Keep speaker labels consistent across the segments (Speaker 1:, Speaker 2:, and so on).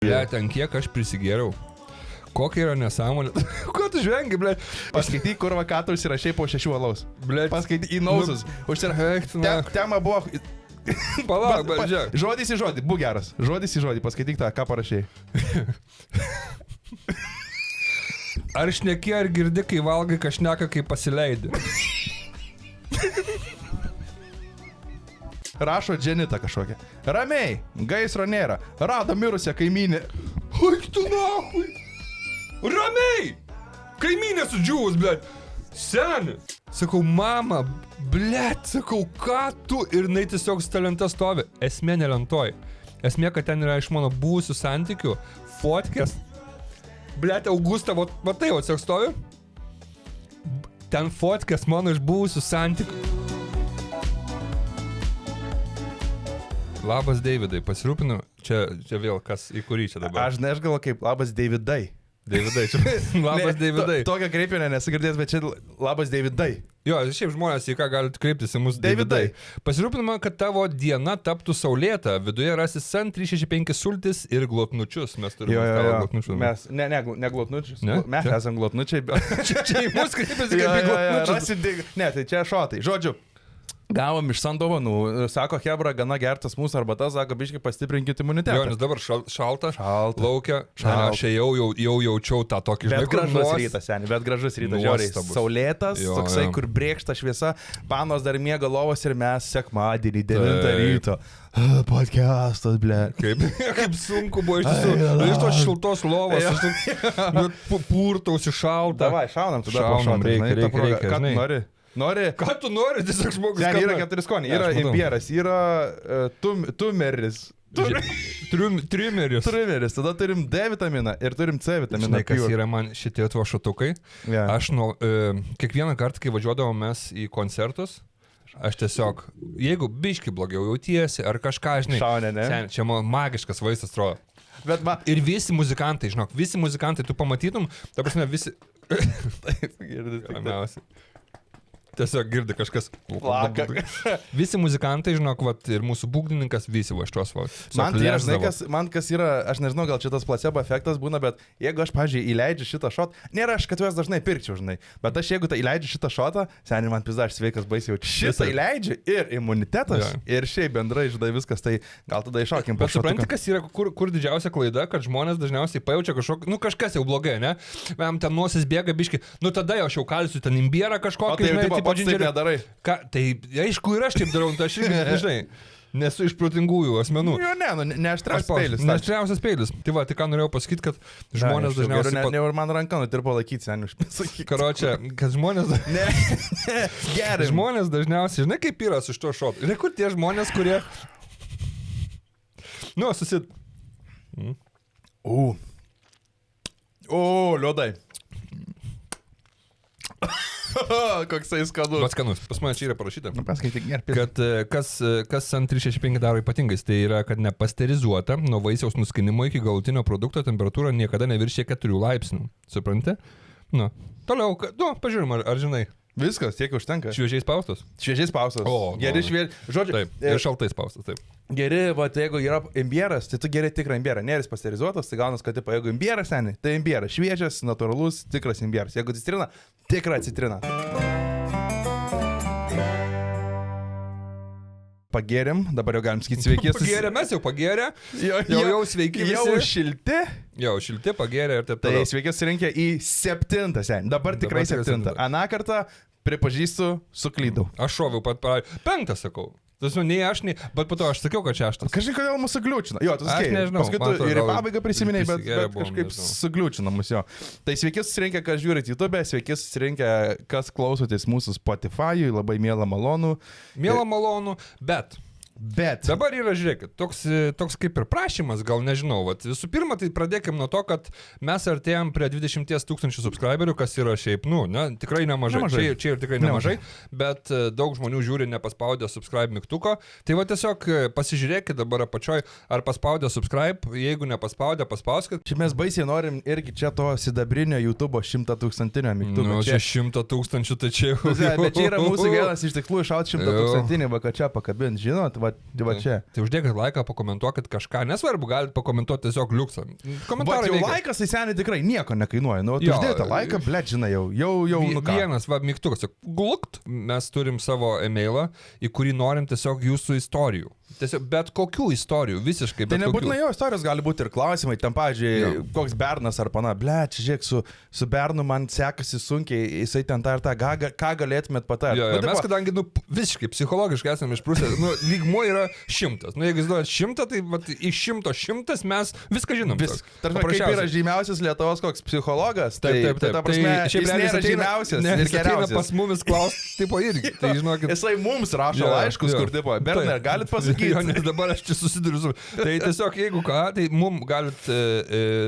Speaker 1: Ten kiek aš prisigėriau. Kokia yra nesąmonė? Ko tu žvengi, ble?
Speaker 2: Paskaityk, kur vakatų užsirašai po 6 alaus.
Speaker 1: Ble.
Speaker 2: Paskaityk į nausus. Tema buvo...
Speaker 1: Palauk, bet žiūrėk.
Speaker 2: Žodis į žodį, būk geras. Žodis į žodį, paskaityk tą, ką parašai.
Speaker 1: Ar šneki, ar girdi, kai valgai, ką šneka, kai pasileidi?
Speaker 2: Rašo Dženita kažkokia. Ramiai, gaisro nėra. Rado mirusią kaimynę.
Speaker 1: Oik tu nahui! Ramiai! Kaimynė sudžiūvus, blėt. Seni. Sakau, mama, blėt, sakau, ką tu? Ir jinai tiesiog stalenta stovi. Esmė nelentoj. Esmė, kad ten yra iš mano buvusių santykių. Fotkės. Blėt, Augusta, va tai, va tiesiog stovi. Ten fotkės mano iš buvusių santykių. Labas, Davidai, pasirūpinu. Čia vėl kas, į kurį čia dabar?
Speaker 2: Aš galvoju kaip labas Davidai.
Speaker 1: Davidai, čia. Labas, Davidai.
Speaker 2: Tokią kreipinę nesugirdės, bet čia labas Davidai.
Speaker 1: Jo, šiaip žmonės į ką galite kreiptis į mūsų Davidai. Pasirūpinama, kad tavo diena taptų saulėta. Viduje rasi SAN 365 sultis ir glotnučius. Mes turime glotnučius.
Speaker 2: Mes, ne glotnučius.
Speaker 1: Ne?
Speaker 2: Mes esam glotnučiai, bet...
Speaker 1: čia į mūsų kreipiasi kaip į glotnučius.
Speaker 2: Ne, tai čia šotai. Žodžiu. Gavom iš SAN dovanų, sako Hebra, gana gertas mūsų arbata, sako, biškai pastiprinkit imunitetą.
Speaker 1: Jo, nes dabar šalta, laukia, aš jau jaučiau tą tokį
Speaker 2: žinai, bet gražus rytas, seni, bet gražus rytas, žiūrėjai, saulėtas, toksai, kur brėkšta šviesa, panos dar miega lovos ir mes sekmadienį 9 ryto. Podcastas, ble.
Speaker 1: Kaip sunku buvo iš tiesų, iš tos šiltos lovos, purtausi šalta.
Speaker 2: Davai, šaunam tada po šaltą,
Speaker 1: reikia,
Speaker 2: ką tu nori?
Speaker 1: Ką tu nori, tiesiog žmogus?
Speaker 2: Ten yra 4 skoniai, yra imbieras, yra tumeris. Trimeris, tada turim D vitaminą ir turim C vitaminą.
Speaker 1: Žinai, kas yra man šitie tvo šatukai? Aš kiekvieną kartą, kai važiuodavom mes į koncertus, aš tiesiog, jeigu biški blogiau jautiesi ar kažką, žinai,
Speaker 2: šaunė, ne?
Speaker 1: Čia man magiškas vaistas atrodo. Ir visi muzikantai, žinok, tu pamatytum, ta prasme visi...
Speaker 2: Taip, girdis tik
Speaker 1: tai. Tiesiog girdi kažkas.
Speaker 2: Laka.
Speaker 1: Visi muzikantai, žinok, ir mūsų būgnininkas, visi va šitos va.
Speaker 2: Man kas yra, aš nežinau, gal šitas placebo efektas būna, bet jeigu aš, pavyzdžiui, įleidžiu šitą šotą, nėra aš, kad juos dažnai pirkčiau, žinai, bet aš jeigu įleidžiu šitą šotą, seniai man pizda, aš sveikas baisiai jaučiu. Šitą įleidžiu ir imunitetas, ir šiaip bendrai, žinai, viskas, tai gal tada iššokim.
Speaker 1: Bet supranti, kas yra, kur didžiausia klaida, kad žmonės dažniausiai pajaučia kažkokį, kažkas jau blogai, ne? Ten nosis bėga biški, tada aš jau kalsiu ten imbierą kažkokį,
Speaker 2: pats taip nedarai.
Speaker 1: Tai aišku ir aš taip darau, tai aš irgi, žinai, nesu iš protingųjų asmenų.
Speaker 2: Jo, neaštriausias peilis.
Speaker 1: Neaštriausias peilis. Tai va, tai ką norėjau pasakyti, kad žmonės dažniausiai...
Speaker 2: Ne, ir man ranka nutirpo laikyti, seniai, užpasakyti.
Speaker 1: Karočią, kad žmonės...
Speaker 2: Gerai.
Speaker 1: Žmonės dažniausiai, žinai, kaip yra su šito šotu. Žinai, kur tie žmonės, kurie...
Speaker 2: Liodai. Koksai skanus.
Speaker 1: Bet skanus. Pas mane čia yra parašyta,
Speaker 2: paskaityk,
Speaker 1: kad kas SAN 365 daro ypatingais, tai yra, kad nepasterizuota nuo vaisiaus nuskinimo iki galutinio produkto temperatūra niekada neviršė 4 laipsnių. Supranti? Toliau, pažiūrim, ar žinai.
Speaker 2: Viskas, tiek užtenka.
Speaker 1: Šviežiai spaustas?
Speaker 2: Šviežiai spaustas. Geri žodžiu.
Speaker 1: Taip, ir šaltai spaustas, taip.
Speaker 2: Geri, jeigu yra imbieras, tai tu geri tikrą imbierą. Nėris pasterizuotas, tai gaunas, kad jeigu imbieras, seniai, tai imbieras. Šviežias, natūralus, tikras imbieras. Jeigu citrina, tikra citrina. Pagėrėm, dabar jau galim sakyti sveiki.
Speaker 1: Pagėrė, mes jau pagėrė. Jau sveiki visi.
Speaker 2: Jau šilti.
Speaker 1: Jau šilti, pagėrė ir taip
Speaker 2: toliau. Tai sveiki surinkę į 7, seniai. Dabar tikrai 7. Aną kartą, pripažįstu, suklydau.
Speaker 1: Aš šoviau pat 5, sakau. Tasme, nei aš, nei, bet po to aš sakiau, kad 6.
Speaker 2: Kažkaip kodėl mūsų gliūčina. Jo, tu
Speaker 1: sakai. Aš nežinau.
Speaker 2: Paskui tu ir į pabaigą prisiminai, bet kažkaip sugliūčina mus jo. Tai sveiki susirinkę, kas žiūrit YouTube, sveiki susirinkę, kas klausotės mūsų Spotify, labai miela malonu.
Speaker 1: Miela malonu, bet dabar yra, žiūrėkit, toks kaip ir prašymas, gal nežinau. Visų pirma, tai pradėkim nuo to, kad mes artėjom prie 20 000 subscriberių, kas yra šiaip, tikrai nemažai. Čia ir tikrai nemažai, bet daug žmonių žiūri nepaspaudę subscribe mygtuko. Tai tiesiog pasižiūrėkit dabar apačioj, ar paspaudę subscribe, jeigu nepaspaudę, paspauskit.
Speaker 2: Čia mes baisiai norim irgi čia to sidabrinio YouTube 100 000 mygtuko.
Speaker 1: Čia 100 000, tai čia jau.
Speaker 2: Bet čia yra mūsų vienas iš tikslų iššauti 100 000, va ką čia pakabint, žinot, va va čia.
Speaker 1: Tai uždėkit laiką, pakomentuokit kažką, nesvarbu, galite pakomentuoti tiesiog liuksą. Komentarai
Speaker 2: Bet jau
Speaker 1: veikia.
Speaker 2: laikas, tai seniai tikrai nieko nekainuoja. Nu,
Speaker 1: Jo,
Speaker 2: uždėti laiką, blėt, žinai, jau, nu ką.
Speaker 1: Vienas, mygtukas, glukt, mes turim savo e-mailą, į kurį norim tiesiog jūsų istorijų. Tiesiog bet kokių istorijų, visiškai bet
Speaker 2: Tai nebūtinai
Speaker 1: kokių.
Speaker 2: jo istorijos, gali būti ir klausimai. Ten, pavyzdžiui, koks bernas ar pana, blėt, žiūrėk, su bernu man sekasi sunkiai, jisai ten tą ir tą, ką galėtumėt patarti.
Speaker 1: Jo, mes kadangi, visiškai psichologiškai esame išprusę, lygmuo yra 100. Jeigu jūs duodat 100, tai vat, iš 100 mes viską žinom.
Speaker 2: Tarp kaip yra žymiausias Lietuvos koks psichologas, tai ta prasme, jis nėra žymiausias ir geriausias.
Speaker 1: Pas mumis klaus, tipo irgi, tai žinokit.
Speaker 2: Jisai mums rašo laiškus, kur tipo, Bernai, galit pasakyti.
Speaker 1: Jo, nes dabar aš čia susiduriu su... Tai tiesiog, jeigu ką, tai mums galit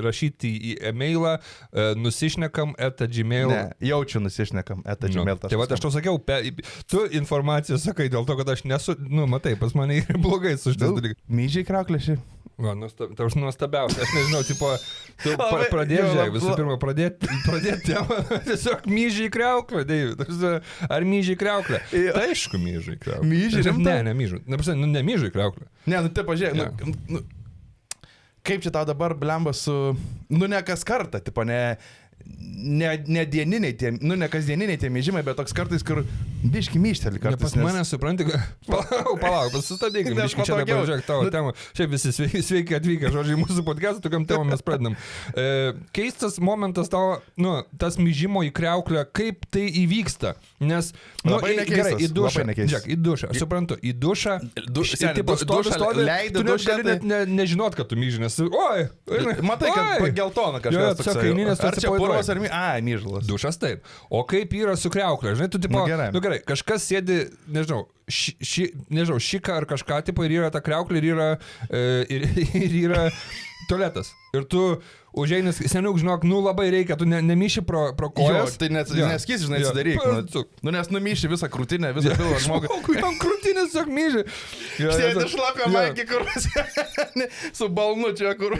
Speaker 1: rašyti į e-mailą nusišnekam@gmail.
Speaker 2: Ne, jaučiu nusišnekam @gmail.
Speaker 1: Tai va, aš tau sakiau, tu informaciją sakai dėl to, kad aš nesu... Matai, pas mane yra blogai su šitas dalykas.
Speaker 2: Myžiai krauklėši.
Speaker 1: Va, tavs nuostabiausia. Aš nežinau, tipo, tu pradėjai, visų pirma, pradėti temą, tiesiog myžiai kriauklę, Deivid. Ar myžiai kriauklę? Tai aišku, myžiai kriauklę.
Speaker 2: Myžiai rimta?
Speaker 1: Ne myžiai. Ne myžiai kriauklę.
Speaker 2: Ne, nu tai pažiūrėk, kaip čia tau dabar blemba su... ne kas kartą, tipo, ne dieniniai tie, ne kasdieniniai tie myžimai, bet toks kartais, kur biški myšteli kartais.
Speaker 1: Pas mane supranti, kad... Palauk, sustabdykim, biški čia dabar žiūrėk tavo temą. Šiaip visi sveiki atvykę, žodžiai, mūsų podcast'ą, tokiam temam mes pradedam. Keistas momentas tavo, tas myžimo į kriauklę, kaip tai įvyksta, nes...
Speaker 2: Labai nekeistas,
Speaker 1: gerai, į dušą,
Speaker 2: labai nekeistas.
Speaker 1: Žiūrėk, į dušą, aš suprantu, į dušą,
Speaker 2: leidai
Speaker 1: tu net gali net nežinot, kad tu myži, nes... Oi!
Speaker 2: Matai, kad geltona kažkas toks. Ar čia purvas ar myžalas?
Speaker 1: Dušas taip. O kaip yra su kriauklė? Žinai, tu tipo... Gerai, kažkas sėdi, nežinau, šiką ar kažką, tipo, ir yra ta kriauklė, ir yra tualetas. Ir tu užeinis, seniau, žinok, labai reikia, tu nemyši pro kojas.
Speaker 2: Jo, tai neskys, žinai, atsidaryk. Nes numyši visą krūtinę, visą pilvą žmogų.
Speaker 1: Tam krūtinę tiesiog myži.
Speaker 2: Sėdi šlapia maikį, kur su balnu čia, kur...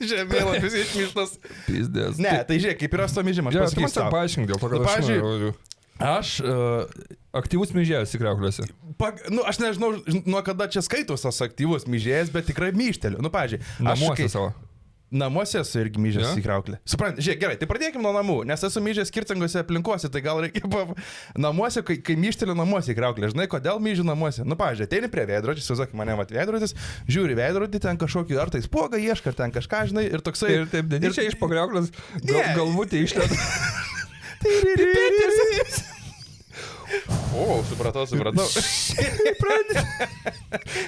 Speaker 2: Žemėlapis išmištas.
Speaker 1: Pizdės.
Speaker 2: Ne, tai žiūrėk, kaip yra su to myžimas.
Speaker 1: Pasakysiu tau. Paaiškink dėl to, kad
Speaker 2: aš...
Speaker 1: Aktyvus myžėjas į kriauklėse.
Speaker 2: Aš nežinau, nuo kada čia skaitos tas aktyvus myžėjas, bet tikrai myšteliu. Pavyzdžiui,
Speaker 1: namuose savo.
Speaker 2: Namuose esu irgi myžęs į krauklę. Supranti, žiūrėk, gerai, tai pradėkime nuo namų, nes esu myžęs skirtingose aplinkose, tai gal reikia namuose, kai myšteliu namuose į krauklę. Žinai, kodėl myžiu namuose? Pavyzdžiui, ateini prie veidrodžio, įsivaizduok mane veidrodis, žiūri veidrodį, ten kažkokį, ar tai spuogą ieška, ar ten kažką, žinai, ir toksai...
Speaker 1: Ir taip, čia iš pakriauklės galvutė išlėda.
Speaker 2: O, supratau.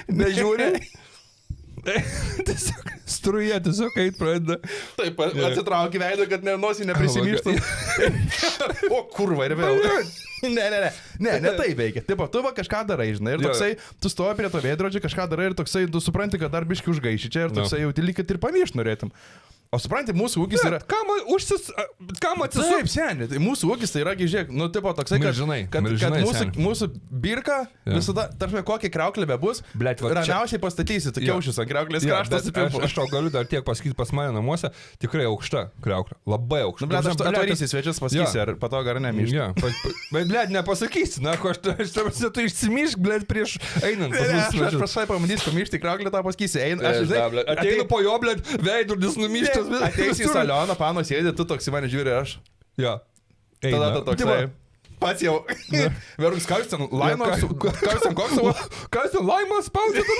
Speaker 1: Nežiūri. Tiesiog struje, tiesiog eit pradeda.
Speaker 2: Taip, atsitrauki veidą, kad nosį neprisimyštum. O, kurva, ir vėl. Ne taip veikia. Taip, tu va kažką darai, žinai, ir toksai, tu stovi prie to veidrodžio, kažką darai ir toksai, tu supranti, kad dar biški užgaiši čia ir toksai jau lyg ir pamyšt norėtum. O supranti, mūsų ūkis yra... Kam atsisuk? Taip, seniai, tai mūsų ūkis tai yra, žiūrėk, tipo toksai, kad mūsų birka visada, tarp kokią krauklę bebus, ramiausiai pastatysi, tu kiaušius ant krauklės kraštas.
Speaker 1: Aš tau galiu dar tiek pasakyti, pas mane namuose tikrai aukšta krauklė, labai aukšta.
Speaker 2: Aš atvarysi svečius pasakysi, ar patogu ar nemyšti.
Speaker 1: Bet, blėt, nepasakysi, tu išsimyšk, blėt, prieš einant.
Speaker 2: Aš pasai pamatysiu, pamyšti krauklę, tą pasakysi.
Speaker 1: Ateinu po jo, blėt, veidrodis numyštas.
Speaker 2: Ateisi į salioną, pano sėdė, tu toks į mane žiūri, aš.
Speaker 1: Jo.
Speaker 2: Tada tu toksai. Pats jau. Verus, ką jūs ten laimos? Ką jūs ten koksavo?
Speaker 1: Ką jūs ten laimos spaudžiat?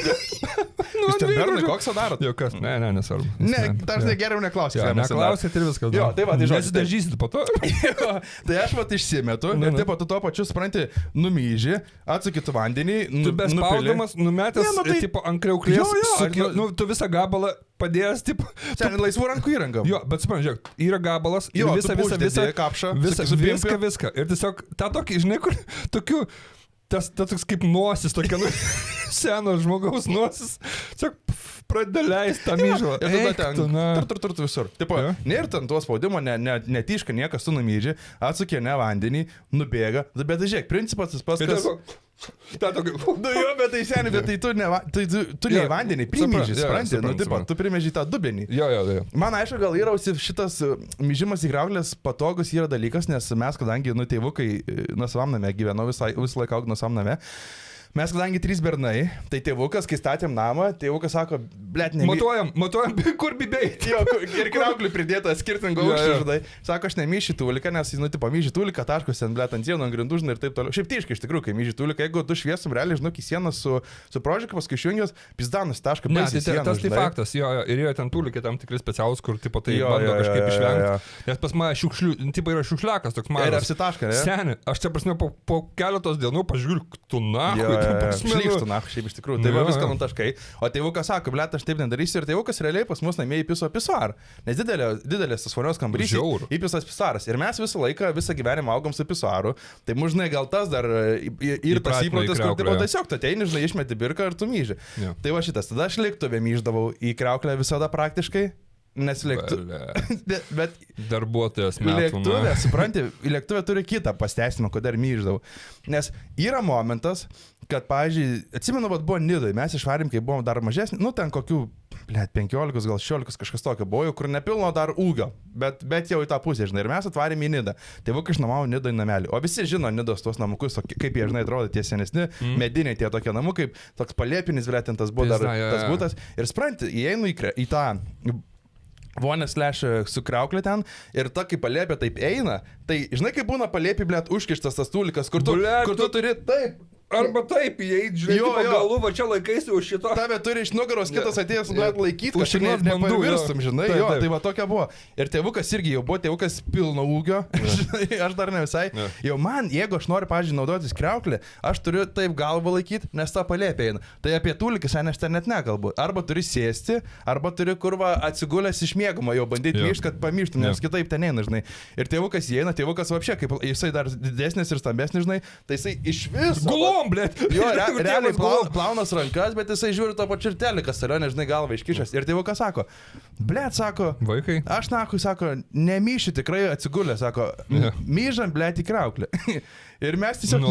Speaker 2: Jūs ten bernai koksą darot?
Speaker 1: Jo, kas? Ne, nesvarbu.
Speaker 2: Ne, dažnai geriau neklausit.
Speaker 1: Neklausit ir viskas.
Speaker 2: Jo, tai va, tai žodžiu.
Speaker 1: Nesidažysit po to.
Speaker 2: Tai aš va išsimetu ir taip pat tu tuo pačiu, supranti, numyži, atsukitu vandenį,
Speaker 1: tu bespaudamas, numetęs, tipo, ant kriauklės, tu visą gabalą padėjęs, tipo...
Speaker 2: Ten laisvų rankų įranga.
Speaker 1: Jo, bet suprantu, žiūrėk, yra gabalas ir visą
Speaker 2: kapšą,
Speaker 1: viską. Ir tiesiog tą tokį, žinai, kur tokių, tas toks kaip nosis, tokia seno žmogaus nosis, tiesiog pradeda leisti tą myžą.
Speaker 2: Ir tada ten, tur visur. Tipo, nėra ten tuo spaudimo, netyška niekas, tu numyži, atsukė ne vandenį, nubėga, bet žiūrėk, principas tas pats, kas... Jo, bet tai seniai, bet tai tu ne vandenį primyži, supranti, tu primeži tą dubenį.
Speaker 1: Jo.
Speaker 2: Man aišku, gal yra šitas myžimas į krauklės patogus yra dalykas, nes mes, kadangi, tėvukai nuosavam name gyvenau, visą laiką augau nuosavam name, Mes kadangi 3 bernai, tai tėvukas, kai statėm namą, tėvukas sako, blėt,
Speaker 1: Matuojam, kur bibėjai.
Speaker 2: Jo, ir kriauklį pridėta skirtingo aukščio, žinai. Sako, aš nemyšiu tūliką, nes jis, myžiu tūliką, taškus ten, blėt, ant sienų, ant grindų, žinai, ir taip toliau. Šiaip tiškai, iš tikrųjų, kai myžiu tūliką, jeigu tu šviesum realiai, žinau, į sieną su prožiku, paskui išjungios, pizdanus tašką,
Speaker 1: Ne,
Speaker 2: baisiai sieną,
Speaker 1: tas tai
Speaker 2: žinai.
Speaker 1: faktas, jo, ir jie ten tūlikai tam tikri specialūs, kur tipo tai bando kažkaip išvengti. Nes pas mane tipo yra šiukšliakas toks mažas.
Speaker 2: Ir apsitaška, ne?
Speaker 1: Seni, aš čia prasme po keletos dienų pažiūrėjau, tu nahui.
Speaker 2: Šlykštų, na, šiaip iš tikrųjų. Tai va viską nutaškai. O tėvukas sako, blėt, aš taip nedarysiu. Ir tėvukas realiai pas mus namie įpiso pisuarą. Nes didelis tas svarios kambarys įpisas pisuaras. Ir mes visą laiką, visą gyvenimą augom su pisuaru. Tai mūžnai gal tas dar ir tas įprotis, kur tipo tiesiog tu ateini, žinai, išmeti birką ir tu myži. Tai va šitas, tada aš lėktuvę myždavau į kriauklę visada praktiškai. Nes bet
Speaker 1: darbuotojas metų.
Speaker 2: Lėktuvė, supranti, lėktuvė turi kitą pasteisinimą, kodėl myždavau. Nes yra momentas, kad, pavyzdžiui, atsimenu, vad buvo Nidai, mes išvarėm, kai buvom dar mažesni, nu ten kokių, 15, gal 16 kažkas tokio buvo, kur nepilno dar ūgio, bet jau į tą pusę, žinai, ir mes atvarėm į Nidą. Tėvukai išnuomavo Nidą į namelį. O visi žino Nidos tuos namukus, kaip jie, žinai, atrodo tie senesni, mediniai tie tokie namukai, toks palėpinis, vėlėtintas buvo dar tas būtas. Ir supranti, įeinu į tą vonės su kriauklė ten ir ta kaip palėpė taip eina, tai žinai kaip būna palėpė, blėt, užkištas tas tūlikas, kur tu turi taip.
Speaker 1: Arba taip, jei, žinai, galų, va čia laikaisi už šito.
Speaker 2: Tave turi iš nugaros kitas atėjęs, blėt, laikyti, kažkaip nepavirstum, žinai, jo, tai va tokia buvo. Ir tėvukas irgi jau buvo, tėvukas pilno ūgio, žinai, aš dar ne visai. Jau man, jeigu aš noriu, pavyzdžiui, naudotis kriauklį, aš turiu taip galvą laikyti, nes tą palėpė eina. Tai apie tūlikį šiandien aš ten net nekalbu. Arba turi sėsti, arba turi kurva atsigulęs iš mėgumo, jau bandyti myšti, kad pamyštum, nes kitaip ten eina, žinai. Ir tėvukas įeina, tėvukas vapšė, kaip jisai dar didesnis ir stambesnis, žinai, tai jisai iš viso.
Speaker 1: Blėt.
Speaker 2: Jo, realiai plaunas rankas, bet jisai žiūri to pačiu ir telikas, yra, nežinai, galva iškišęs. Ir tėvukas sako, blėt, sako,
Speaker 1: vaikai,
Speaker 2: aš nakui, sako, nemyšiu tikrai atsigulę, sako, myžam, blėt, į kriauklę. Ir mes tiesiog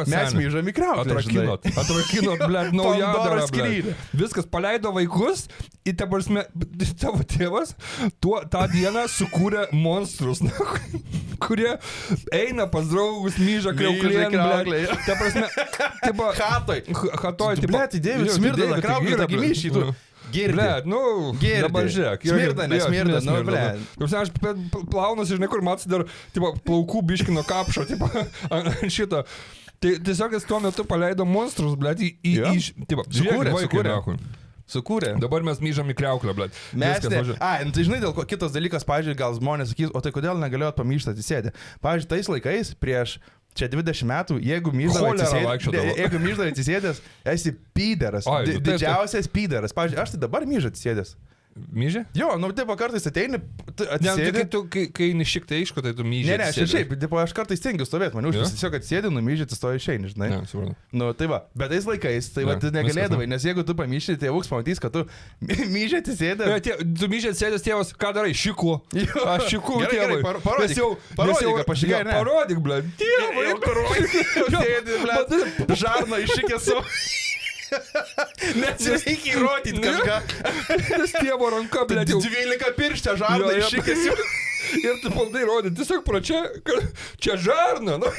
Speaker 2: mes myžam į kriauklę.
Speaker 1: Atrakinot, blėt, naujadarą, blėt. Viskas, paleido vaikus, į tą prasme, tavo tėvas tą dieną sukūrė monstrus, kurie eina pas draugus, myža kriauklėn, blėt. Ta prasme, tipo, hatoj, tipo,
Speaker 2: blėt, įdėjus smirda krauklę, taigi myšytų. Girdi.
Speaker 1: Blėt, dabar žiūrėk.
Speaker 2: Smirda, blėt.
Speaker 1: Aš plaunas, žinai, kur matosi dar, tipo, plaukų biškino kapšo, tipo, ant šito. Tai tiesiog jis tuo metu paleido monstrus, blėt,
Speaker 2: Sukūrė.
Speaker 1: Dabar mes myžam į kriauklę, blėt.
Speaker 2: Tai žinai, dėl ko kitas dalykas, pavyzdžiui, gal žmonės sakys, o tai kodėl negalėjot pamyšti atsisėdę? Pavyzdžiui, tais laikais, prieš čia 20 metų, jeigu myždavai atsisėdęs, esi pyderas, didžiausias pyderas. Pavyzdžiui, aš tai dabar myžu atsisėdęs.
Speaker 1: Myžė?
Speaker 2: Jo, nu taip kartais ateini,
Speaker 1: atsisėdi. Kai nišik tai aišku, tai tu myžė.
Speaker 2: Ne, šiaip, aš kartais stengiu stovėti, man užtis tiesiog atsisėdi, numyžė, tu stoji išeini, žinai.
Speaker 1: Ne, suprantu.
Speaker 2: Nu, tai va, bet tais laikais, tai va, tu negalėdavai, nes jeigu tu pamyšė, tėvuks pamatys, kad tu myžė atsisėdė.
Speaker 1: Tu myžė atsisėdęs, tėvas, ką darai, šiku. Aš šiku, tėvai.
Speaker 2: Parodyk, ble. Tėvai, parodyk. Žarną iššikęs savo. Net reikia įrodyti kažką.
Speaker 1: Nes tėvo ranka, blėt,
Speaker 2: 12 pirštę žarną iššikęs jau.
Speaker 1: Ir tu bandai rodyti, tiesiog pro čia žarna, nu.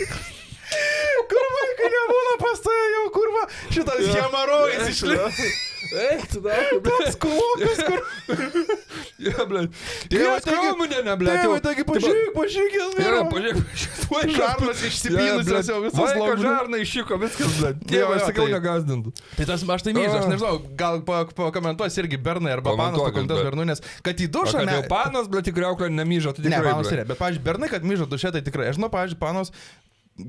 Speaker 2: Kur vaikai nebūna pastoja jau, kurva, šitas hemorojus išliks.
Speaker 1: Tu dar,
Speaker 2: tas klokas, kur.
Speaker 1: Ja, blėt. Tėvas komunė, ne, blėt.
Speaker 2: Tėvai, taigi pažiūrėk. Žarnas išsipynusios jau visas
Speaker 1: laukas. Vaiko žarna iššiko, viskas, blėt. Tėvas, sakiau, negazdintų.
Speaker 2: Tai tas aš tai myžu, aš nežinau, gal pakomentuos irgi Bernai arba Panas pakomentuos Bernų, nes kad į dušą...
Speaker 1: Kad jau Panas, blėt, į kriauklę nemyžo, tai tikrai.
Speaker 2: Ne, Panas yra, bet, pavyzdžiui, Bernai, kad myžo duše, tai tikrai. Aš žinau, pavyzdžiui, Panos...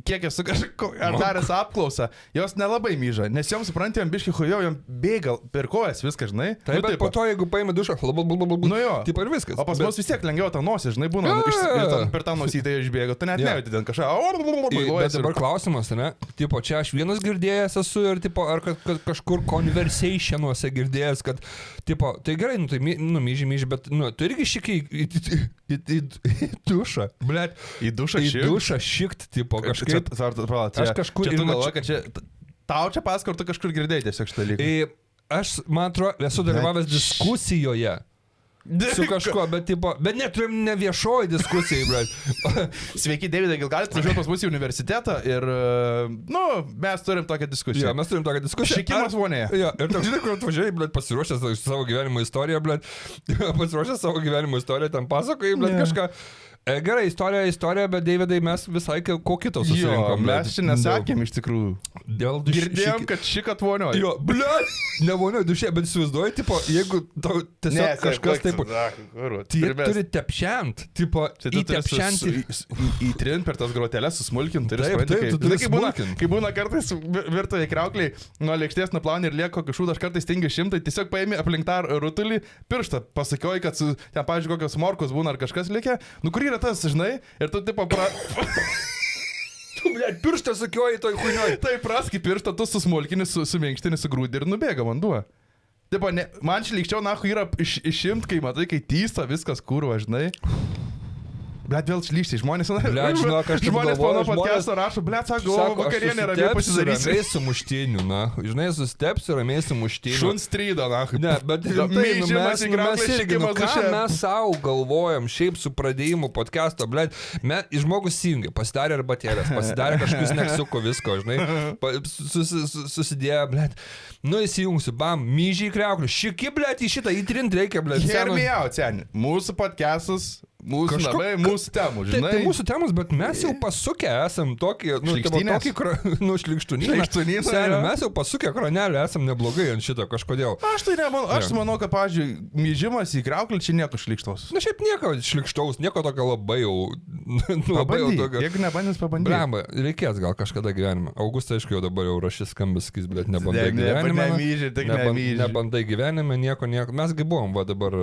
Speaker 2: Kiek esu daręs apklausą, jos nelabai myža, nes joms suprantėjom biški hujo, jom bėga per kojas viską, žinai.
Speaker 1: Taip, bet po to, jeigu paimi dušą,
Speaker 2: nu jo,
Speaker 1: taip ir viskas.
Speaker 2: O pas mus vis tiek lengviau tą nosį, žinai, būna, per tą nosytę išbėga, tu net nejauti ten kažką.
Speaker 1: Bet dabar klausimas, ne? Tipo, čia aš vienas girdėjęs esu ir, tipo, ar kad kažkur conversationuose girdėjęs, kad, tipo, tai gerai, nu tai myži, bet, nu, tu irgi šikai į dušą, blėt.
Speaker 2: Į dušą
Speaker 1: šikt, tipo,
Speaker 2: aš kažkur ir galvoju, kad čia tau čia paskui, ar tu kažkur girdėjai tiesiog šitą dalyką.
Speaker 1: Aš, man atrodo, esu dalyvavęs diskusijoje. su kažkuo, bet neturim ne viešoji diskusijai, blėt.
Speaker 2: Sveiki, Davidai, gal galite važiuoti pas mus į universitetą ir, mes turim tokią diskusiją.
Speaker 1: Jo, mes turim tokią diskusiją.
Speaker 2: Šikimas vonėje.
Speaker 1: Jo, ir toks, žinai, kur atvažiavai, blėt, pasiruošęs savo gyvenimo istoriją, blėt, pasiruošęs savo gyvenimo istoriją, ten pasakoji, blėt, kažką. Gerai, istorija, bet Davidai mes visai ko kito susirinkom.
Speaker 2: Mes čia nesakėm iš tikrųjų. Girdėjom, kad šikat vonioja.
Speaker 1: Jo, blėt, ne vonioja dušė, bet įsivaizduoji, tipo, jeigu tau tiesiog kažkas taip... Tie turi tepšiant, tipo, įtepšiant.
Speaker 2: Įtrint per tas groteles, susmulkint.
Speaker 1: Taip, tu turi smulkint.
Speaker 2: Kai būna kartais virtuvėje kriaukliai, nuo lėkštės nuplauni ir lieka kažkų, aš kartais tingi 100, tiesiog paėmė aplink tą rutulį, pirštą, pasakioji, kad ten, pavyzdžiui, kokios morkos būna ar kažkas likę, kur yra tas, žinai, ir tu tipo
Speaker 1: Tu, blėt, pirštą sukioji toj huinioj.
Speaker 2: Tai praski pirštą, tu susmulkini, suminkštini, sugrūdi ir nubėga vanduo. Tipo, man šlikščiau, nahu, yra išimt, kai matai, kai tysta viskas kurva, žinai. Blet, vėl šlyšti, žmonės, žmonės po podcast'o rašo, blet, sako, vakarienė ramiai pasidarysi.
Speaker 1: Ramiai su muštiniu, na. Žinai, sustepsiu ramiai su muštiniu.
Speaker 2: Šuns trydo, na.
Speaker 1: Ne, bet mes irgi, ką mes savo galvojam, šiaip su pradėjimu podcast'o, blet, žmogus įjungia, pasidarė arbatėlės, pasidarė kažkokius neksuko visko, žinai, susidėjo, blet. Nu, įsijungsiu, bam, myžiai kriauklių, šiki, blet, į šitą įtrint reikia, blet.
Speaker 2: Hermijau, seni, mūsų podcast'as. Mūsų namai, mūsų temų, žinai.
Speaker 1: Tai mūsų temos, bet mes jau pasukę esam tokį, šlikštunyną. Seniai, mes jau pasukę kranelį esam neblogai ant šito kažkodėl.
Speaker 2: Aš manau, kad, pavyzdžiui, myžimas į kriauklį čia nieko šlikštaus.
Speaker 1: Na, šiaip nieko šlikštaus, nieko tokio labai jau...
Speaker 2: Pabandyk, jeigu nebandys, pabandyk.
Speaker 1: Blemba, reikės gal kažkada gyvenime. Augustas, aišku, jau dabar jau rašys skambas, sakys, bet nebandai gyvenime. Nebandai gyvenime, nieko. Mesgi buvom, va dabar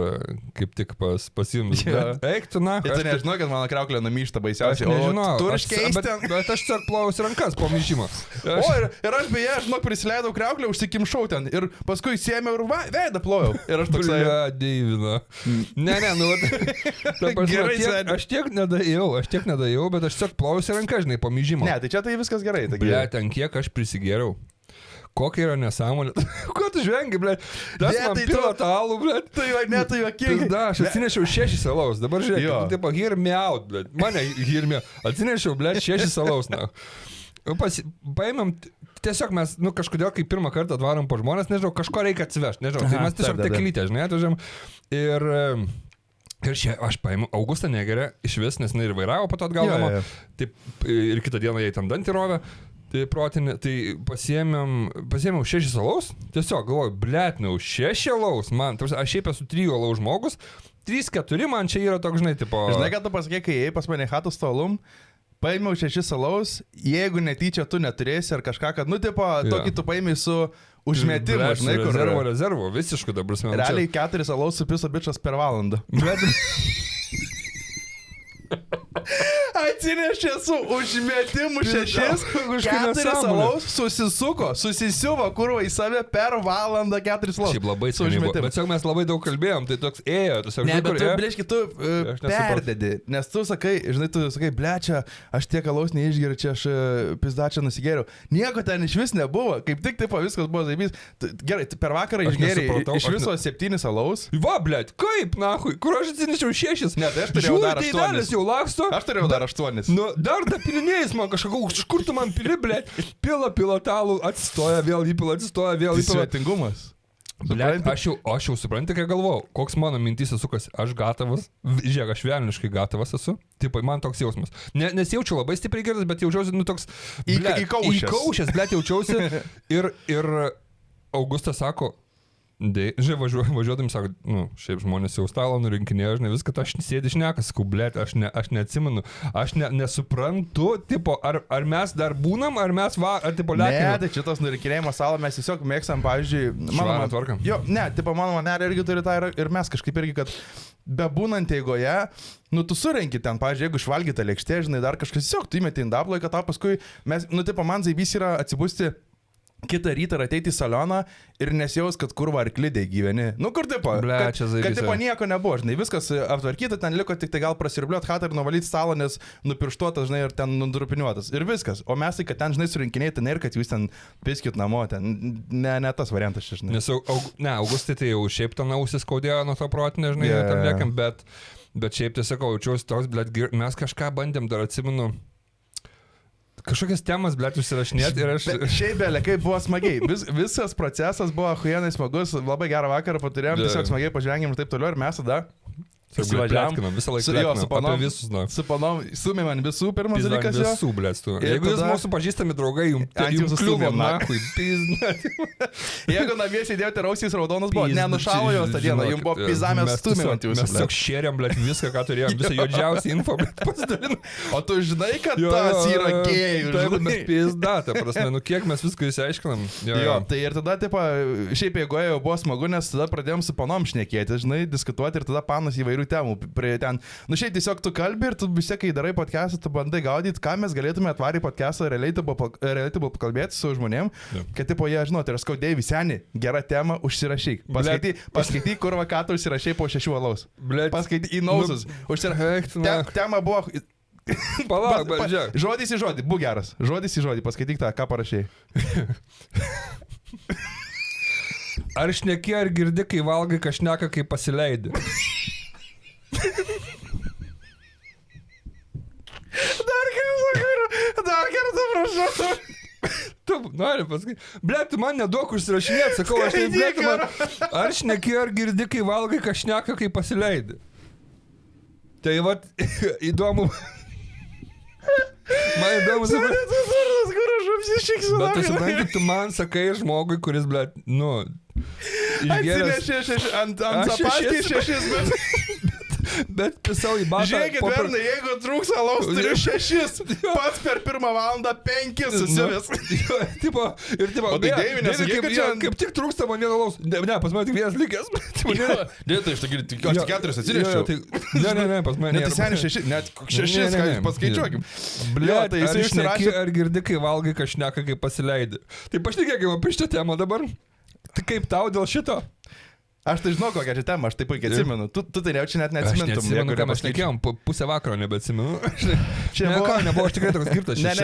Speaker 1: kaip tik pas jums. Tu, na,
Speaker 2: tu nežinau, kad mano kriauklė numyšta baisiausiai.
Speaker 1: Aš nežinau.
Speaker 2: Tu iškeisti.
Speaker 1: Bet aš tiesiog plausiu rankas po myžimo.
Speaker 2: Ir aš beje, žinok, prisileidau kriauklę, užsikimšau ten. Ir paskui sėmiau ir veidą plojau. Ir aš toksai...
Speaker 1: Deivina. Ne, nu, aš tiek nedajau, bet aš tiesiog plausiu rankas, žinai, po myžimo.
Speaker 2: Ne, tai čia tai viskas gerai.
Speaker 1: Blet, ten kiek aš prisigėriau. Kokia yra nesąmonė? Ko tu žvengi, blėt? Tas man pilotą alų, blėt.
Speaker 2: Tai juokingai.
Speaker 1: Pizda, aš atsinešiau 6 salaus. Dabar žiūrėk, tipo, hear me out, blėt. Mane hear me out. Atsinešiau, blėt, 6 salaus, na. Paėmėm, tiesiog mes, kažkodėl, kai pirmą kartą atvarom po žmonės, nežinau, kažko reikia atsivežti, nežinau. Tai mes tiesiog teklytę, žinai, atvežėm. Ir čia aš paėmiau, Augustą negeria iš vis, nes jinai ir vairavo po to atgal. Taip, ir kitą dieną jai ten dantį rovė. Tai protinė, tai pasiėmiau 6 alaus, tiesiog galvoju, bletniau, 6 alaus, man, aš šiaip esu 3 alaus žmogus, 3-4 man čia yra toks, žinai, tipo...
Speaker 2: Žinai, ką tu pasakė, kai ėjai pas mane chatų stalum, paėmiau 6 alaus, jeigu netyčia tu neturėsi ar kažką, kad, tokį tu paėmai su užmetimu, žinai, kur...
Speaker 1: Rezervo, visiškai dabar smenu.
Speaker 2: Realiai 4 alaus supiso bičas per valandą. Atsinešė su užmetimu 6, 4 alaus, susisiuvo kurva į save per valandą 4 alaus.
Speaker 1: Šiaip labai skaniai, bet mes labai daug kalbėjom, tai toks ėjo.
Speaker 2: Ne, bet tu, blėški, tu perdedi, nes tu sakai, blečia, aš tiek alaus neišgeriu, čia aš pizdačią nusigeriu. Nieko ten iš vis nebuvo, kaip tik taip viskas buvo zaibys. Gerai, per vakarą išgeriai iš viso 7 alaus.
Speaker 1: Va, blėt, kaip, nahui, kur aš atsinešiau 6?
Speaker 2: Ne, tai aš turėjau dar 8.
Speaker 1: Jau laksto.
Speaker 2: Aš turėjau dar 8.
Speaker 1: Nu, dar pilinėjais man kažkokau, iš kur tu man pili, blėt, pila talų, atsistoja, vėl įpila, atsistoja, vėl įpila.
Speaker 2: Svetingumas.
Speaker 1: Blėt, aš jau suprantu, ką galvojau, koks mano mintys sukasi, aš gatavas, žiūrėk, aš velniškai gatavas esu, taip, man toks jausmas. Nesijaučiu labai stipriai geras, bet jaučiausi, toks, blėt, įkaušęs, blėt, jaučiausi ir Augustas sako, žinai, važiuodami, sako, šiaip žmonės jau stalą nurinkinėjo, žinai, viską, aš sėdi šnekas, sakau, blėt, aš neatsimenu, aš nesuprantu, tipo, ar mes dar būnam, ar mes tipo, lėkime.
Speaker 2: Ne, tai šitas nurinkinėjimo salą mes tiesiog mėgstam, pavyzdžiui,
Speaker 1: mano tvarkam.
Speaker 2: Jo, ne, tipo, mano manelė irgi turi tą ir mes kažkaip irgi, kad bebūnant eigoje, tu surenki ten, pavyzdžiui, jeigu išvalgyta lėkštė, žinai, dar kažkas, tiesiog tu įmeti indablą, kad tau paskui mes, tipo, man zaibys yra atsibusti kitą rytą ateiti į saloną ir nesijaus, kad kurva arklidė gyveni. Nu kur tipo,
Speaker 1: Blet,
Speaker 2: kad tipo nieko nebuvo, žinai, viskas aptvarkyta, ten liko tik tai gal prasirbliuot hatą ir nuvalyti stalą, nes nupirštuotas, žinai, ir ten nudrupiniuotas. Ir viskas. O mes tai, kad ten, žinai, surinkinėti, ir kad jūs ten piskit namo, ten ne tas variantas, žinai.
Speaker 1: Nes Augustai tai jau šiaip ten ausis skaudėjo nuo to protinio, žinai, ten liekam, bet šiaip tiesiog jaučiausi toks, blet, mes kažką bandėm, dar atsimenu. Kažkokias temas, blėt, užsirašinėti ir aš...
Speaker 2: Šiaip belė, kaip buvo smagiai. Visas procesas buvo huienai smagus, labai gerą vakarą paturėjom, tiesiog smagiai pažvengėm ir taip toliau ir mes tada...
Speaker 1: Įsivažiavam, visą laiką apie visus, na.
Speaker 2: Su panom, sumėm ant visų, pirmas dalykas.
Speaker 1: Visų, blėt, tu. Jeigu jūs mūsų pažįstami draugai, jums kliuvo, nakui, pizna.
Speaker 2: Jeigu namie sėdėjote rausys raudonas buvo, nenušalo jos tą dieną, jums buvo pizamės stumėm ant jūsų.
Speaker 1: Mes tiesiog šėrėm, blėt, viską, ką turėjom, visą juodžiausią info, blėt, pasidalinam.
Speaker 2: O tu žinai, kad tas yra gėjų,
Speaker 1: žinai. Mes pizda, ta prasme, nu kiek mes viską įsiaiškinam.
Speaker 2: Jo, tai ir tada, tipo, šiaip eigoje jau buvo smagu, nes tada pradėjom su panom šnekėti, žinai, diskutuoti ir tada panas įvairių temų prie ten. Nu šiaip tiesiog tu kalbi ir tu visi, kai darai podcastą, tu bandai gaudyti, ką mes galėtume atvaryti podcastą relatable pakalbėti su žmonėm, kad tipo jie, žinot, ir skau, Deivi, seni, gera tema, užsirašyk. Paskaityk, kur ką tu užsirašai po 6 alaus. Paskaityk į nausus. Tema buvo...
Speaker 1: Palauk, žiūrėk.
Speaker 2: Žodis į žodį, būk geras. Žodis į žodį, paskaityk tą, ką parašai.
Speaker 1: Ar šneki, ar girdi, kai valgai, kai šneka, kai pasileidi?
Speaker 2: Dar kartą prašau.
Speaker 1: Tu nori pasakyti. Blet, tu man neduok užsirašinėti, sakau, aš tai blet, man... Ar šneki, ar girdi, kai valgai, kai šneka, kai pasileidi? Tai vat, įdomu... Man įdomu... Bet tu supranti, tu man sakai žmogui, kuris, blet, nu...
Speaker 2: Atsinešė ant zapatį 6,
Speaker 1: bet pisau į batą.
Speaker 2: Žiūrėkit, Vernai, jeigu trūks alaus, turiu 6. Pats per 1 valandą 5 susivės.
Speaker 1: Ir tipo,
Speaker 2: o tai Deivi, nesakyk, kad čia...
Speaker 1: Kaip tik trūksta man 1 alaus. Ne, pas mane tik 1 likęs.
Speaker 2: Ne, tai aš tik 4 atsinešiau.
Speaker 1: Ne, pas mane.
Speaker 2: Ne, tai seniai 6, net 6, paskaičiuokim.
Speaker 1: Bliat, ar šneki, ar girdi, kai valgai, kai šneka, kai pasileidi. Tai pašnekėkime apie šitą temą dabar. Tai kaip tau dėl šito?
Speaker 2: Aš tai žinau, kokią čia temą, aš taip puikiai atsimenu. Tu tai čia net neatsimintum.
Speaker 1: Aš neatsimenu, ką mes šnekėjom, pusę vakaro nebeatsimenu. Nebuvo, aš tikrai toks girtas, mes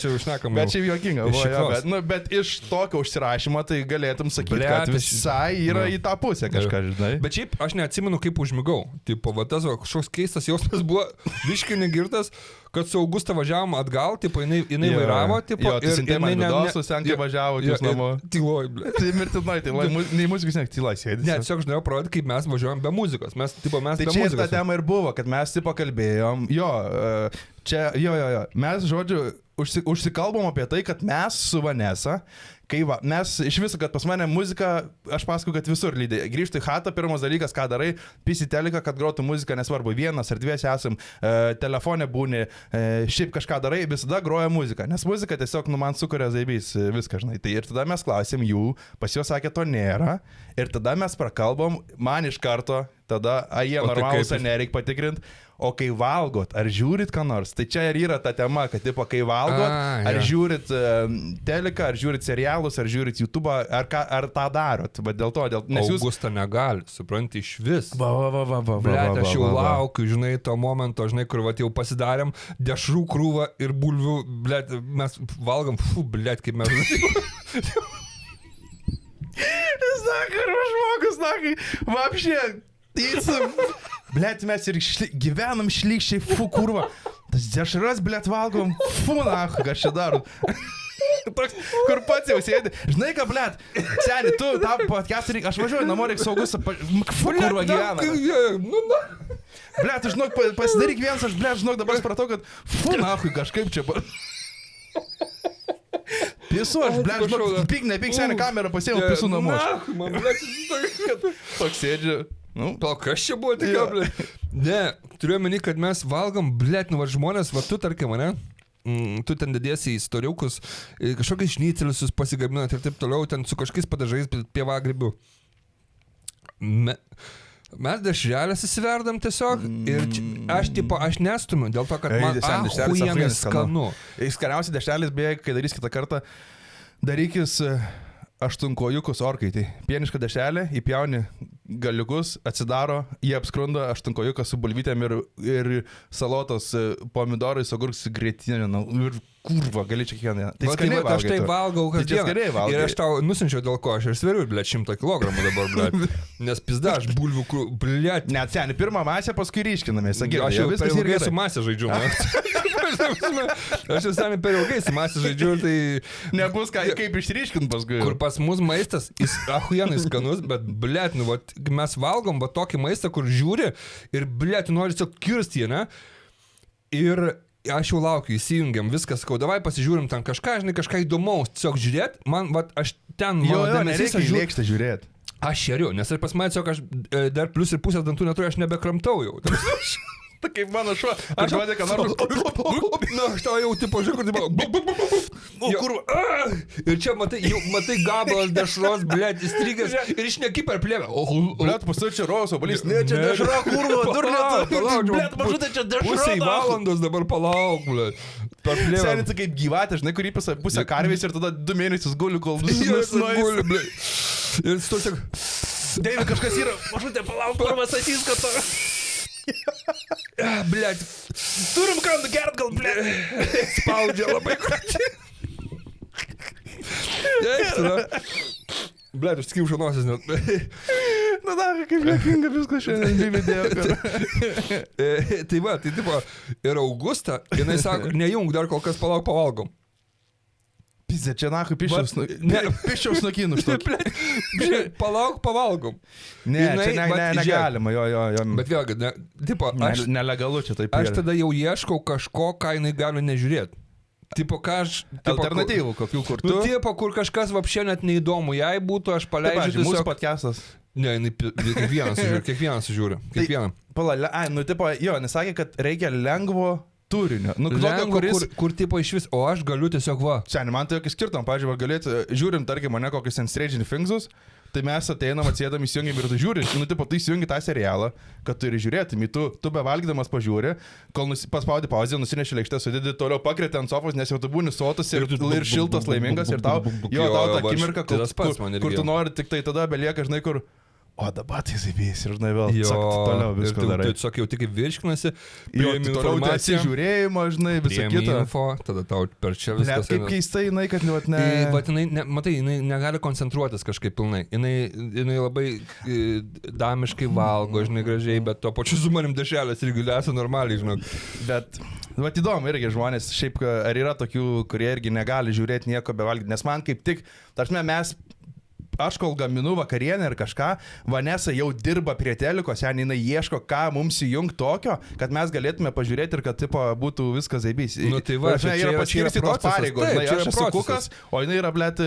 Speaker 1: čia užšnekam.
Speaker 2: Bet čia juokinga buvo, bet iš tokio užsirašymo tai galėtum sakyti, kad visai yra į tą pusę kažką, žinai.
Speaker 1: Bet šiaip aš neatsimenu, kaip užmigau. Tipo, va tas kažkoks keistas jausmas buvo, viškai negirtas, kad su Augusta važiavom atgal, tipo, jinai vairavo, tipo,
Speaker 2: ir jinai nedosus, ten kai važiavo jūs namo.
Speaker 1: Tyloj, ble.
Speaker 2: Tai mirtinai, tyloj, nei muzikos, ne, tyloj sėdės.
Speaker 1: Ne, tiesiog žinau parodyti, kaip mes važiuojam be muzikos. Mes be muzikos.
Speaker 2: Tai čia ta tema ir buvo, kad mes tipo kalbėjom, čia, mes, žodžiu, užsikalbom apie tai, kad mes su Vanesa, kai mes iš viso, kad pas mane muzika, aš pasakoju, kad visur lydė. Grįžti į chatą, pirmas dalykas, ką darai, pisi teliką, kad grotų muziką, nesvarbu, 1 ar 2 esam, telefone būni, šiaip kažką darai, visada groja muzika, nes muzika tiesiog, man sukuria zaibys viską, žinai. Tai ir tada mes klausėm jų, pas juos sakė, to nėra, ir tada mes prakalbom, man iš karto, tada, jie normalūs, nereik patikrinti. O kai valgot, ar žiūrit ką nors? Tai čia ir yra ta tema, kad tipo, kai valgot, ar žiūrit teleką, ar žiūrit serialus, ar žiūrit YouTube, ar tą darot. Bet dėl to,
Speaker 1: nes jūs... Augusta negali, supranti, iš vis.
Speaker 2: Blet,
Speaker 1: aš jau laukiu, žinai, to momento, žinai, kur vat jau pasidarėm dešrų krūvą ir bulvių, blet, mes valgom, blet, kaip mes...
Speaker 2: Sakai, žmogus, sakai, vapšė, blet, mes ir gyvenam šlykščiai, kurva. Tas dešras, blet, valgom, kas čia daro. Toks, kur pats jau sėdi. Žinai ką, blet, seni, tu tą podcastą reikia, aš važiuoju namo, reikia saugus, kurva gyvena. Blet, žinok, pasidaryk vienas, aš, blet, žinok, dabar supratau, kad kažkaip čia... Pisu, aš, blet, žinok, nepyk seni kamerą, pasiėmiau pisu namo. Toks sėdžiu.
Speaker 1: Kas čia buvo tik, ble? Ne, turiu meni, kad mes valgom, blet, nu va žmonės, va tu tarkim, ne? Tu ten dėdėsi į storiukus, kažkokiais šnycelius pasigabinat ir taip toliau, ten su kažkokiais padažais pievagrybių. Mes dešrelės įsiverdam tiesiog ir aš nestumiu dėl to, kad man ahuienas skanu.
Speaker 2: Skaniausiai dešrelės beje, kai darys kitą kartą, Darykis aštunkojukus orkaitį. Pieniška dešrelė, įpjauni galiukus, atsidaro, jie apskrunda, aštunkojuką su bulvytėm ir salotos, pomidorais, agurks, grietinė. Ir kurva, gali čia kiekvieną. Tai skaniai valgai.
Speaker 1: Aš tai valgau kasdieną. Ir aš tau nusinčiau dėl ko, aš ir sveriu, blėt, 100 kg dabar, blėt. Nes pizda, aš bulvių, blėt.
Speaker 2: Net seniai, pirmą masę, paskui ryškinamės.
Speaker 1: Aš jau per ilgai su masė žaidžiu. Aš jau seniai per ilgai su masė žaidžiu ir tai...
Speaker 2: Nebus kaip išryškint paskui.
Speaker 1: Kur pas mus maistas, jis ahujenai skanus, bet blėt, nu, vat, mes valgom va tokį maistą, kur žiūri ir blėt, nori tiesiog kirsti, ne? Ir aš jau laukiu, įsijungiam, viskas, sakau, davai pasižiūrim ten kažką, žinai, kažką įdomaus, tiesiog žiūrėt, man, vat, aš ten...
Speaker 2: nereikia į lėkštę žiūrėt.
Speaker 1: Aš šeriu, nes aš pas mane tiesiog, aš dar plus ir pusę dantų neturiu, aš nebekramtau jau.
Speaker 2: Tai kaip mano šuo, aš duodė, ką nors...
Speaker 1: Na, aš tau jau tipo žiūrėjau, kur tipo... Ir čia matai gabalas dešros, blėt, įstrigęs ir išneki per plėvę.
Speaker 2: Blėt, pasai čia rojas, obalys, ne, čia dešra, kurva, durlėt, blėt, mažutai čia dešra.
Speaker 1: Pusei valandos dabar palauk, blėt. Per plėvę.
Speaker 2: Senis kaip gyvatė, žinai, kurį pusę karvės ir tada 2 mėnesius guliu, kol
Speaker 1: guli, blėt. Ir tu tiek...
Speaker 2: Deivi, kažkas yra, mažutai, palauk, kurva, sakys, kad to...
Speaker 1: Blėt.
Speaker 2: Turim ką nugert, gal, blėt.
Speaker 1: Spaudžia labai krūtį. Ekstra. Blėt, aš skimšau nosis net.
Speaker 2: Na dar, kaip juokinga viskas šiandien video.
Speaker 1: Tai va, tai tipo, ir Augusta, jinai sako, nejung, dar kol kas palauk, pavalgom.
Speaker 2: Pizė, čia nahui piščiaus nukinus tokį.
Speaker 1: Palauk, pavalgom.
Speaker 2: Ne, čia negalima, jo.
Speaker 1: Bet vėlgi, tipo, aš...
Speaker 2: Nelegalu čia taip.
Speaker 1: Aš tada jau ieškau kažko, ką jinai gali nežiūrėti. Tipo, ką aš...
Speaker 2: Alternatyvų, kokių kur tu.
Speaker 1: Nu, tipo, kur kažkas vapšė net neįdomu, jei būtų, aš paleidžiu
Speaker 2: tiesiog... Mūsų podcastas.
Speaker 1: Ne, kiekvienas sužiūri. Kiekvieną.
Speaker 2: Nu, tipo, jo, nesakė, kad reikia lengvo turinio. Nu,
Speaker 1: lengvo, kur tipo iš vis, o aš galiu tiesiog va.
Speaker 2: Seniai, man tai jokį skirtum, pavyzdžiui, galėtų, žiūrim, tarkim, mane kokius ten Stranger Thingsus, tai mes ateinam, atsėdam, įsijungiam ir tu žiūri, nu, tipo, tu įsijungi tą serialą, kad tu ir žiūrėtum, tu bevalgydamas pažiūri, kol paspaudi pauzę, nusineši lėkštę, sudedi toliau pakrėti ant sofos, nes jau tu būni sotus ir šiltas, laimingas ir tau tą akimirką, kur tu nori, tik tai tada belieka, žinai, kur... O dabar tai zaibys ir žinai vėl, toliau viską darai.
Speaker 1: Tu tiesiog jau tik virškinasi,
Speaker 2: priimi informaciją, žiūrėjimo, žinai, visą kitą.
Speaker 1: Info, tada tau per čia viskas.
Speaker 2: Kaip keistai, jinai, kad ne...
Speaker 1: Vat jinai, matai, jinai negali koncentruotis kažkaip pilnai. Jinai labai damiškai valgo, žinai, gražiai, bet to pačiu su manim dešelės irgi lesa normaliai, žinai.
Speaker 2: Bet, vat įdomu irgi žmonės, šiaip, ar yra tokių, kurie irgi negali žiūrėti nieko bevalgyti, nes man kaip tik, tarsi mes... Aš kol gaminu vakarienę ir kažką, Vanessa jau dirba prie teliko, seniai jinai ieško, ką mums įjungti tokio, kad mes galėtume pažiūrėti ir kad tipo, būtų viskas zaibys.
Speaker 1: Nu tai va,
Speaker 2: čia yra paskirstytos pareigos, žinai, aš esu kukas, o jinai yra, blėt,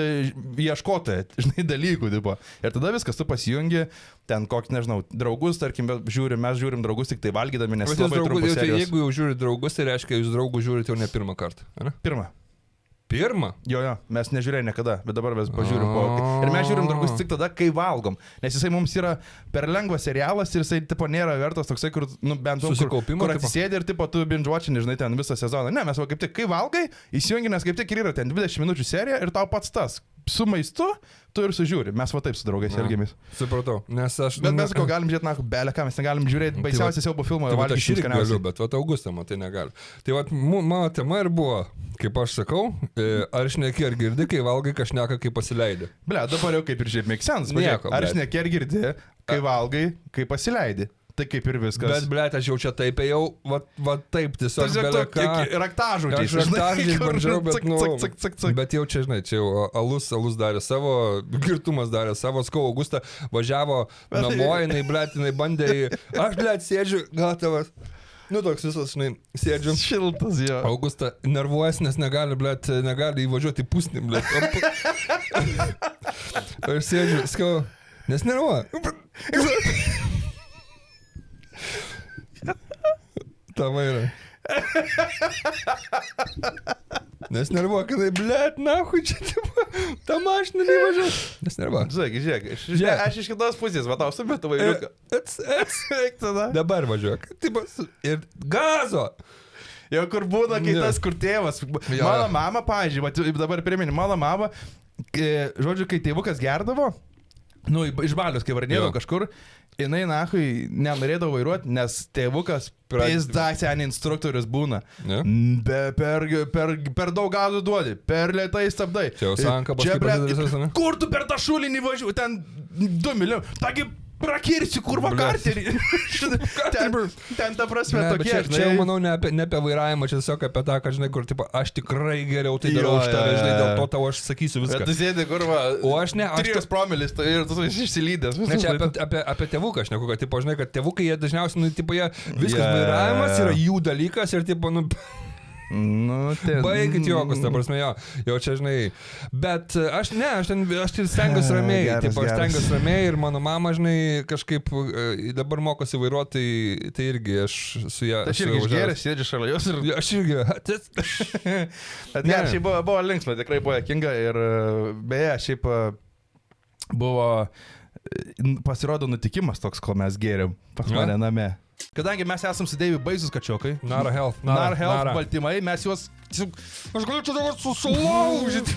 Speaker 2: ieškotoja, žinai, dalykų, tipo. Ir tada viskas, tu pasijungi, ten kokį, nežinau, draugus, tarkim, mes žiūrim draugus tik tai valgydami, nes labai trumpus serijos.
Speaker 1: Jeigu jau žiūri draugus, tai reiškia, jūs draugų žiūrite jau ne pirmą kartą, ne? Pirmą?
Speaker 2: Jo, mes nežiūrėjome niekada, bet dabar mes pažiūrim po... Ir mes žiūrim draugus tik tada, kai valgom. Nes jisai mums yra per lengvas serialas ir jisai tipo nėra vertas toksai, kur, nu, bent kur atsisėdi ir tipo tu binge-watchini, žinai, ten visą sezoną. Ne, mes va kaip tik, kai valgai, įsijungi, nes kaip tik ir yra ten 20 minučių serija ir tau pats tas. Su maistu tu ir sužiūri. Mes va taip su draugais elgiamės.
Speaker 1: Supratau, nes aš...
Speaker 2: Bet mes ko galim žiūrėti, na, belę ką, mes negalim žiūrėti baisiausiai siaubo filmo ir valgyti
Speaker 1: šį galiu, bet va Augustą matai negaliu. Tai va mano tema ir buvo, kaip aš sakau, ar šneki ar girdi, kai valgai, kai šneka, kai pasileidi.
Speaker 2: Ble, dabar jau kaip ir šiaip make sense. Ar šneki ar girdi, kai valgai, kai pasileidi. Tai kaip ir viskas.
Speaker 1: Bet, blėt, aš jau čia taip ėjau, va taip, tiesiog beleka.
Speaker 2: Raktažodžiai.
Speaker 1: Aš raktažodžiai bandžiau, bet, bet jau čia, žinai, čia jau alus darė savo, girtumas darė savo, skau, Augusta važiavo namo, jinai, blėt, jinai bandė, aš, blėt, sėdžiu, gatavas. Nu, toks visas, žinai, sėdžiu.
Speaker 2: Šiltas, jo.
Speaker 1: Augusta nervuojas, nes negali, blėt, negali įvažiuoti į pusnį, blėt. Aš sėdžiu, skau, nes nervuoja. Ta vaira. Nes nervuok, kad tai, blėt, nahui, čia ta mašina neįvažiuos. Nes nervuok.
Speaker 2: Žiūrėk, aš iš kitos pusės, va tau sumetu vairiuką.
Speaker 1: Dabar važiuok. Ir gazo.
Speaker 2: Jau kur būna, kai tas, kur tėvas.
Speaker 1: Jo.
Speaker 2: Mano mama, pavyzdžiui, dabar primeni, mano mama, žodžiu, kai tėvukas gerdavo, nu, iš balius, kai varnėdavo kažkur, jinai, nahui, nenorėdavo vairuoti, nes tėvukas pizda seniai instruktorius būna.
Speaker 1: Ja.
Speaker 2: Per daug gazų duodi, per lėtai stabdai.
Speaker 1: Čia jau sanka, paskui prasideda visas, ne?
Speaker 2: Kur tu per tą šulinį važiuoji, ten 2 milijonų. Tagi prakirsi, kurva karterį. ten ta prasme
Speaker 1: Ne,
Speaker 2: tokie.
Speaker 1: čia jau, manau, ne apie vairavimą, čia tiesiog apie tą, kad, žinai, kur, tipo, aš tikrai geriau tai darau už tave, žinai, dėl to tau aš sakysiu viską.
Speaker 2: Bet tu sėdi, kurva,
Speaker 1: O aš ne, aš
Speaker 2: 3 promilis ir tu išsilydęs.
Speaker 1: Ne, čia apie tėvuką, aš neku, kad, tipo, žinai, kad tėvukai, jie dažniausiai, nu, tipo, jie viskas vairavimas yra jų dalykas ir, tipo, nu,
Speaker 2: Nu,
Speaker 1: baigit juokus, ta prasme, jau čia, žinai, bet aš stengiuosi ramiai, tipo, aš stengiuosi ramiai ir mano mama, žinai, kažkaip dabar mokosi vairuoti, tai irgi aš su ją...
Speaker 2: Aš irgi išgėręs, sėdžiu šalia jos ir...
Speaker 1: Aš irgi...
Speaker 2: Ne, šiaip buvo linksma, tikrai buvo jokinga ir beje, šiaip buvo, pasirodo, nutikimas toks, kol mes gėrėm pas mane name. Kadangi mes esam sudėję baisus kačiokai.
Speaker 1: Nara Health.
Speaker 2: Baltymai, mes juos...
Speaker 1: Aš galiu čia dabar susulaužyti.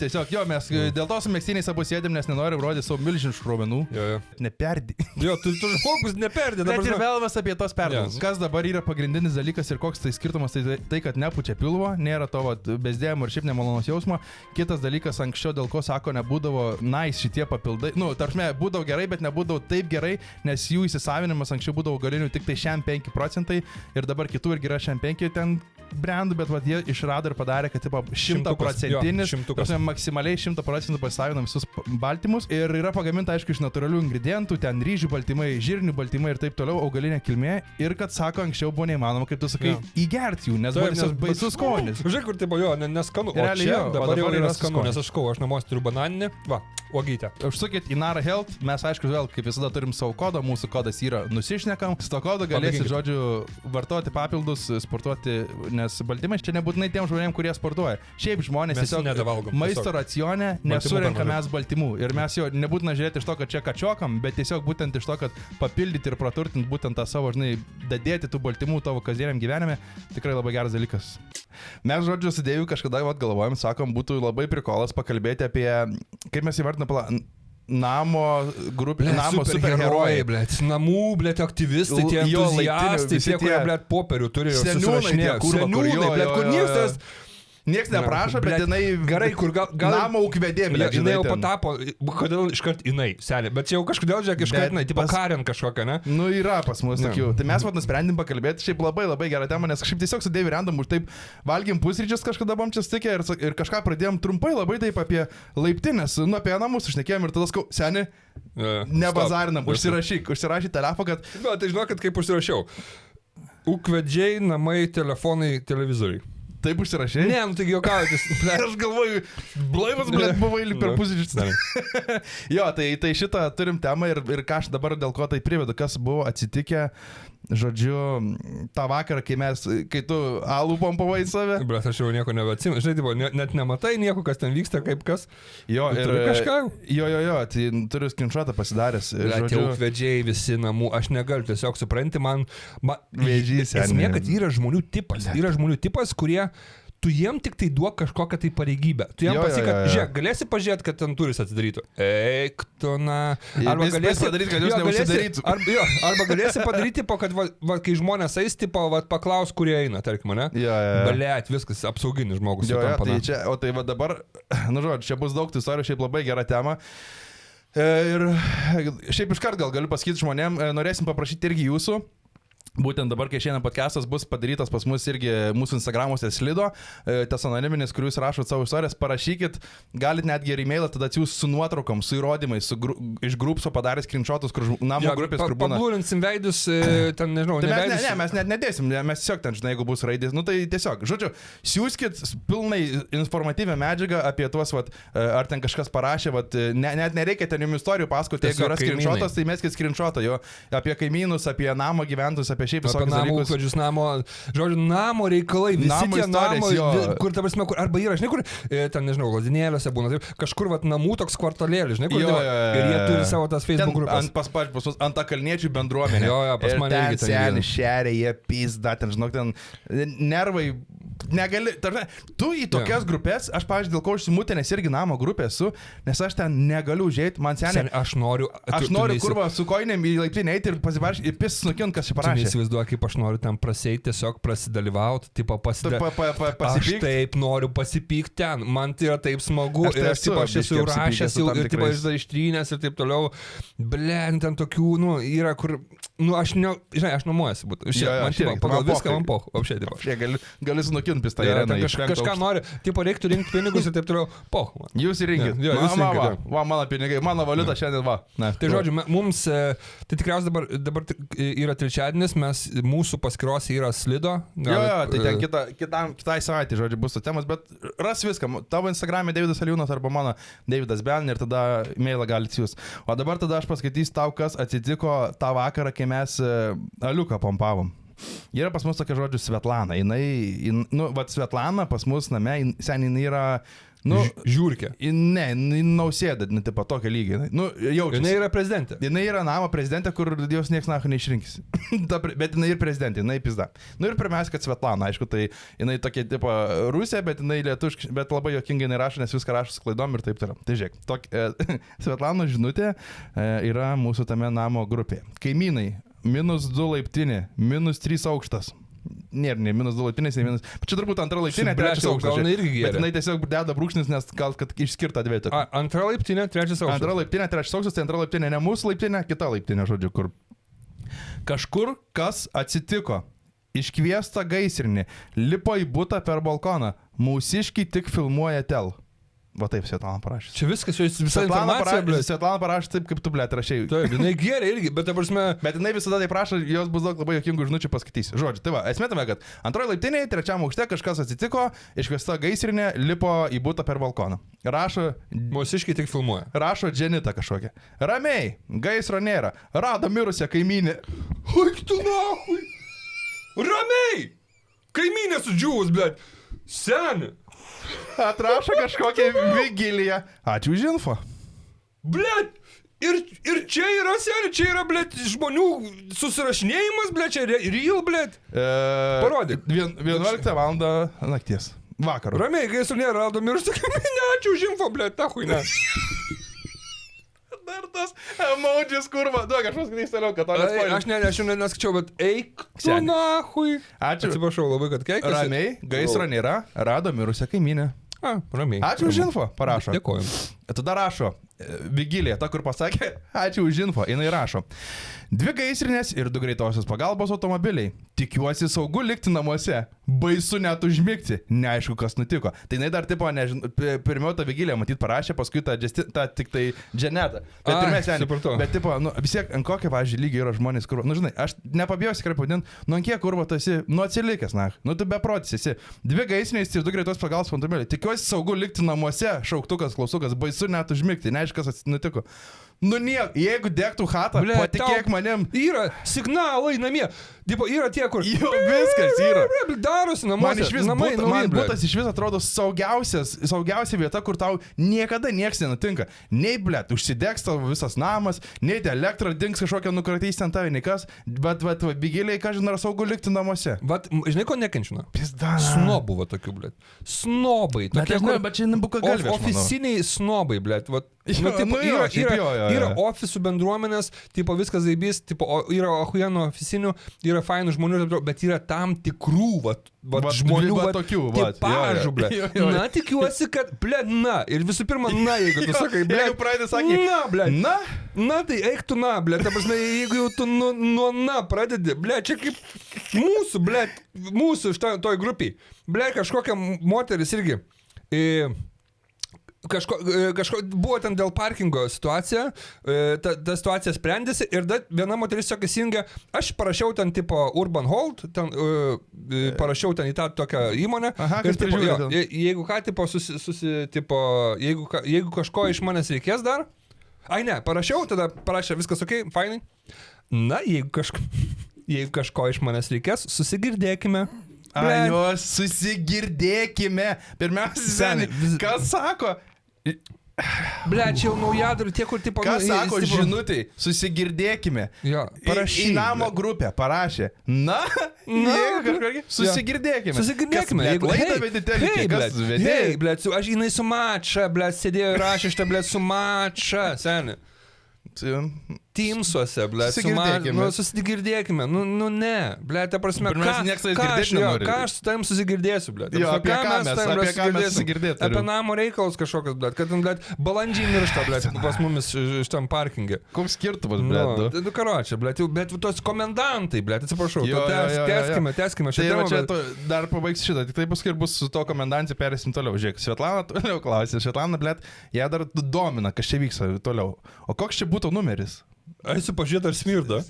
Speaker 2: Tiesiog, jo, mes dėl to su mėgstiniais abu sėdėm, nes nenorim rodyti savo milžiniškų raumenų.
Speaker 1: Jo.
Speaker 2: Neperdė.
Speaker 1: Jo, tu žmogus neperdė.
Speaker 2: Bet ir velvas apie tos perdavimus. Kas dabar yra pagrindinis dalykas ir koks tai skirtumas, tai kad nepučia pilvo, nėra to bezdėjimo ir šiaip nemalonos jausmo. Kitas dalykas, anksčiau dėl ko sako nebūdavo nice šitie papildai. Nu, tarpsme, būdavo gerai, bet nebūdavo taip gerai, nes jų įsisavinimas anksčiau būdavo galinių tik tai šiam 5% ir dabar kitų irgi yra šiam 5 ten brandų, bet jie išrado ir padarė, kad tipo 100%, maksimaliai 100% pasisavina visus baltymus ir yra pagaminta, aišku, iš natūralių ingredientų, ten ryžių baltymai, žirnių baltymai ir taip toliau, augalinė kilmė ir kad sako, anksčiau buvo neįmanoma, kaip tu sakai, įgerti jų, nes buvo tiesiog baisus skonis.
Speaker 1: Žiūrėk, kur tipo jo, neskanu, o
Speaker 2: Realiai
Speaker 1: čia
Speaker 2: jo,
Speaker 1: dabar jau yra skanu,
Speaker 2: skonis.
Speaker 1: nes aš aš namuose turiu bananinį, va, uogytę.
Speaker 2: Užsukit į Nara Health, mes aišku vėl, kaip visada turim savo kodą, mūsų kodas yra nusišnekam, su to kodu galėsit, žodžiu, vartoti papildus, sportuoti, nes baltymai čia nebūtinai tiem žmonėm, kurie sportuoja. Šiaip žmonės
Speaker 1: Mes
Speaker 2: tiesiog
Speaker 1: nedavalgom,
Speaker 2: maisto
Speaker 1: tiesiog.
Speaker 2: racione nesurenka mes baltymų ir mes jo nebūtina žiūrėti iš to, kad čia kačiokam, bet tiesiog būtent iš to, kad papildyti ir praturtinti būtent tą savo, žinai, dadėti tų baltymų tavo kasdieniam gyvenime, tikrai labai geras dalykas. Mes, žodžiu, su Deiviu kažkada galvojam, sakom, būtų labai prikolas pakalbėti apie, kaip mes įvardiname, namo grupė, namo superherojai,
Speaker 1: blėt, namų, blėt, aktyvistai, tie entuziastai, tie, kurie, blėt, popierių turi ir susirašinėja. Seniūnai, blėt, kur niekas...
Speaker 2: Niekas neprašo, bet jinai...
Speaker 1: Gerai, kur gal...
Speaker 2: Namo ūkvedė, blėt,
Speaker 1: jinai jau patapo, kodėl iškart jinai, seniai, bet čia jau kažkodėl, žiūrėk, iškart jinai, tipo Karen kažkokia, ne?
Speaker 2: Nu, yra pas mus tokių. Tai mes nusprendėm pakalbėti, šiaip labai gera tema, nes kažkaip tiesiog su Deiviu random už taip valgėm pusryčius kažkada buvom čia stikę ir kažką pradėjom trumpai labai taip apie laiptinės, nu, apie namus išnekėjom ir tada skau, seniai, nebazarinam, užsirašyk telefoną, kad...
Speaker 1: Na, tai žinok, kaip užsirašiau. Ūkvedžiai, namai, telefonai, televizoriai.
Speaker 2: Taip užsirašė?
Speaker 1: Ne, nu taigi juokautis.
Speaker 2: Aš galvoju, blaivas, blėt, buvai per pusryčius. Jo, tai šitą turim temą ir ką aš dabar dėl ko tai privedu, kas buvo atsitikę, žodžiu, tą vakarą, kai tu alų pompavai save.
Speaker 1: Bet aš jau nieko nebeatsimenu. Žinai, net nematai nieko, kas ten vyksta, kaip kas.
Speaker 2: Jo, ir
Speaker 1: kažką.
Speaker 2: Jo, tai turiu screenshotą pasidaręs.
Speaker 1: Tie ūkvedžiai visi namų, aš negaliu, tiesiog supranti, man
Speaker 2: vėžys.
Speaker 1: Esmė, kad yra žmonių tipas. Yra žmonių tipas, kurie tu jiem tik tai duok kažkokią tai pareigybę. Tu jiem pasakyk, kad, žiūrėk, galėsi pažiūrėti, kad ten turis atsidarytų. Eik, tu na. Arba galėsi
Speaker 2: padaryti, kad jūs neužsidarytų.
Speaker 1: Arba galėsi padaryti, kad kai žmonės eis, tipo, paklaus, kurie eina, tarkim, ne? Balėt, viskas, apsauginis žmogus.
Speaker 2: Tai va dabar, nu žodžiu, čia bus daug tų istorijų, šiaip labai gera tema. Ir šiaip iškart gal galiu pasakyti žmonėm, norėsim paprašyti irgi jūsų. Būtent dabar, kai šiandien podcastas bus padarytas pas mus irgi mūsų Instagramuose slido, tas anoniminis, kur jūs rašot savo istorijas, parašykit, galit netgi ir e-mailą tada atsiųs su nuotraukom, su įrodymais, iš grupso padaręs screenshotus, kur namo grupės, kur būna.
Speaker 1: Pablūrinsim veidus, ten nežinau,
Speaker 2: tai mes net nedėsim, mes tiesiog ten, žinai, jeigu bus raidės, nu tai tiesiog, žodžiu, siūskit pilnai informatyvę medžiagą apie tuos, ar ten kažkas parašė, net nereikia ten jums istorijų pasakoti, jeigu yra screenshotas, tai meskit screenshotą jo, apie kaimynus, apie namo gyventojus, apie apie šiaip
Speaker 1: Apie
Speaker 2: visokius
Speaker 1: namų
Speaker 2: dalykus.
Speaker 1: ūkvedžius, žodžiu, namo reikalai, visi
Speaker 2: Namo
Speaker 1: tie
Speaker 2: istorijos,
Speaker 1: namo,
Speaker 2: jo.
Speaker 1: kur, ta prasme, kur, arba yra, žinai, kur, ten, nežinau, lazdinėliuose būna, taip, kažkur, vat, namų toks kvartalėlis, žinai, kur,
Speaker 2: Jo,
Speaker 1: ir jie turi savo tas Facebook
Speaker 2: Ten
Speaker 1: grupės.
Speaker 2: pas ant akalniečių bendruomenė.
Speaker 1: Jo, pas
Speaker 2: Ir
Speaker 1: mane
Speaker 2: ten
Speaker 1: irgi ten
Speaker 2: seni
Speaker 1: yra.
Speaker 2: šeria, jie pizda, ten, žinok, ten nervai. Negali, tu į tokias grupės, aš, pavyzdžiui, dėl ko užsimūtenės irgi namo grupė esu, nes aš ten negaliu užėjti, man seniai.
Speaker 1: Aš noriu,
Speaker 2: Kurva, su koinėm į laiptinę eiti ir pasivaršyti, ir pis nukint, kas čia
Speaker 1: Tu
Speaker 2: parašė.
Speaker 1: neįsivaizduoju, kaip aš noriu ten praseiti, tiesiog prasidalyvauti, tipo aš
Speaker 2: Pasipykt.
Speaker 1: taip noriu pasipykti ten, man tai yra taip smagu,
Speaker 2: Aš tai
Speaker 1: ir aš, tipo, aš
Speaker 2: esu
Speaker 1: esu
Speaker 2: biškį
Speaker 1: rašęs
Speaker 2: apsipykęs su
Speaker 1: jau,
Speaker 2: tam
Speaker 1: ir tipo,
Speaker 2: tikrais.
Speaker 1: ištrynęs ir taip toliau, blem, ten tokių, yra, kur, aš ne, žinai, aš nuomuojasi būtų,
Speaker 2: Jo,
Speaker 1: man,
Speaker 2: aš
Speaker 1: tipo,
Speaker 2: irgi,
Speaker 1: pagal
Speaker 2: man
Speaker 1: viską
Speaker 2: pochai.
Speaker 1: man poch, apšiai, tipo.
Speaker 2: Gali sunukint pistą
Speaker 1: Ja,
Speaker 2: ir
Speaker 1: ten kažką nori, tipo, reiktų rinkti pinigus ir taip toliau, poch, man.
Speaker 2: Jūs įrinkit.
Speaker 1: Jo, jūs rinkit,
Speaker 2: Va, mano pinigai, mano valiuta šiandien va. Ne,
Speaker 1: Tai žodžiu, mums, tai tikriausiai dabar yra trečiadienis, mūsų paskirose yra slido.
Speaker 2: Jo, tai ten kitai savaitė, žodžiu, bus tos temos, bet ras viską. Tavo Instagram'e Davidas Aliūnas arba mano Davidas Ben ir tada mailą galite jūs. O dabar tada aš paskaitysiu tau, kas atsitiko tą vakarą, kai mes Aliuką pompavom. Yra pas mus tokia, žodžiu, Svetlana. Svetlana pas mus name, seniai jinai yra...
Speaker 1: Žiūrkė.
Speaker 2: Ne, nausėda, tipo tokio lygio. Jaučiasi.
Speaker 1: Jinai yra prezidentė.
Speaker 2: Jinai yra namo prezidentė, kur jos niekas nacho neišrinkis. Bet jinai ir prezidentė, jinai pizda. Ir pirmiausia, kad Svetlana, aišku, tai jinai tokia tipo Rusija, bet jinai lietuškai, bet labai jokingai jinai rašo, nes viską rašo su klaidom ir taip toliau. Tai žiūrėk, Svetlano žinutė yra mūsų tame namo grupėje. Kaimynai, -2 laiptinė, -3 aukštas. Nėra, ne -2 laiptinės, ne -. Bet čia turbūt antra laiptinė, trečias aukštas.
Speaker 1: Gal irgi gerai.
Speaker 2: Bet jinai tiesiog deda brūkšnis, nes gal kad išskirta dviejų.
Speaker 1: Antra laiptinė, trečias aukštas.
Speaker 2: Antra laiptinė, trečias aukštas, tai antra laiptinė ne mūsų laiptinė, kita laiptinė, žodžiu, kur. Kažkur kas atsitiko. Iškviesta gaisrinė, lipo į butą per balkoną, mūsiškiai tik filmuoja tel. Va taip Svetlana parašė.
Speaker 1: Čia viskas, visa informacija, blė.
Speaker 2: Svetlana parašė taip, kaip tu, blė, rašėjai.
Speaker 1: Taip, jinai gerai irgi, bet dabar mes...
Speaker 2: Bet jinai visada taip prašo, jos bus daug labai jokingų žinučių paskaitysiu. Žodžiu, tai va, esmė tame, kad antroji laiptinėje, trečiam aukšte kažkas atsitiko, iškviesta gaisrinė, lipo į butą per balkoną. Rašo...
Speaker 1: Mūsiškiai tik filmuoja.
Speaker 2: Rašo Dženita kažkokia. Ramiai, gaisro nėra, rado mirusią kaimynę.
Speaker 1: Haik tu nahui! Ramiai! Kaimynė sudžiūvus, blė. Seni!
Speaker 2: Atrašo kažkokią vigiliją. Ačiū už info.
Speaker 1: Blet, ir čia yra, seni, čia yra, blet, žmonių susirašinėjimas, blet, čia real, blet. Parodyk.
Speaker 2: 11 val. Nakties. Vakarų.
Speaker 1: Ramiai, gaisro nėra, rado mirusią kaimynę, ačiū už info, blet, ta huina.
Speaker 2: Dar tas emodžis, kurva. Duok, aš paskaitysiu toliau, kad to nespoilinu.
Speaker 1: Aš jau neskaičiau, bet eik tu nahui.
Speaker 2: Ačiū.
Speaker 1: Atsiprašau labai, kad keikėsi.
Speaker 2: Ramiai, gaisro nėra, rado mirusią kaimynę.
Speaker 1: Ramiai.
Speaker 2: Ačiū už info, parašo.
Speaker 1: Dėkoju.
Speaker 2: Tada rašo, Vigilija, ta, kur pasakė, ačiū už info, jinai rašo. 2 gaisrinės ir 2 greitosios pagalbos automobiliai. Tikiuosi saugu likti namuose. Baisu net užmigti. Neaišku, kas nutiko. Tai jinai dar, tipo, pirmiau tą Vigiliją matyt parašė, paskui tą tik tai Dženetą. Bet pirmiausia, bet, tipo, vis tiek, ant kokio, pavyzdžiui, lygio yra žmonės, kur, žinai, aš nepabijausi, kaip pavadinti, ant kiek, kurva, tu esi, atsilikęs, tu beprotis esi. 2 gaisrinės ir 2 greitos pagalbos automobiliai. Tikiuosi saugu likti namuose, šauktukas, klausukas, baisu net užmigti. Neaišku, kas nutiko. Jeigu degtų chatą, patikėk manim.
Speaker 1: Yra signalai namie. Yra tie, kur...
Speaker 2: Jo, viskas yra.
Speaker 1: Darosi namuose.
Speaker 2: Man butas iš vis atrodo saugiausia vieta, kur tau niekada nieks nenutinka. Nei, blėt, užsidegs tavo visas namas, nei elektra dings kažkokią nukratys ten tavį, nei kas. Bet, Vigiliai, ką žinai, ar saugu likti namuose.
Speaker 1: Bet, žinai, ko nekenčina?
Speaker 2: Pizda.
Speaker 1: Snobų, va, tokių, blėt. Snobai.
Speaker 2: Bet čia nebuka galvė, aš manau.
Speaker 1: Oficiniai snobai, blėt. Yra ofisų bendruomenės, tipo viskas zaibys, tipo yra ahuienų oficinių, yra fainų žmonių, bet yra tam tikrų žmonių, tipažų, ble. Na, tikiuosi, kad, ble, na. Ir visų pirma, na, jeigu tu sakai, ble.
Speaker 2: Jeigu pradedi sakyti,
Speaker 1: na, ble.
Speaker 2: Na,
Speaker 1: tai eik tu, na, ble. Ta prasme, jeigu jau tu nuo na pradedi, ble, čia kaip mūsų, ble, mūsų toj grupiai. Ble, kažkokia moteris irgi. Kažko buvo ten dėl parkingo situacija, ta situacija sprendėsi ir viena moteris tiesiog įsijungė, aš parašiau ten tipo Urban Hold, parašiau ten į tą tokią įmonę.
Speaker 2: Aha,
Speaker 1: ir tipo, jeigu ką, tipo, jeigu kažko iš manęs reikės dar, parašiau, tada parašė viskas ok, fainai. Na, jeigu kažko... jeigu kažko iš manęs reikės, susigirdėkime.
Speaker 2: Jos, susigirdėkime. Pirmiausia, seniai, kas sako?
Speaker 1: Blet, čia jau naujadarių tie, kur tipo...
Speaker 2: Kas sako žinutėj, susigirdėkime.
Speaker 1: Jo, parašy.
Speaker 2: Į namo grupę parašė. Na, susigirdėkime.
Speaker 1: Susigirdėkime.
Speaker 2: Jeigu laidą vedi telekį, kas vedė?
Speaker 1: Hei, blet, aš jinai su mača, blet, sėdėjo ir rašė šitą, blet, su mača, seni. Teamsuose, blet, susigirdėkime. Nu ne, blet, ta prasme, ką aš su tavim susigirdėsiu, blet.
Speaker 2: Jo, apie ką mes susigirdėtume.
Speaker 1: Apie namo reikalus kažkokios, blet, kad, blet, balandžiai miršta, blet, pas mumis šitam parkinge.
Speaker 2: Koks skirtumas, blet?
Speaker 1: Nu, karočią, blet, tos komendantai, blet, atsiprašau, tęskime
Speaker 2: šitą temą. Tai čia dar pabaigs šitą, tik tai paskui ir bus su to komendancija perėsim toliau. Žiūrėk, Svetlana toliau klausė, Svetlana, blet, ją dar domina, kas čia vyksta toliau. O koks čia būtų numeris?
Speaker 1: Eisiu pažiūrėti, ar smirda.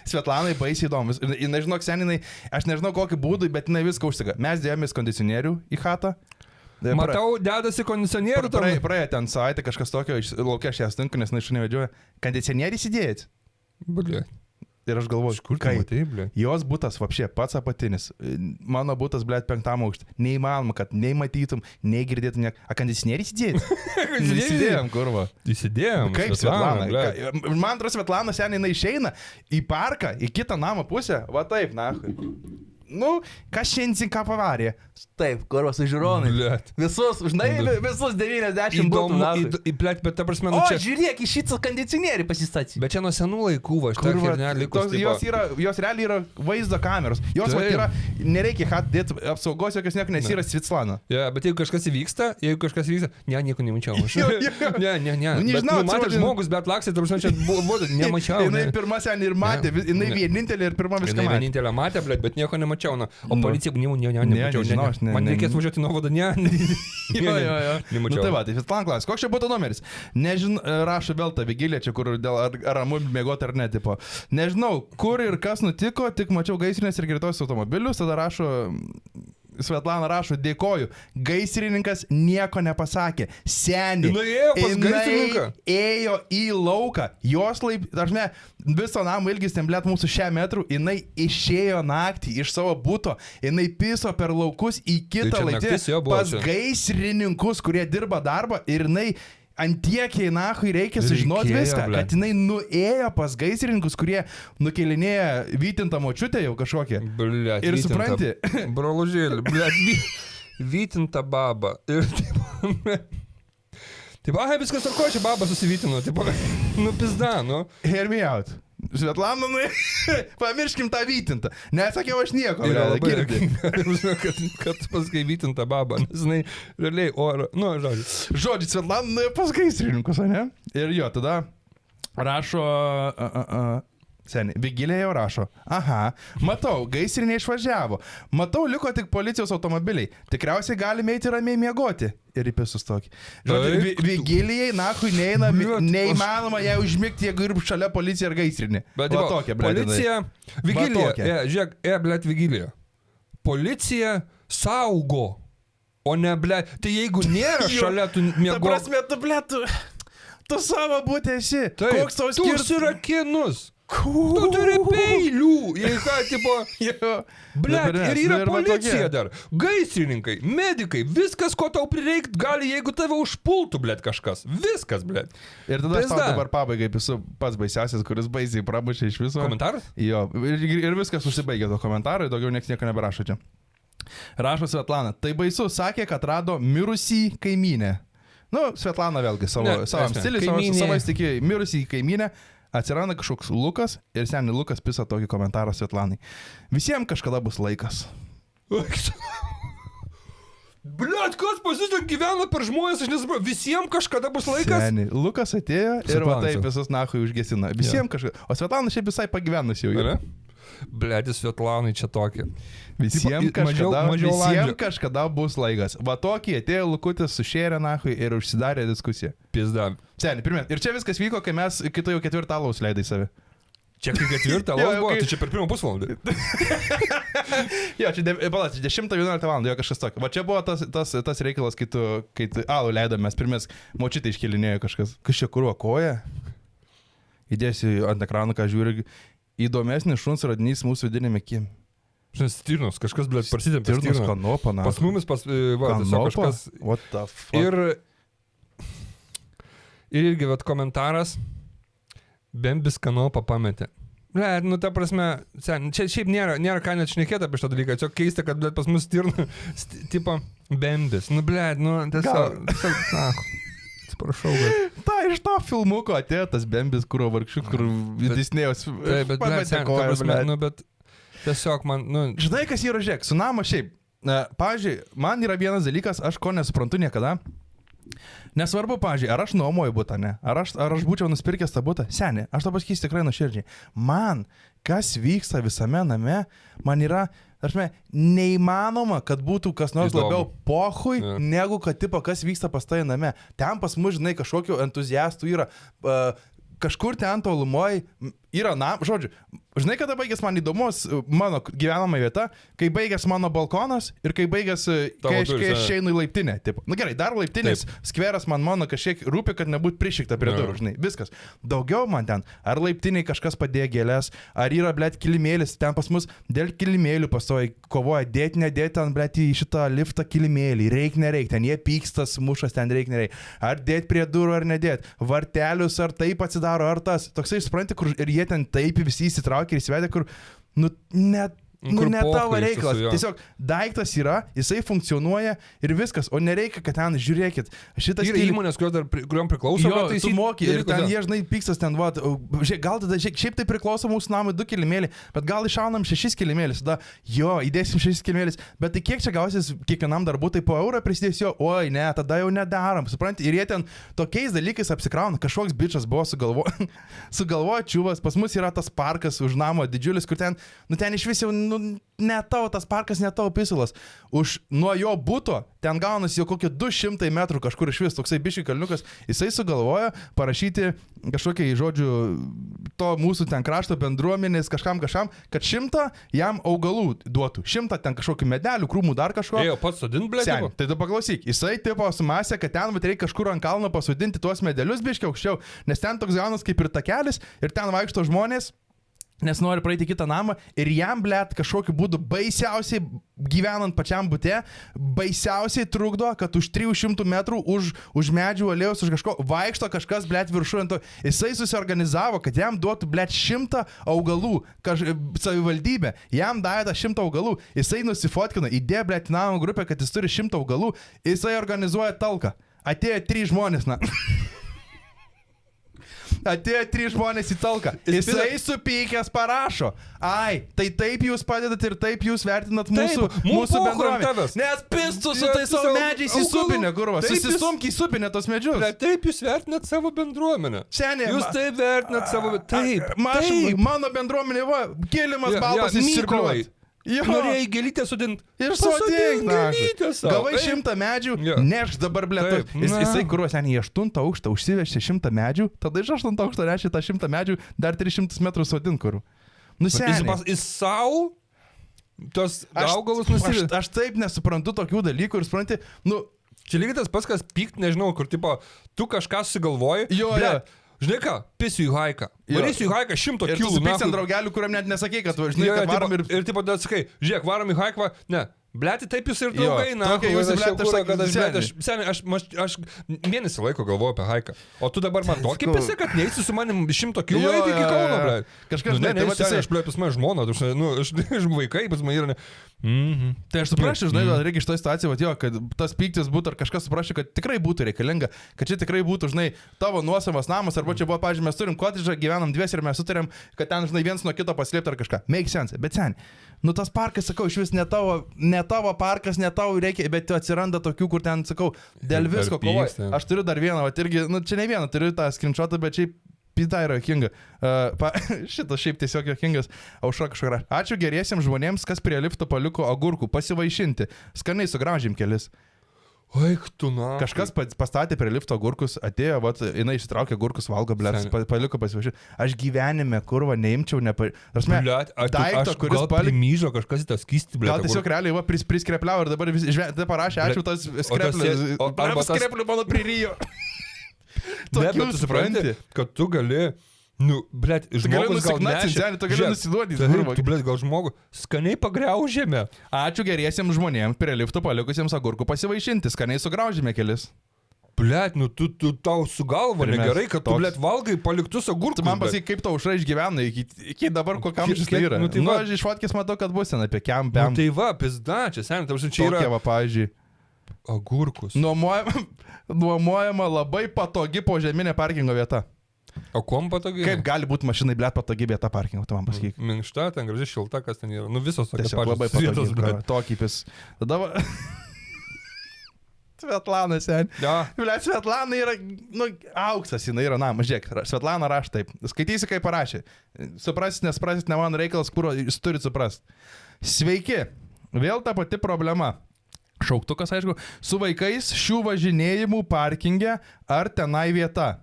Speaker 2: Svetlanai baisiai įdomus. Jinai, žinok, seninai, aš nežinau kokį būdų, bet jinai viską užsiga. Mes dėjomės kondicionierių į chatą.
Speaker 1: Matau, dedasi kondicionierių.
Speaker 2: Praėjo ten savaitę kažkas tokio, laukia aš ją stinku, nes jinai šunį vedžioja. Kondicionieriai įsidėjęs.
Speaker 1: Blė.
Speaker 2: Ir aš galvoju,
Speaker 1: kur tu matai, blė?
Speaker 2: Jos būtas, vapšė, pats apatinis. Mano būtas, blė, 5 aukšte. Neįmanoma, kad nei matytum, nei girdėtum, a kondicionieriai įsidėjęs. Įsidėjom, kurva.
Speaker 1: Įsidėjom.
Speaker 2: Kaip Svetlana? Man atrodo, Svetlana seniai jinai išeina į parką, į kitą namo pusę. Va taip, na. Nu, kas šiandien ką pavarė? Taip, kurva su žiūronai. Visus, žinai, visus 90 būtų.
Speaker 1: Įplėt, bet ta prasme,
Speaker 2: nu čia... O, žiūrėk, iš šitą kondicionierių pasistatė.
Speaker 1: Bet čia nuo senų laikų, va, šitą hernę likus.
Speaker 2: Jos realiai yra vaizdo kameros. Jos va, yra, nereikia dėti apsaugos, jokios nieko, nes yra Svetlana.
Speaker 1: Ja, bet jeigu kažkas įvyksta, nieko nemačiau. Ne.
Speaker 2: Nežinau,
Speaker 1: matė žmogus, bet laksai, ta prasme, čia buvo, nemačiau.
Speaker 2: Jinai pirma seniai ir matė, jinai vienintelė ir pirma viską matė.
Speaker 1: Jinai vienintelė matė, bet nieko nemačiau. O policija, nemačiau. Man reikės važiuoti nuovadą, nemačiau.
Speaker 2: Nu tai va, tai Svetlana klausia, koks čia būtų numeris? Nežinau, rašo vėl tą vigilią čia, kur dėl ar ramu mėgoti ar ne, tipo. Nežinau, kur ir kas nutiko, tik mačiau gaisrinės ir greitos automobilius, tada rašo... Svetlana rašo, dėkoju, gaisrininkas nieko nepasakė. Seniai, jinai ėjo į lauką, jos dažnai viso namo ilgis ten blėt mūsų 6 metrų, jinai išėjo naktį iš savo buto, jinai piso per laukus į kitą laiptinę pas gaisrininkus, kurie dirba darbą ir jinai antiekiai nahui reikia sužinoti viską, kad jinai nuėjo pas gaisrininkus, kurie nukelinėja vytintą močiutę jau kažkokią.
Speaker 1: Blet,
Speaker 2: ir supranti.
Speaker 1: Brolužėlį, blet, vytintą babą. Ir taip, viskas tarko, čia baba susivytino, taip, pizda, nu.
Speaker 2: Hear me out. Svetlana, pamirškim tą vytintą. Nesakiau aš nieko.
Speaker 1: Kad paskai vytintą babą, nes jinai realiai oro,
Speaker 2: žodžiu, Svetlana pas gaisrininkus, ne? Ir jo, tada rašo... Seniai, Vigilė jau rašo. Aha, matau, gaisrinė išvažiavo. Matau, liko tik policijos automobiliai. Tikriausiai galime eiti ramiai miegoti. Ir įpisus tokį. Žodžiu, Vigilijai, nahui, neina, neįmanoma ją užmigti, jeigu ir šalia policija ir gaisrinė.
Speaker 1: Bet va tokia, blėt. Policija, Vigilija, žiūrėk, blėt, Vigilija. Policija saugo, o ne, blėt. Tai jeigu nėra šalia, tu miego...
Speaker 2: Ta prasme, tu, blėt, tu savo būti esi. Koks tau skirtas?
Speaker 1: Tu sirakinus. Tu turi peilių, jei ką, tipo, blet, ir yra policija dar, gaisrininkai, medikai, viskas, ko tau prireikt gali, jeigu tave užpultų, blet, kažkas, viskas, blet.
Speaker 2: Ir tada aš tau dabar pabaigai esu pats baisiausias, kuris baisiai pramušė iš viso.
Speaker 1: Komentaras?
Speaker 2: Jo, ir viskas užsibaigė to komentaro, daugiau nieks nieko neberašo čia. Rašo Svetlana, tai baisu, sakė, kad rado mirusį kaimynę. Nu, Svetlana vėlgi savo stilių, savo įstikėjai, mirusį kaimynę. Atsiranda kažkoks Lukas ir seniai Lukas pisa tokį komentarą Svetlanai. Visiems kažkada bus laikas.
Speaker 1: Blet, kas pas jūs ten gyvena per žmonės, aš nesuprantu. Visiems kažkada bus laikas.
Speaker 2: Seniai, Lukas atėjo ir va taip visus nahui užgesina. Visiems kažkada. O Svetlana šiaip visai pagyvenus jau yra.
Speaker 1: Bledis Svetlanai čia tokie.
Speaker 2: Visiems kažkada bus laikas. Va tokį atėjo Lukutis, sušėrė nahui ir užsidarė diskusiją.
Speaker 1: Pizda.
Speaker 2: Seniai, pirmien. Ir čia viskas vyko, kai mes kitų jau 4 alaus leidai savi.
Speaker 1: Čia kai 4 alaus buvo, tai čia per 1 pusvalandį.
Speaker 2: Jo, čia 10-11 valandą, jo kažkas tokio. Va čia buvo tas reikalas, kai tu alų leidomės, pirmės močiutė iškelinėjo kažkas. Kas čia kurva koja? Įdėsiu ant ekrano, ką žiūri. įdomesnis šuns radinys mūsų vidinėme kieme.
Speaker 1: Žinai, stirnos, kažkas, blėt, prasidėm per
Speaker 2: Stirnos
Speaker 1: stirną.
Speaker 2: kanopa, na.
Speaker 1: Pas mumis, tiesiog kažkas...
Speaker 2: What the fuck?
Speaker 1: Ir irgi, vat, komentaras, Bembis kanopą pametė. Blet, nu ta prasme, čia šiaip nėra ką net šnekėti apie šitą dalyką, tiesiog keista, kad, blet, pas mus stirna, tipo, Bembis. Nu, blet, nu, tiesiog, atsiprašau, bet...
Speaker 2: Ta iš to filmuko atėjo tas Bembis, kuro vargšiuk, kur Disnėjos...
Speaker 1: Taip, bet, blet, ta prasme, nu, bet tiesiog man, nu...
Speaker 2: Žinai, kas yra, žiūrėk, su namo šiaip. Pavyzdžiui, man yra vienas dalykas, aš ko nesuprantu niekada. Nesvarbu, pavyzdžiui, ar aš nuomoju butą, ne? Ar aš būčiau nusipirkęs tą butą? Seniai, aš to pasakysiu tikrai nuoširdžiai. Man, kas vyksta visame name, man yra, neįmanoma, kad būtų kas nors labiau pohui, negu kad tipo, kas vyksta pas tai name. Ten pas mus, žinai, kažkokių entuziastų yra. Kažkur ten tolumoje yra, žodžiu, žinai, kada baigės man įdomus mano gyvenama vieta, kai baigės mano balkonas ir kai baigės, kai aš išeinu į laiptinę. Tipo. Na gerai, dar laiptinės skveras mano kažkiek rūpi, kad nebūtų prišikta prie durų, žinai, viskas. Daugiau man ten, ar laiptiniai kažkas padėjo gėlės, ar yra, blėt, kilimėlis, ten pas mus dėl kilimėlių pastoja kovoja, dėti, nedėti ten, blėt, į šitą liftą kilimėlį, reik, nereik, ten jie pykstas, mušas, ten reik, nereik, ar dėti prie durų, ar nedėti, vartelius, ar taip atsidaro, ar tas, toksai, supranti, kur ir jie ten taip visi įsitraukė ir įsivedė, kur, ne tavo reikalas. Tiesiog daiktas yra, jisai funkcionuoja ir viskas, o nereikia, kad ten, žiūrėkit, šitas...
Speaker 1: Yra įmonės, kuriuom priklauso,
Speaker 2: jo, tu moki ir ten jie, žinai, pykstas ten, va, gal tada, šiaip tai priklauso mūsų namui 2 kilimėlį, bet gal iššaunam 6 kilimėlis, tada, jo, įdėsim 6 kilimėlis, bet tai kiek čia gausis kiekvienam darbui, tai po eurą prisidės jo, oi, ne, tada jau nedarom, supranti, ir jie ten tokiais dalykais apsikrauna, kažkoks bičas buvo sugalvojo čiūvas, pas mus yra tas parkas už namo didžiulis, kur ten, ten iš vis jau, ne tavo tas parkas, ne tavo pisulas. Nuo jo buto ten gaunasi jau kokie 200 metrų kažkur iš vis, toksai biškai kalniukas. Jisai sugalvojo parašyti kažkokiai, žodžiu, to mūsų ten krašto bendruomenės kažkam, kad 100 jam augalų duotų. 100 ten kažkokių medelių, krūmų, dar kažko.
Speaker 1: Ėjo, pats sodint, blėt.
Speaker 2: Tai tu paklausyk, jisai tipo sumasė, kad ten reikia kažkur ant kalno pasodinti tuos medelius biškai aukščiau, nes ten toks gaunas kaip ir takelis ir ten vaikšto žmonės, nes nori praeiti kitą namą ir jam, blėt, kažkokiu būdu baisiausiai gyvenant pačiam bute, baisiausiai trukdo, kad už 300 metrų už medžių alėjos, už kažko vaikšto kažkas, blėt, viršų ant to. Jisai susiorganizavo, kad jam duotų, blėt, 100 augalų, savivaldybė, jam davė 100 augalų, jisai nusifotkino, įdėjo, blėt, namo grupę, kad jis turi 100 augalų, jisai organizuoja talką. Atėjo 3 žmonės, na. Atėjo 3 žmonės į talką. Jisai supykęs parašo. Ai, tai taip jūs padedat ir taip jūs vertinat mūsų bendruomenę. Nes pistų su tais savo medžiais į supinę, kurva. Susistumk į supinę tos medžius.
Speaker 1: Taip jūs vertinat savo bendruomenę.
Speaker 2: Seniai.
Speaker 1: Jūs taip vertinat savo... Taip.
Speaker 2: Mano bendruomenė, va, kilimas baltas įsirpliuot.
Speaker 1: Norėjai gėlytę sudint.
Speaker 2: Ir sodink, gavai 100 medžių, nešk dabar, blėt. Jisai kuruos ten į 8 aukštą užsivežė 100 medžių, tada iš 8 aukšto nešė tą 100 medžių, dar 300 metrų sodint kurų. Jis savo tos augalus nusivė. Aš taip nesuprantu tokių dalykų ir supranti,
Speaker 1: čia lygiai tas pats, kas pykt, nežinau, kur tipo, tu kažką susigalvoji, blėt. Žinai ką, pisiu į haiką. Varysiu į haiką 100 kilų.
Speaker 2: Ir tu supyksi ant draugelių, kuriam net nesakei, kad žinai, kad varom ir...
Speaker 1: Ir tipo, sakai, žiūrėk, varom į haiką, ne. Blėti, taip jūs ir draugai, na, aš mėnesį laiko galvoju apie haiką. O tu dabar man tokį pisi, kad neįsi su manim 100 kilų eiti iki Kauno, blėt.
Speaker 2: Kažkas,
Speaker 1: žinai, aš blėt, pas mane žmona, aš vaikai, pas mane yra, ne.
Speaker 2: Tai aš suprasčiau, žinai, reikia iš to situaciją, kad tas pyktis būtų, ar kažkas suprasčiau, kad tikrai būtų reikalinga, kad čia tikrai būtų, žinai, tavo nuosavas namas, arba čia buvo, pavyzdžiui, mes turim kotedžą, gyvenam dvies ir mes sutarėm, kad ten, žinai, viens nuo kito paslėpti ar kažką. Make sense, bet seniai. Tas parkas, sakau, iš vis ne tavo parkas, ne tavo reikia, bet atsiranda tokių, kur ten, sakau, dėl visko kovoja. Aš turiu dar vieną, irgi, čia ne vieną, turiu tą screenshotą, bet šiaip pita yra jokinga. Šitas šiaip tiesiog jokingas. Aušra kažką. Ačiū geriesiems žmonėms, kas prie lifto paliko agurkų, pasivaišinti. Skaniai sugraužim kelis.
Speaker 1: Oik tu na.
Speaker 2: Kažkas pastatė prie lifto agurkus, atėjo, vat, jinai išsitraukė agurkus, valgo, blėt, paliko pasivažiuoti. Aš gyvenime, kurva, neimčiau,
Speaker 1: daiktą, kuris primyžo kažkas į tą skystį, blėt.
Speaker 2: Gal tiesiog realiai, va, priskrepliau ir dabar parašė, ačiū tas skreplis. Skreplių mano pririjo.
Speaker 1: Ne, bet tu supranti, kad tu gali Nu, blėt, žmogus gal
Speaker 2: nešė. Tu gali nusiduodyti.
Speaker 1: Tu, blėt, gal žmogus skaniai pagraužėme.
Speaker 2: Ačiū geriesiems žmonėms prie liftų palikusiems agurkų pasivaišinti, skaniai sugraužėme kelis.
Speaker 1: Blėt, nu tu tau su galva negerai, kad tu, blėt, valgai paliktus agurkus.
Speaker 2: Tu man pasakyk, kaip tau Aušra išgyvena iki dabar, kokiam šis tai yra. Nu, aš iš fotkės matau, kad bus ten apie kiam.
Speaker 1: Nu, tai va, pizda, čia seniai, čia yra.
Speaker 2: Tokia va, pavyzdžiui.
Speaker 1: Agurkus.
Speaker 2: Nuomojama labai patogi požeminė parkingo vieta.
Speaker 1: O kuom patogi?
Speaker 2: Kaip gali būti mašinai, blėt, patogi vieta parkingo, tu man pasakyk.
Speaker 1: Minkšta, ten graži šilta, kas ten yra. Nu visos tokios
Speaker 2: pačios. Labai patogi, blėt. Tokipis. Tada va... Svetlana, sen.
Speaker 1: Ja.
Speaker 2: Blėt, Svetlana yra, nu, auksas, jinai yra, na, žiūrėk, Svetlana rašo taip. Skaitysi, kaip parašė. Suprasit, nesprasit, ne mano reikalas, kur jūs turit suprast. Sveiki, vėl ta pati problema. Šauktukas, aišku, su vaikais šių važinėjimų parkinge ar tenai vieta.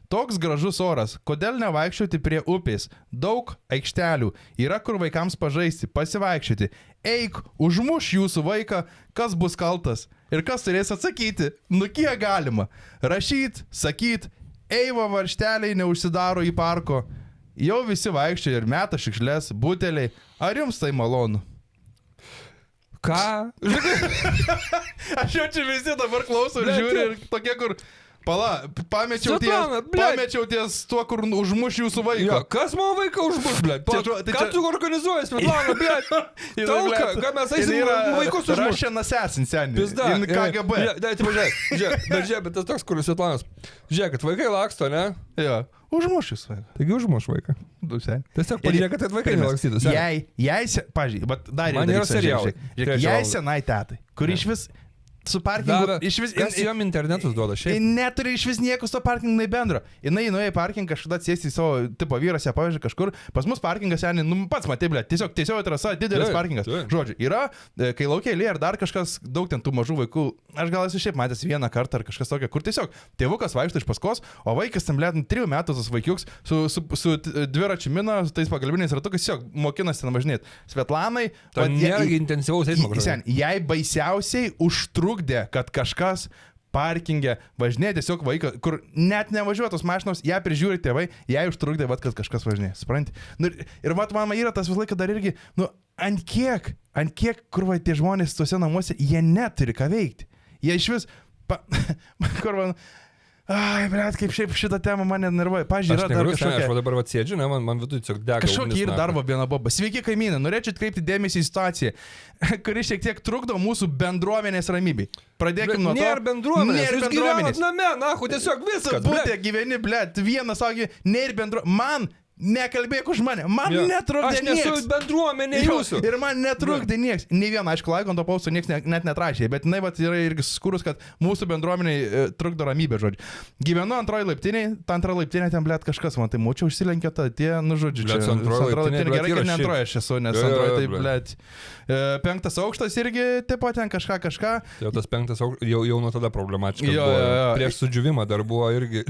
Speaker 2: Toks gražus oras, kodėl nevaikščioti prie upės? Daug aikštelių, yra kur vaikams pažaisti, pasivaikščioti. Eik, užmuš jūsų vaiką, kas bus kaltas ir kas turės atsakyti, nu kiek galima. Rašyt, sakyt, eiva varšteliai neužsidaro į parko. Jau visi vaikščia ir meta šiukšles, buteliai. Ar jums tai malonu?
Speaker 1: Ką?
Speaker 2: Aš jau čia visi dabar klausau ir žiūriu ir tokie, kur... Pala, pamečiau ties tuo, kur užmuš jūsų vaiką.
Speaker 1: Jo, kas mano vaiką užmuš, blėt? Ką tu organizuoji, Svetlana, blėt? Tauka, ką mes eisim vaikus užmuš?
Speaker 2: Russian assassin, seniai.
Speaker 1: Pizda.
Speaker 2: KGB.
Speaker 1: Žiūrėk, bet tas toks, kur Svetlanas. Žiūrėk, kad vaikai laksto, ne?
Speaker 2: Jo. Užmuš jūs vaiką.
Speaker 1: Taigi užmuš vaiką. Tiesiog pažiūrėk, kad vaikai nelakstytų.
Speaker 2: Pažiūrėk, bet dar
Speaker 1: man yra serialai.
Speaker 2: Jei senai tetai, kur iš vis... Su parkingu,
Speaker 1: kas jom internetus duoda šiaip?
Speaker 2: Neturi iš vis nieko su to parkingu bendro. Jinai nuėjo į parkingą, kažkada atsėsti į savo, tipo, vyras ją pavyzdžiui kažkur. Pas mus parkingas, seniai, nu pats matė, blė, tiesiog trasa, didelis parkingas. Žodžiu, yra, kai laukia eilė ar dar kažkas, daug ten tų mažų vaikų, aš gal esu šiaip matęs vieną kartą ar kažkas tokio, kur tiesiog tėvukas vaikšto iš paskos, o vaikas ten, blė, 3 metų tas vaikiuks su dviračiu mina, su tais pagalbiniais ratukais, tiesiog mokinasi ten važinėti. Svetlanai,
Speaker 1: intensyvaus eismo.
Speaker 2: Jai baisiausiai užtrukdė, kad kažkas parkinge važinėja tiesiog vaiką, kur net nevažiuoja tos mašinos, ją prižiūri tėvai, jai užtrukdė, kad kažkas važinėja. Supranti? Nu, ir mama yra tas visą laiką dar irgi, nu, ant kiek, kur va tie žmonės tuose namuose, jie neturi ką veikti. Jie iš vis, kur va... Ai, blėt, kaip šiaip šitą temą mane nervuoja. Pavyzdžiui, yra dar kažkokia...
Speaker 1: Aš dabar atsėdžiu, ne, man viduje tiesiog dega.
Speaker 2: Kažkokia ir darbo viena boba. Sveiki, kaimynai, norėčiau atkreipti dėmesį į situaciją, kuri šiek tiek trukdo mūsų bendruomenės ramybei. Pradėkim nuo to.
Speaker 1: Nėra bendruomenės. Jūs gyvenat name, nahu, tiesiog viskas.
Speaker 2: Būtė gyveni, blėt, vienas sakė, nėra bendruomenės. Man nekalbėk už mane. Man netrukdė nieks.
Speaker 1: Aš nesu bendruomenė jūsų.
Speaker 2: Ir man netrukdė nieks. Nei vieną, aišku, laiko ant to pausto nieks net netrašė, bet jinai yra irgi skūrus, kad mūsų bendruomeniai trukdo ramybė, žodžiu. Gyvenu antroji laiptiniai, ta antra laiptinė ten, blėt, kažkas, man tai mūčiau užsilenkė tą, tie, nu, žodžiu, čia.
Speaker 1: Antroji laiptinė,
Speaker 2: gerai, kad ne antroji aš esu, nes antroji tai, blėt. 5 aukštas irgi, tipo, ten kažką.
Speaker 1: Jau tas 5 aukštas, jau nuo tada problematiškas buvo. Prieš sudžiūvimą dar buvo irgi.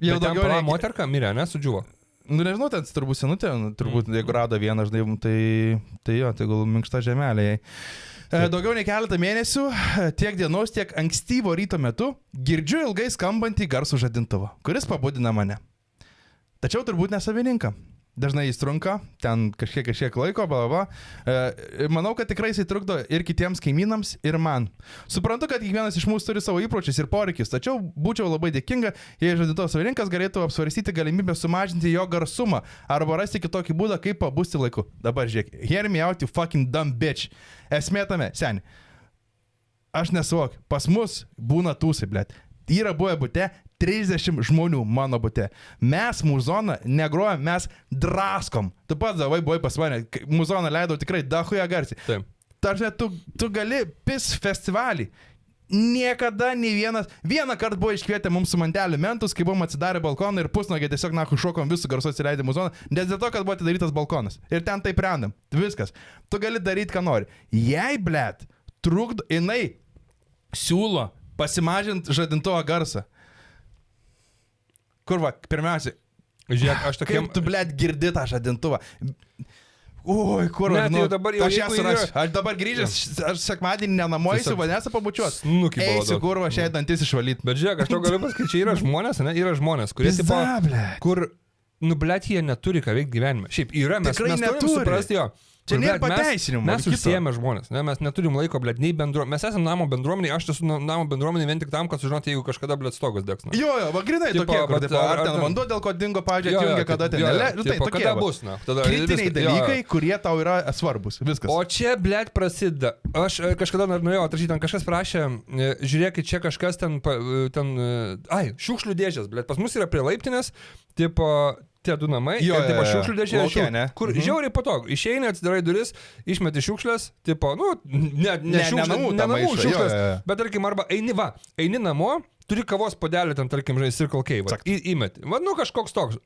Speaker 1: Jau daugiau moterka mirė, ne, sudžiuvo.
Speaker 2: Nu, nežinau, ten turbūt senutė, turbūt jeigu rado vieną, žinai, tai jo, tai gal minkšta žemelė. Daugiau nei keletą mėnesių, tiek dienos, tiek ankstyvo ryto metu girdžiu ilgai skambantį garsų žadintuvą, kuris pabudina mane. Tačiau turbūt ne savininką. Dažnai jis trunka, ten kažkiek laiko, bla. Manau, kad tikrai jisai trukdo ir kitiems kaimynams, ir man. Suprantu, kad kiekvienas iš mūsų turi savo įpročius ir poreikius, tačiau būčiau labai dėkinga, jei žadintuvo savininkas galėtų apsvarstyti galimybę sumažinti jo garsumą arba rasti kitokį būdą, kaip pabusti laiku. Dabar žiūrėk, hear me out, you fucking dumb bitch. Esmė tame, seni. Aš nesuvokiu, pas mus būna tūsai, blėt. Yra buvę bute 30 žmonių mano bute. Mes muzoną negrojam, mes draskom. Tu pats davai buvai pas mane, muzoną leidau tikrai dahuja garsiai.
Speaker 1: Taip.
Speaker 2: Tarsi tu gali pis festivalį. Niekada nei vieną kartą buvo iškvietę mums su manteliu mentus, kai buvom atsidarę balkoną ir pusnogė tiesiog nahu šokom visų garsus įleidę muzoną, nes dėl to, kad buvo atidarytas balkonas. Ir ten taip randam. Viskas. Tu gali daryti, ką nori. Jei, blėt, trukdo, jinai siūlo pasimažinti žadintuvo garsą. Kur va, pirmiausia,
Speaker 1: žiūrėk, aš tokiam...
Speaker 2: Kaip tu, blėt, girdi tą žadintuvą? Ui, kur aš,
Speaker 1: nu, dabar jau
Speaker 2: aš dabar grįžęs, aš sekmadienį nenamojusiu, Vanesa pabučiuos. Eisiu, kur va, šiai dantis išvalyti.
Speaker 1: Bet žiūrėk, aš to galiu pasakyti, čia yra žmonės, ne? Yra žmonės, kurie tipo, kur nu, blet, jie neturi ką veikti gyvenime. Šiaip yra, mes turim suprasti jo.
Speaker 2: Čia nėra pateisinimo.
Speaker 1: Mes užsiėmė žmonės, ne? Mes neturim laiko, blėt, nei mes esame namo bendruomenė, aš esu namo bendruomenė vien tik tam, kad sužinoti, jeigu kažkada, blėt, stogas degs.
Speaker 2: Jo, va, grinai tokie, kur, ar ten vanduo dėl ko dingo, pavyzdžiui, atjungia, kada ten
Speaker 1: tai kada bus, na.
Speaker 2: Kritiniai dalykai, kurie tau yra svarbus, viskas.
Speaker 1: O čia, blėt, prasideda. Aš kažkada norėjau atrašyti, ten kažkas prašė, žiūrėkit, čia kažkas ten, šiukšlių dėžės, blėt, pas mus yra prie laiptinės, tipo, tie du namai,
Speaker 2: jo,
Speaker 1: ir tipo šiukšlių dėžė, kur žiauriai patogu. Išeini, atsidarai duris, išmeti šiukšlės, tipo, nu, ne namų šiukšlės, bet tarkim, arba eini namo, turi kavos puodelį, ten tarkim, žinai, Circle K, įmeti. Va, nu, kažkoks toks,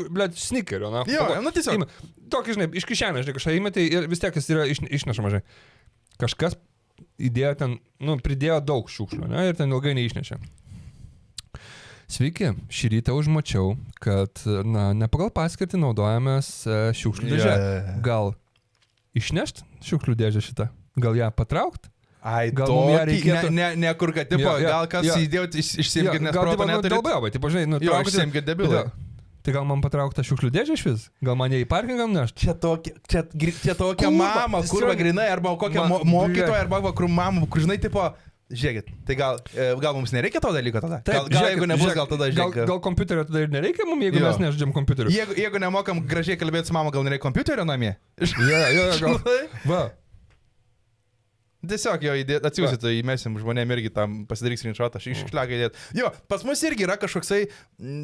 Speaker 1: blėt, sneakerio, na.
Speaker 2: Jo, nu tiesiog.
Speaker 1: Tokį, žinai, iš kišenės, žinai, kažką įmeti ir vis tiek jis yra išnešama, žinai. Kažkas įdėjo ten, nu, pridėjo daug šiukšlių, ne, ir ten ilgai neišnešė. Sveiki, šį rytą užmačiau, kad, na, ne pagal paskirtį naudojamės šiukšlių dėžę. Gal išnešt šiukšlių dėžę šitą? Gal ją patraukt?
Speaker 2: Ai,
Speaker 1: gal mums ją reikėtų...
Speaker 2: Ne kur, kad, tipo, gal kas įdėjo išsiimkit, nes proto neturi.
Speaker 1: Gal tipo, tipo, žinai, nutraukti.
Speaker 2: Išsiimkit debilą.
Speaker 1: Tai gal man patraukta šiukšlių dėžę iš vis? Gal man ją į parkingą nešt?
Speaker 2: Čia tokia mama, kurva grinai, arba kokia mokytoja, arba kur mama, kur žinai, tipo... Žiūrėkit, tai gal mums nereikia to dalyko tada?
Speaker 1: Taip,
Speaker 2: gal jeigu nebus, gal tada žiūrėk.
Speaker 1: Gal kompiuterio tada ir nereikia mums, jeigu mes nežaidžiam kompiuteriu?
Speaker 2: Jeigu nemokam gražiai kalbėti su mama, gal nereikia kompiuterio namie?
Speaker 1: Gal. Va.
Speaker 2: Tiesiog jo atsiūsit, įmesim žmonėm irgi tam pasidaryk screenshotą, aš iššliaką įdėt. Jo, pas mus irgi yra kažkoksai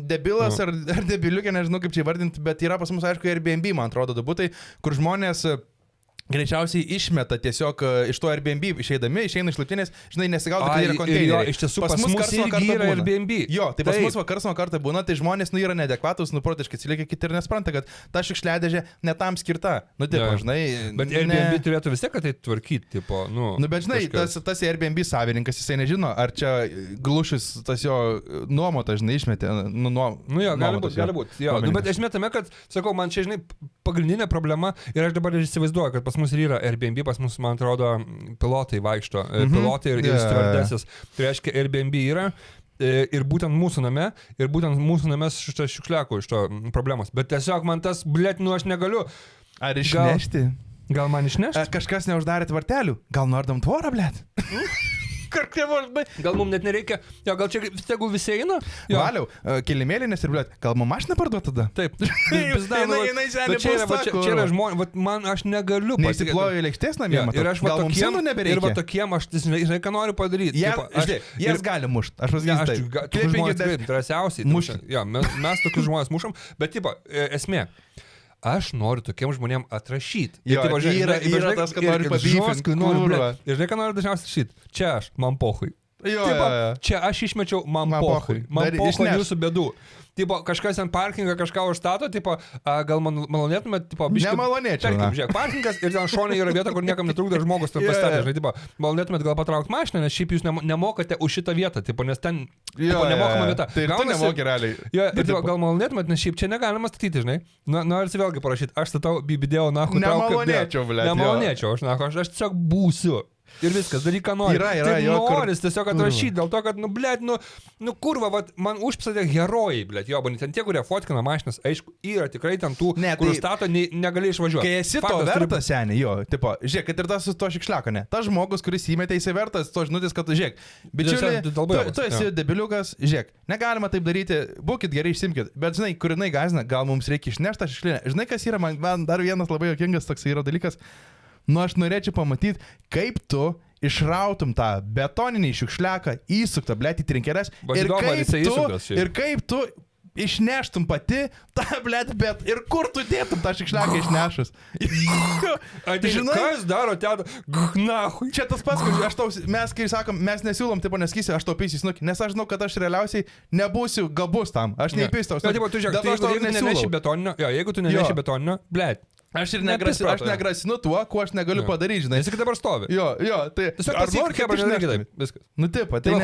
Speaker 2: debilas ar debiliukė, nežinau kaip čia įvardinti, bet yra pas mus, aišku, Airbnb, man atrodo, būtai, kur žmonės... Greičiausiai išmeta tiesiog iš to Airbnb išeina iš laiptinės, žinai, nesigaudo, kad yra konteineriai.
Speaker 1: Iš tiesų, pas mus irgi yra Airbnb.
Speaker 2: Jo, tai pas mus karts nuo karto būna, tai žmonės, nu, yra neadekvatus, protiškai atsilieka kiti ir nespranta, kad ta šiukšliadėžė ne tam skirta. Nu, tipo, žinai...
Speaker 1: Bet Airbnb turėtų vis tiek, kad tai tvarkyti, tipo, nu...
Speaker 2: Nu, bet žinai, tas Airbnb savininkas, jisai nežino, ar čia glušis tas jo nuomotas, žinai, išmetė. Nu,
Speaker 1: jo, gali būti. Jo, bet esmė tame, kad, sakau, man čia, žinai, pagrindinė problema ir aš dabar įsivaizduoju, kad pas mus ir yra Airbnb, pas mus, man atrodo, pilotai vaikšto, pilotai ir stiuardesės. Tai reiškia, Airbnb yra ir būtent mūsų name šitą šiukšliakų iš to problemos. Bet tiesiog man tas, blėt, nu aš negaliu.
Speaker 2: Ar išnešti?
Speaker 1: Gal man išnešti?
Speaker 2: Kažkas neuždarė tvartelių? Gal nordam tvorą, blėt?
Speaker 1: Gal mums net nereikia, gal čia tegul visi eina?
Speaker 2: Valiau, kilimėlinės ir, blėt, gal mums mašiną parduot tada?
Speaker 1: Taip. Čia yra žmonės, man aš negaliu
Speaker 2: pasakyti. Nesiploju lėkštės namie, gal mums sienų nebereikia.
Speaker 1: Ir va tokiem aš, žinai, ką noriu padaryti.
Speaker 2: Jas gali mušt, aš pasakysiu taip.
Speaker 1: Tokius žmonės taip, drąsiausiai. Mes tokius žmonės mušam, bet, tipo, esmė. Aš noriu tokiem žmonėm atrašyti.
Speaker 2: Yra tas, kad nori pabyfinti.
Speaker 1: Ir žinai, ką noriu dažniausiai rašyti. Čia aš, man pohui. Čia aš išmečiau, man pohui. Man pohui jūsų bėdų. Tipo, kažkas ant parkingą kažką užstato, tipo, gal malonėtumėt, tipo, biškai...
Speaker 2: Nemalonėčiau.
Speaker 1: Tarkim, žiūrėk, parkingas ir ten šonai yra vieta, kur niekam netrukdo žmogus ten pastatė, žinai, tipo, malonėtumėt gal patraukti mašiną, nes šiaip jūs nemokate už šitą vietą, tipo, nes ten nemokama vieta.
Speaker 2: Tai tu nemoki realiai.
Speaker 1: Gal malonėtumėt, nes šiaip čia negalima statyti, žinai. Norisi vėlgi parašyti, aš statau bibidėjau, nahu,
Speaker 2: nemalonėčiau, blėt.
Speaker 1: Nemalonėčiau, aš tiesiog būsiu. Ir viskas, daryk, ką nori.
Speaker 2: Yra,
Speaker 1: noris tiesiog atrašyti, dėl to, kad, nu, blėt, nu, kurva, vat, man užpsatė herojai, blėt, jo, ten tie, kurie fotkina mašinas, aišku, yra tikrai ten tų, kur stato, negali išvažiuoti.
Speaker 2: Kai esi to vertas, seniai, jo, tipo, žiūrėk, kad ir tas su to šikšliako, ne, tas žmogus, kuris įmetė įsivertas, to žinutės, kad, žiūrėk, bičiuliai, tu esi debiliukas, žiūrėk, negalima taip daryti, būkit gerai, išsimkit, bet, žinai, kur jinai gazina, gal mums reikia išnešti tą šiukšlinę, žinai, kas yra, man dar vienas labai juokingas toks yra dalykas. Nu, aš norėčiau pamatyti, kaip tu išrautum tą betoninį šiukšliaką, įsuktą, blėt, į trinkeles ir kaip tu išneštum pati tą, blėt, bet ir kur tu dėtum tą šiukšliaką išnešus.
Speaker 1: Žinai, kas daro ten, nahui.
Speaker 2: Čia tas pats, mes, kai sakom, mes nesiūlom, tipo, neskysi, aš taupysiu snukį, nes aš žinau, kad aš realiausiai nebūsiu gabus tam, aš neįpistau snukį.
Speaker 1: Jeigu tu neneši betoninio, blėt.
Speaker 2: Aš negrasinu tuo, ko aš negaliu padaryti, žinai.
Speaker 1: Jis tik dabar stovi.
Speaker 2: Jo, tai...
Speaker 1: Tiesiog pasiek, kaip aš nedaryk, viskas.
Speaker 2: Nu, tipo, tai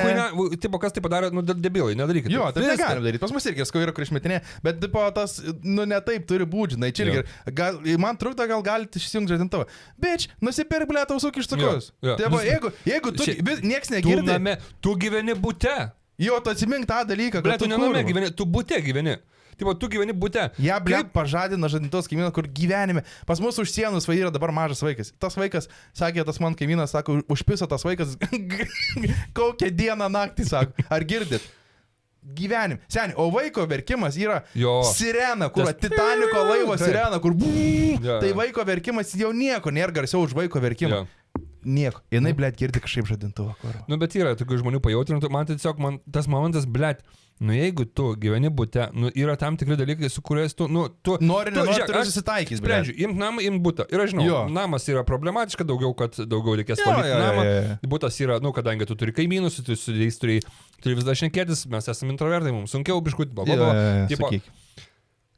Speaker 1: tipo, kas tai padarė, nu, debilai, nedarykit.
Speaker 2: Jo, tai negalim daryti. Pas mus irgi skau yra, kur išmetinė, bet, tipo, tas, nu, ne taip turi būti, žinai, čia irgi. Man trūkta, gal galite išsijungti žadintuvą. Bitch, nusipirk, blėt, tausų kištukus. Tipo, jeigu tu, nieks negirdi.
Speaker 1: Tu gyveni bute.
Speaker 2: Jo, tu atsimink tą dalyką,
Speaker 1: kad tu nename gyveni, tu bute gyveni. Tipo, tu gyveni bute.
Speaker 2: Ja, blėt, pažadino žadintos kaimyną, kur gyvenime. Pas mus už sienos yra dabar mažas vaikas. Tas vaikas, sakė, tas man kaimynas, sako, užpiso tas vaikas kokią dieną naktį, sako. Ar girdit? Gyvenim. Seniai, o vaiko verkimas yra sirena, kur Titaniko laivo sirena, kur tai vaiko verkimas jau nieko nėra garsiau už vaiko verkimą. Nieko. Jinai, blėt, girdi kažkaip žadintuvą.
Speaker 1: Nu, bet yra tokių žmonių pajautrintų. Man tai tiesiog, tas momentas, blėt, nu, jeigu tu gyveni bute, nu, yra tam tikri dalykai, su kuriais tu, nu, tu...
Speaker 2: Nori, turi susitaikyti, blėt.
Speaker 1: Sprendžiu, imt namą, imt butą. Ir aš žinau, namas yra problematiška, daugiau reikės palikti namą. Butas yra, nu, kadangi tu turi kaimynus, tu su jais turi vis dar šnekėtis, mes esame introvertai, mums sunkiau biškutį,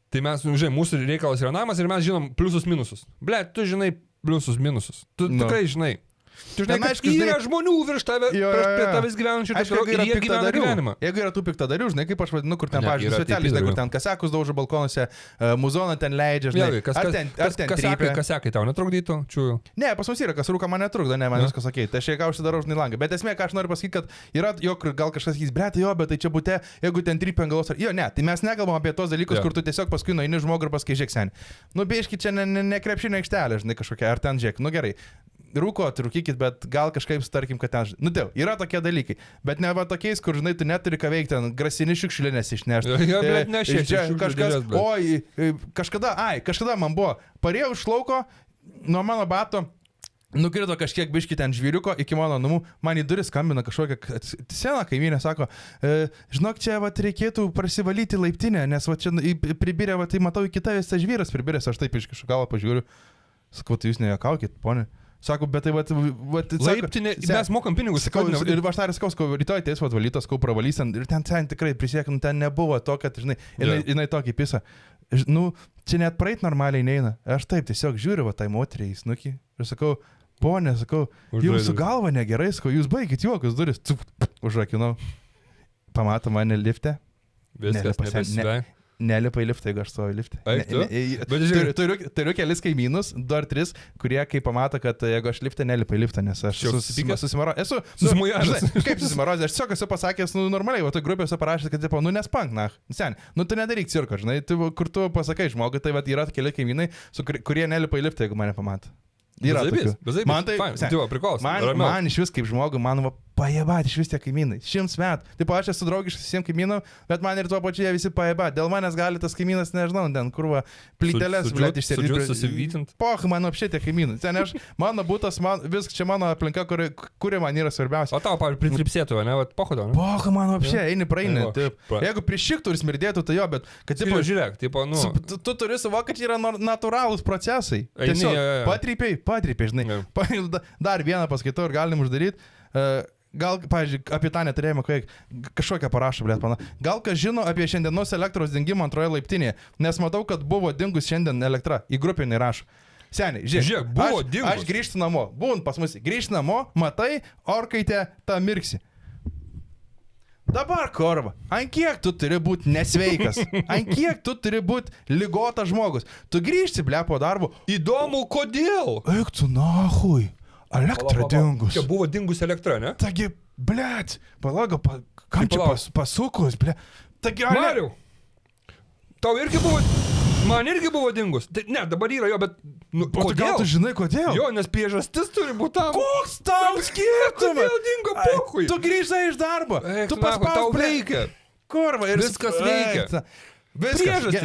Speaker 1: tai mes, žinai, mūsų reikalas yra namas ir mes žinom pliusus minusus. Blėt, tu žinai pliusus minusus. Tu tikrai žinai. Tu žinai, kad yra žmonių virš tave, prie tavęs gyvenančių ir jie gyvena gyvenimą.
Speaker 2: Jeigu yra tų piktadarių, žinai, kaip aš vadinu, kur ten, pavyzdžiui, socialiai, žinai, kur ten kasekus daužo balkonuose, muzoną ten leidžia, žinai. Ar ten
Speaker 1: kasekai tau netrukdytų? Čiūju.
Speaker 2: Ne, pas mus yra, kas rūka man netrukdo, ne, man viskas sakė. Tai aš jeigu užsidarau žinai langą. Bet esmė, ką aš noriu pasakyti, kad yra, jog gal kažkas sakys, blėt, jo, bet tai čia bute, jeigu ten trypia ant galvos. Jo, ne, tai mes nekalbam apie tos dalykus, kur tu tiesiog paskui nueini žmogų ir pasakai, žiūrėk, seniai. Nu, biški čia ne krepšinio aikštelė, žinai, kažkokia, ar ten žiūrėk, nu gerai. Rūkot, rūkykit, bet gal kažkaip tarkim, kad ten... Nu, dėl, yra tokie dalykai. Bet ne va tokiais, kur, žinai, tu neturi ką veikti, ten grasini šiukšlinės išnešti.
Speaker 1: Jo, bet nešiai.
Speaker 2: Kažkada man buvo, parėjau iš lauko, nuo mano bato, nukrito kažkiek biški ten žvyriuko iki mano namų, man į duris skambina kažkokia sena kaimynė, sako, žinok, čia va reikėtų prasivalyti laiptinę, nes va čia pribirė, va tai matau, iki tavęs tas žvyras pribiręs, aš taip iš kažko galą pažiūriu. Sakau, tai jūs nejuokaukit, ponė. Sako, bet tai
Speaker 1: laiptinė, mes mokam pinigus.
Speaker 2: Ir aš sakau, rytoj ateis valytas, sakau, pravalys ir ten tikrai prisiekinu, ten nebuvo to, kad, žinai, jinai tokį pisa. Nu, čia net praeit normaliai neina. Aš taip tiesiog žiūriu, va tai moteriai į snukį ir sakau, ponė, sakau, jums su galva negerai, sakau, jūs baigit juokus duris. Užrakinau. Pamato mane lifte.
Speaker 1: Viskas,
Speaker 2: Nelipa į liftą, jeigu aš stoju liftą. Turiu kelis kaimynus, 2 ar 3, kurie kai pamato, kad jeigu aš liftą, nelipa į liftą, nes aš susimarozęs. Kaip susimarozęs? Aš tiesiog esu pasakęs, nu normaliai, o tai grupėse parašęs, kad, tipo, nu nespank, na, sen, nu tu nedaryk cirko, žinai, kur tu pasakai žmogui, tai va yra keli kaimynai, kurie nelipa į liftą, jeigu mane pamato. Yra tokių. Man tai, man iš vis kaip žmogų, man va pajebat iš vis tie kaimynai. 100 metų. Taip, aš esu draugiškas visiems kaimynam, bet man ir tuo pačiu jie visi pajebat. Dėl manęs gali tas kaimynas, nežinau, ten kur va plyteles, blėt,
Speaker 1: susivyti.
Speaker 2: Poch, man apšė tie kaimynai. Ten aš, mano būtas, vis čia mano aplinka, kuri man yra svarbiausia.
Speaker 1: O tau, pavyzdžiui, pritripsėtų, ne? Pocho, ne?
Speaker 2: Poch, man apšė, eini praeini. Jeigu prišiktų ir smirdėtų, tai jo, bet kad
Speaker 1: tipo, žiūrėk, tipo, nu.
Speaker 2: Tu turi suvokti, kad yra natūralūs procesai. Patripė, žinai. Dar vieną paskaitau ir galim uždaryti. Gal, pavyzdžiui, apie tą neturėjimą, kai kažkokią parašą, blėt, pana. Gal kas žino apie šiandienos elektros dingimą antroje laiptinėje, nes matau, kad buvo dingus šiandien elektra. Į grupinį rašo. Seniai, žiūrėk, buvo dingus. Aš grįžtu namo, būn pas mus, grįžtu namo, matai, orkaitė tą mirksi. Dabar, korva, ant kiek tu turi būti nesveikas, ant kiek tu turi būti ligotas žmogus. Tu grįžti, blė, po darbo.
Speaker 1: Įdomu, kodėl?
Speaker 2: Eik tu nahui. Elektra dingus.
Speaker 1: Čia buvo dingus elektra, ne?
Speaker 2: Taigi, blėt, palauk, kam čia pasukus, blėt. Taigi,
Speaker 1: Mariau, tau irgi buvo, man irgi buvo dingus. Tai, ne, dabar yra jo, bet, nu, kodėl?
Speaker 2: Gal tu žinai, kodėl?
Speaker 1: Jo, nes priežastis turi būti tam.
Speaker 2: Koks tau skirtumas?
Speaker 1: Kodėl dingo pochui?
Speaker 2: Tu grįžai iš darbo. Tu
Speaker 1: paspaus, tau veikia.
Speaker 2: Kurva, ir
Speaker 1: viskas veikia.
Speaker 2: Priežastį,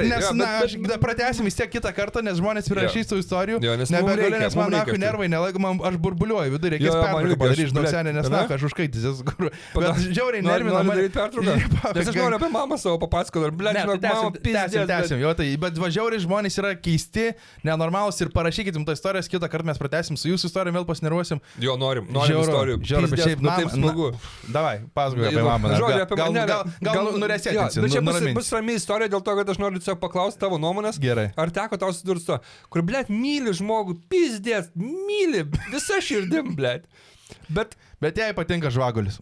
Speaker 2: nes, na, aš pratęsim vis tiek kitą kartą, nes žmonės prirašys tų istorijų, nebegaliu, nes man nahui nervai nelaiko, aš burbuliuoju vidurį, reikės pertrauką padaryti, žinau, senė, nes nahui, aš užkaitysiu, bet žiauriai nervina
Speaker 1: mane. Nes aš noriu apie mamą savo papasakoti, ar blėt, žinok, mamą pizdės.
Speaker 2: Tęsim, jo, tai, bet žiauriai žmonės yra keisti, nenormalūs ir parašykit jums tą istoriją, kitą kartą mes pratęsim, su jūsų istorijom vėl pasinervuosim.
Speaker 1: Jo, norim istorijų.
Speaker 2: Davai, pasakok apie mamą. Gal nuresėtinsim.
Speaker 1: Bet čia bus rami istorija dėl to, kad aš noriu tiesiog paklausti tavo nuomonės.
Speaker 2: Gerai.
Speaker 1: Ar teko tau susidurti su to, kur, blėt, myli žmogų, pizdės, myli, visa širdim, blėt.
Speaker 2: Bet jai patinka žvagulis.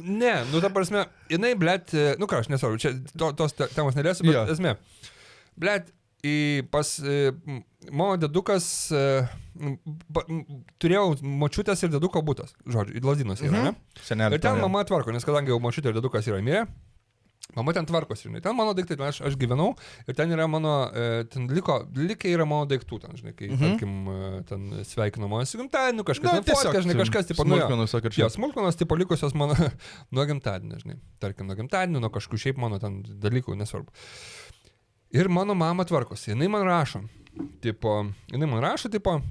Speaker 1: Ne, nu ta prasme, jinai, blėt, nu ką, aš nesvarbu, čia tos temos nelėsiu, bet esmė. Blėt, pas mano dedukas, turėjau močiutės ir deduko butas, žodžiu, Lazdynuose yra, ne?
Speaker 2: Senelė.
Speaker 1: Ir ten mama tvarko, nes kadangi jau močiutė ir dedukas yra mirę, mama ten tvarkosi, žinai, ten mano daiktai, aš gyvenau ir ten yra mano, ten likę yra mano daiktų, ten, žinai, kai, tarkim, ten sveikino mano su gimtadieniu, kažkas, fotka, žinai, kažkas, tipo, smulkmenos, tipo, likusios mano nuo gimtadienio, žinai, tarkim, nuo gimtadienio, nuo kažkokių šiaip mano ten dalykų, nesvarbu. Ir mano mama tvarkosi, jinai man rašo,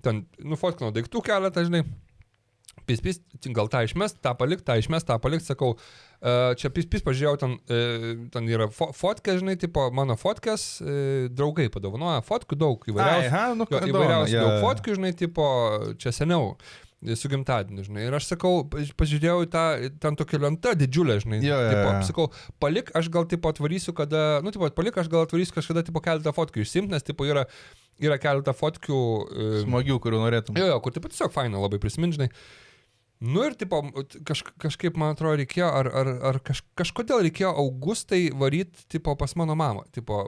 Speaker 1: ten, nufotkino daiktų keletą, žinai, pis, gal tą išmest, tą palikt, sakau, čia pis, pažiūrėjau, ten yra fotkė, žinai, tipo, mano fotkės, draugai padovanoja fotkų daug, įvairiausių daug fotkų, žinai, tipo, čia seniau, su gimtadieniu, žinai, ir aš sakau, pažiūrėjau ten tokia lenta didžiulė, žinai, tipo, sakau, palik, aš gal, tipo, atvarysiu, kada, palik, aš gal atvarysiu kažkada, tipo, keletą fotkų išsimt, nes, tipo, yra keletą fotkių
Speaker 2: smagių, kurių norėtum.
Speaker 1: Jo, kur, tipo, tiesiog faina labai prisimint, žinai. Nu ir, tipo, kažkaip, man atrodo, reikėjo, ar kažkodėl reikėjo Augustai varyti, tipo, pas mano mamą. Tipo,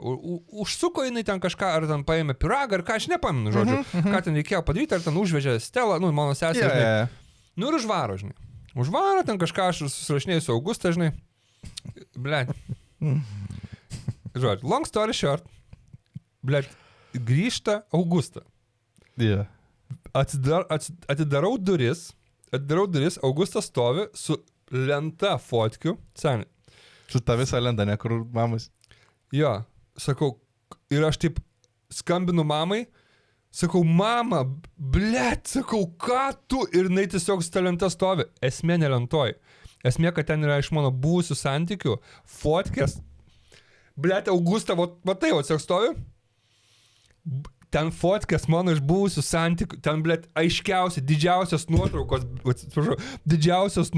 Speaker 1: užsuko jinai ten kažką, ar ten paėmė piragą, ar ką, aš nepamenu, žodžiu, ką ten reikėjo padaryti, ar ten užvežė Stelą, mano sesė, žinai. Nu ir užvaro, žinai. Užvaro ten kažką, aš susirašinėjau su Augustą, žinai. Blet. Žodžiu, long story short. Blet, grįžta Augustą.
Speaker 2: Yeah.
Speaker 1: Atidarau duris, Augustas stovi su lenta fotkių, seniai.
Speaker 2: Su ta visa lenta, ne kur mamas.
Speaker 1: Jo, sakau, ir aš taip skambinu mamai, sakau, mama, blet, sakau, ką tu? Ir jinai tiesiog su ta lenta stovi. Esmė ne lentoj. Esmė, kad ten yra iš mano buvusių santykių fotkės. Blet, Augusta, va tai, tiesiog stovi. Ten fotkės mano iš buvusių santykių, ten, blet, aiškiausia, didžiausios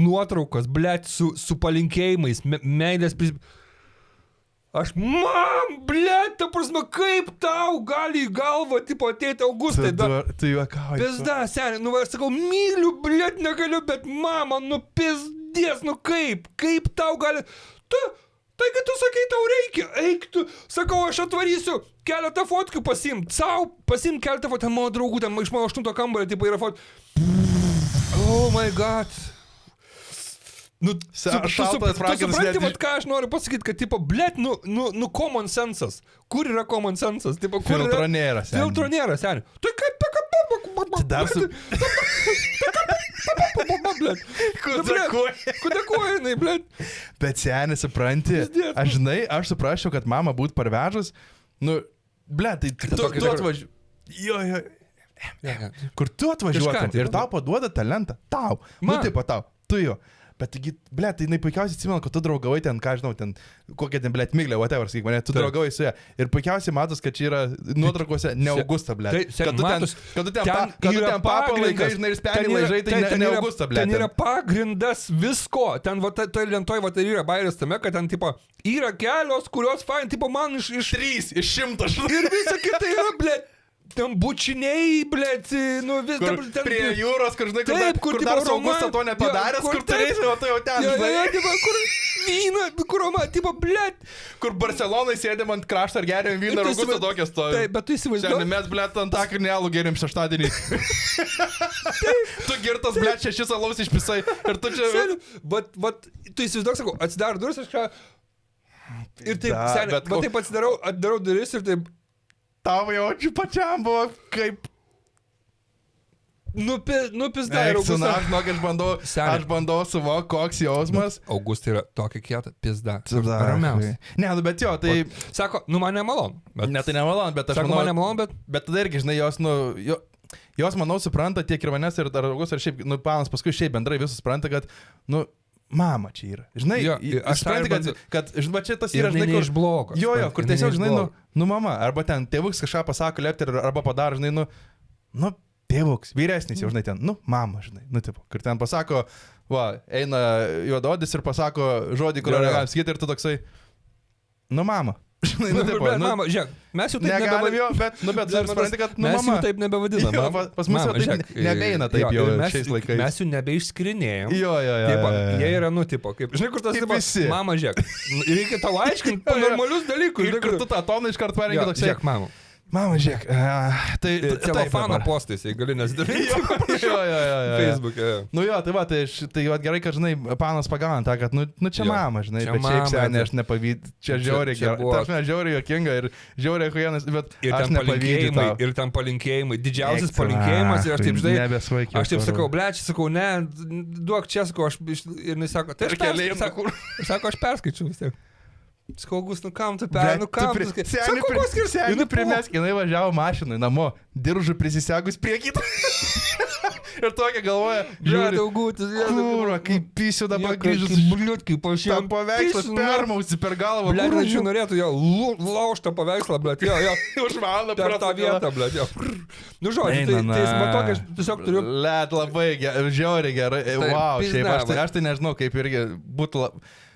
Speaker 1: nuotraukos, blet, su palinkėjimais, meilės Aš, blet, ta prasme, kaip tau gali į galvą, tipo, ateiti Augustai.
Speaker 2: Tu juokauji.
Speaker 1: Pizda, seniai, aš sakau, myliu, blet, negaliu, bet mama, pizdės, kaip tau gali... Taigi tu sakai, tau reikia, eik tu, sakau, aš atvarysiu keletą fotkių pasiimt keletą fotkų, ten mano draugų, ten iš mano 8 kambario, tipo, yra fotkų. Oh my god. Supranti, ką aš noriu pasakyti, kad, tipo, blet, common sensas. Kur yra common sensas? Tipo,
Speaker 2: Filtro nėra,
Speaker 1: seniai. Tai kaip,
Speaker 2: dar su...
Speaker 1: Kudakuoja jinai, blet.
Speaker 2: Bet seniai, supranti, aš suprasčiau, kad mama būtų parvežus, blet, tai tu atvažiuoji. Jo. Kur tu atvažiuotum ir tau paduoda talentą. Tau. Tipo tau. Tu jo. Bet, blet, jinai puikiausiai atsimena, kad tu draugavai ten, ką žinau, ten, kokia ten, blet, Miglė, whatever, sakyk mane, tu draugavai su ją. Ir puikiausiai matos, kad čia yra nuotraukose ne Augusta, blet. Kad tu ten papalai, kai žinai, ir spelį laižai, tai ne Augusta, blet.
Speaker 1: Ten yra pagrindas visko. Ten, toj lentoj, ir yra bairis tame, kad ten, tipo, yra kelios, kurios fain, tipo, man iš
Speaker 2: 3 iš 100.
Speaker 1: Ir visa kita yra, blet. Ten bučiniai, blėt, vis...
Speaker 2: Ten prie jūros, kur, žinai, kur dar su Augusta to nepadaręs, kur turėsi, o tai jau ten, žinai.
Speaker 1: Kur vyną, kur Roma, tipo, blėt.
Speaker 2: Kur Barcelonai sėdėm ant krašto ir geriam vyną, ir Augusta tokia stovi.
Speaker 1: Taip, bet tu įsivaizduoji.
Speaker 2: Mes, blėt, ant takarnėlų geriam šeštadienį. Tu girtas, blėt, 6 alaus išpisai. Ir tu čia...
Speaker 1: Bet, tu įsivaizduoji, sakau, atsidaro duris, aš ką... Ir taip, seniai, bet taip atsidaro duris ir taip...
Speaker 2: Tavo jaučiu pačiam buvo kaip...
Speaker 1: Nupizda ir Augusta.
Speaker 2: Aš bandau suvokti, koks jausmas.
Speaker 1: Augusta yra tokia kieta, pizda.
Speaker 2: Ramiausiai. Ne, bet jo, tai...
Speaker 1: Sako, man nemalon.
Speaker 2: Ne, tai nemalon, bet aš
Speaker 1: manau... Sako, man nemalon, bet...
Speaker 2: Bet tada irgi, žinai, jos, manau, supranta tiek ir manęs, ir Augusta, ir šiaip, panas paskui šiaip bendrai visus supranta, kad, mama čia yra. Žinai, aš suprantu, kad žinai, čia tas yra, žinai,
Speaker 1: kur... iš blogo.
Speaker 2: Jo, kur tiesiog, žinai, mama, arba ten tėvuks kažką pasako lepti, arba padaro, žinai, tėvuks, vyresnis jau, žinai, ten, mama, žinai, tipo, kur ten pasako, eina juododis ir pasako žodį, kurio negalim sakyti, ir tu toksai, mama. Žinai, tipo,
Speaker 1: mama, žiūrėk, mes jau taip
Speaker 2: nebevadiname. Bet supranti, kad,
Speaker 1: mes jau taip nebevadiname.
Speaker 2: Pas mus jau taip nebeina taip jau šiais laikais.
Speaker 1: Mes jų nebeišskirinėjom.
Speaker 2: Jo.
Speaker 1: Jie yra, tipo, kaip, žinai, kur tas, tipo, mama, žiūrėk, reikia tau aiškinti normalius dalykus.
Speaker 2: Ir kur tu tą toną iškart parengi toksai.
Speaker 1: Žiūrėk, mama.
Speaker 2: Mama, žiūrėk,
Speaker 1: Celofano postais, jei gali nesidalinti.
Speaker 2: Jo.
Speaker 1: Facebook'e.
Speaker 2: Nu jo, tai va gerai, kad, žinai, panas pagauna tą, kad, nu čia
Speaker 1: Jo.
Speaker 2: mama, žinai,
Speaker 1: Čia
Speaker 2: bet šiaip
Speaker 1: mama,
Speaker 2: seniai
Speaker 1: tai-
Speaker 2: aš nepavydžiu, čia
Speaker 1: Čia-
Speaker 2: žiauriai
Speaker 1: čia
Speaker 2: gerai,
Speaker 1: buvo-
Speaker 2: tarsi žiauriai jokinga ir žiauriai huijanas, bet
Speaker 1: Ir
Speaker 2: aš
Speaker 1: ten
Speaker 2: nepavydžiu
Speaker 1: palinkėjimai,
Speaker 2: tau.
Speaker 1: ir ten palinkėjimai. Didžiausias palinkėjimas ir aš taip, žinai,
Speaker 2: Nebesvaikiau.
Speaker 1: aš taip sakau, ble, čia sakau, ne, duok čia, sakau, ir jis sako, tai aš aš perskaičiu vis tiek. Sakau, August, nu kam tu nu kam tu
Speaker 2: Seniai primesk, jinai važiavo mašinai namo, diržų prisisegus prie kito. Ir tokia galvoja, žiūri,
Speaker 1: Augutis,
Speaker 2: kurva, kaip pysiu dabar grįžus.
Speaker 1: Bliut, kaip aš
Speaker 2: Tam paveikslas permausi per galvą.
Speaker 1: Ble, čia norėtų jo laužtą paveikslą, ble, jo.
Speaker 2: Užmano
Speaker 1: Per tą vietą, ble, jo. Nu, žodžiu, tai jis man tokia, aš tiesiog turiu...
Speaker 2: Let labai gerai, žiauriai gerai. Wow, šiaip aš tai nežinau, kaip irgi būtų...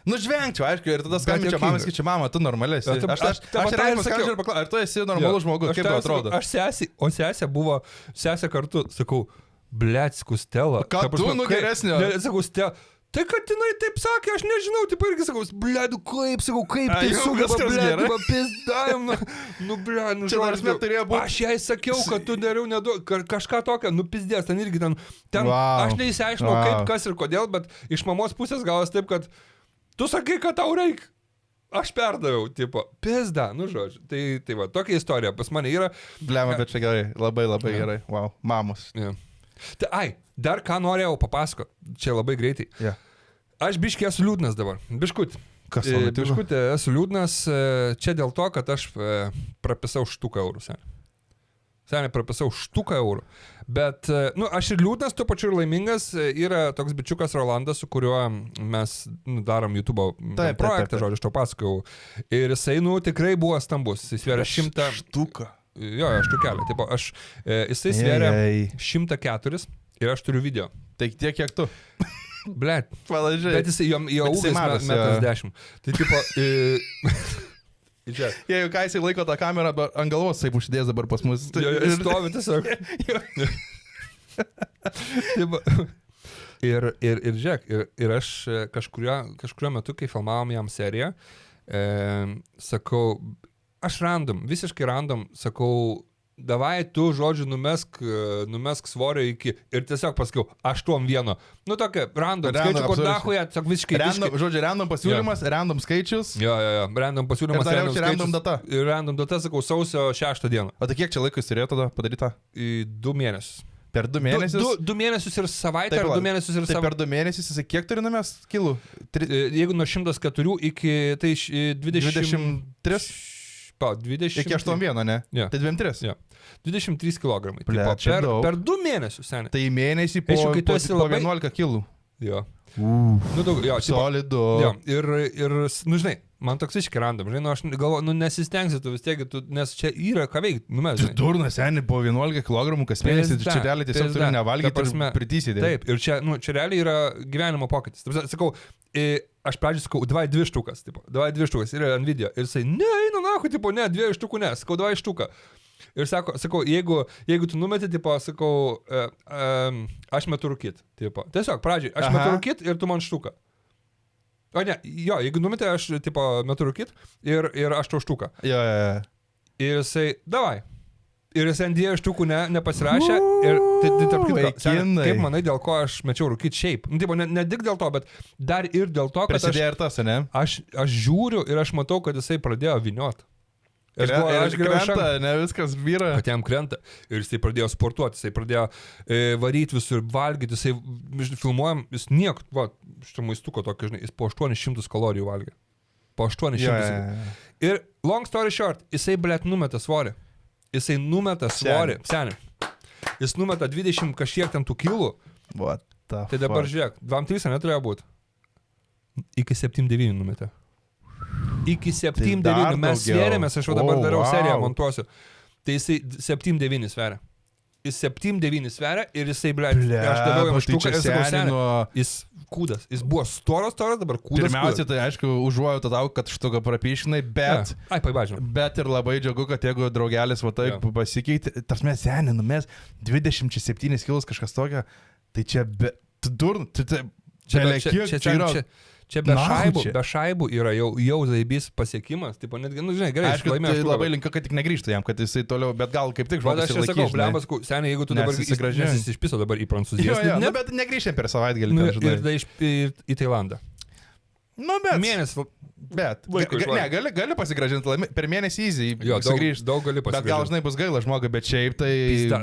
Speaker 2: Nu, žvengčiau, aišku, ir tada skambinčiau mamai, skaičiu, mama, tu normalis. Aš realiai skambinčiau ir paklausiu, ar tu esi normalus žmogus, kaip tau atrodo?
Speaker 1: Aš sesė kartu, sakau, blėt, Stela.
Speaker 2: Ką tu, nu geresnio?
Speaker 1: Sakau, Stela. Tai kad jinai taip sakė, aš nežinau, taip irgi sakau, blėdu, kaip tai sugeba, blėdu, pizdavim, nu, blėdu, žodžiu. Aš jai sakiau, kad tu dariau kažką tokio, nu, pizdės, ten irgi ten, aš neįsiaiškinau, kaip, kas ir kodėl, bet iš mamos pusės gavos taip, kad tu sakai, kad tau reikia. Aš perdaviau, tipo, pizda, nu žodžiu. Tai va, tokia istorija pas mane yra.
Speaker 2: Blema, bet čia gerai, labai gerai. Wow, mamos.
Speaker 1: Yeah. Tai, dar ką norėjau papasakoti, čia labai greitai.
Speaker 2: Yeah.
Speaker 1: Aš biškį esu liūdnas dabar. Biškutį.
Speaker 2: Kas tau nutiko?
Speaker 1: Biškutį esu liūdnas čia dėl to, kad aš prapisau 100 eurų. Seniai prapisau 100 eurų. Bet, nu, aš ir liūdnas, tuo pačiu ir laimingas. Yra toks bičiukas Rolandas, su kuriuo mes darom YouTube projektą, žodžiu, aš to pasakau. Ir jisai, nu, tikrai buvo stambus. Jis svėrė 100...
Speaker 2: Štuką.
Speaker 1: Jo, štukelė. Tipo, jisai svėrė 104 ir aš turiu video.
Speaker 2: Tai tiek, kiek tu.
Speaker 1: Blet.
Speaker 2: Palažiai.
Speaker 1: Bet jisai, jo ūgis 1,10 m. Tai tipo...
Speaker 2: Jeigu ką jisai laiko tą kamerą, ant galvos taip uždės dabar pas mus.
Speaker 1: Ir stovi tiesiog. Ir žiūrėk, ir aš kažkurio metu, kai filmavom jam seriją, sakau, aš visiškai random, sakau, davai tu, žodžiu, numesk svorio iki, ir tiesiog pasakiau, 8-1. Nu, tokia, random skaičių, kur dahuja, tiesiog visiškai.
Speaker 2: Žodžiu, random pasiūlymas, random skaičius.
Speaker 1: Jo, random pasiūlymas,
Speaker 2: random skaičius. Random data.
Speaker 1: Ir random data, sakau, sausio 6 dieną.
Speaker 2: O tai kiek čia laiko jis turėjo tada padaryta?
Speaker 1: 2 mėnesius.
Speaker 2: Per 2 mėnesius?
Speaker 1: 2 mėnesius ir savaitę, ar 2 mėnesius ir savaitę.
Speaker 2: Tai per 2 mėnesius jisai kiek turi numės kilų?
Speaker 1: Jeigu nuo 104 iki, tai
Speaker 2: 23?
Speaker 1: 20...
Speaker 2: Iki 8-1, ne?
Speaker 1: Ja.
Speaker 2: Tai 23?
Speaker 1: Ja. 23 kg. Per 2 mėnesius, seniai.
Speaker 2: Tai mėnesį po 11 kilų.
Speaker 1: Jo. Nu, daug, jo,
Speaker 2: solidu.
Speaker 1: Jo, ir, nu, žinai, man toks iški randam, žinai, nu, aš galvoju, nu, nesistengsi tu vis tiek, nes čia yra ką veikti, nu, mes, žinai.
Speaker 2: Durnas, seniai, po 11 kg kas mėnesį, čia realiai tiesiog turi nevalgyti ir pritysėti.
Speaker 1: Taip, ir čia, nu, čia realiai yra gyvenimo pokytis. Sakau, aš pradžiui sakau, davai 2 štukas, tipo, davai 2 štukas, yra ant video. Ir jisai, ne, eina nahu, tipo, ne, 2 štukų ne, sakau, davai štuką. Ir sakau, jeigu tu numeti, tipo, sakau, aš metu rūkit, tipo. Tiesiog, pradžiui, aš metu rūkit ir tu man štuką. O ne, jo, jeigu numeti, aš, tipo, metu rūkit ir aš tau štuką.
Speaker 2: Jo.
Speaker 1: Ir jisai, davai. Ir jis ant 2 štukų nepasirašė. Ir tai tarp kitko, kaip manai, dėl ko aš mečiau rūkyti šiaip? Nu, tipo, ne tik dėl to, bet dar ir dėl to, kad
Speaker 2: prasidėjo ir tas, ne?
Speaker 1: Aš žiūriu ir aš matau, kad jisai pradėjo vyniot.
Speaker 2: Aš krenta, ne viskas vyra.
Speaker 1: Kad jam krenta. Ir jisai pradėjo sportuoti, jisai pradėjo varyti visur, valgyti, jisai filmuojam, jis nieko, va, šitą maistuko tokį, žinai, jis po 800 kalorijų valgė. Po 800.
Speaker 2: Yeah.
Speaker 1: Ir long story short, jisai, blėt, numeta svorį. Jisai numeta svorį. Seniai. Jis numeta 20 kažkiek ten tų kilų.
Speaker 2: What the fuck?
Speaker 1: Tai dabar žiūrėk, 2-3 neturėjo būti. Iki 7-9 numetė. Iki 7-9 mes svėrėmės, aš jau dabar darau seriją, montuosiu. Tai jisai 7-9 sveria. Jis 7-9 sveria ir jisai, ble, aš daviau jam štuką ir sakau, seniai, jis kūdas. Jis buvo storas, dabar kūdas.
Speaker 2: Pirmiausia, tai aišku, užuojau tau, kad štuką prapišinai, bet...
Speaker 1: Ai, paibažinau.
Speaker 2: Bet ir labai džiaugu, kad jeigu draugelis va taip pasikeitė, tas mes seniai, nu mes 27 kilus kažkas tokio, tai čia be... Tu durn, čia
Speaker 1: Čia be
Speaker 2: Na,
Speaker 1: šaibų,
Speaker 2: čia.
Speaker 1: be šaibų yra jau zaibys pasiekimas, tipo, netgi, nu, žinai, gerai,
Speaker 2: Aišku, tai labai linkiu, kad tik negrįžtų jam, kad jisai toliau, bet gal kaip tik
Speaker 1: Žodžiu,
Speaker 2: žmogus
Speaker 1: aš čia sakau, blembas, seniai, jeigu tu dabar
Speaker 2: Nesusigrąžini.
Speaker 1: jis išpiso dabar į Prancūziją,
Speaker 2: Ne, bet negrįžtėm per savaitgalį.
Speaker 1: nu,
Speaker 2: ten, žinai.
Speaker 1: ir tada į Tailandą.
Speaker 2: Nu, bet.
Speaker 1: Mėnesį,
Speaker 2: Bet.
Speaker 1: Laiko išvarė.
Speaker 2: Ne, gali pasigražinti per mėnesį easy.
Speaker 1: jo,
Speaker 2: sugrįžt.
Speaker 1: daug gali
Speaker 2: Bet gal
Speaker 1: pasigrįžti.
Speaker 2: žinai bus gaila žmogui, bet šiaip tai...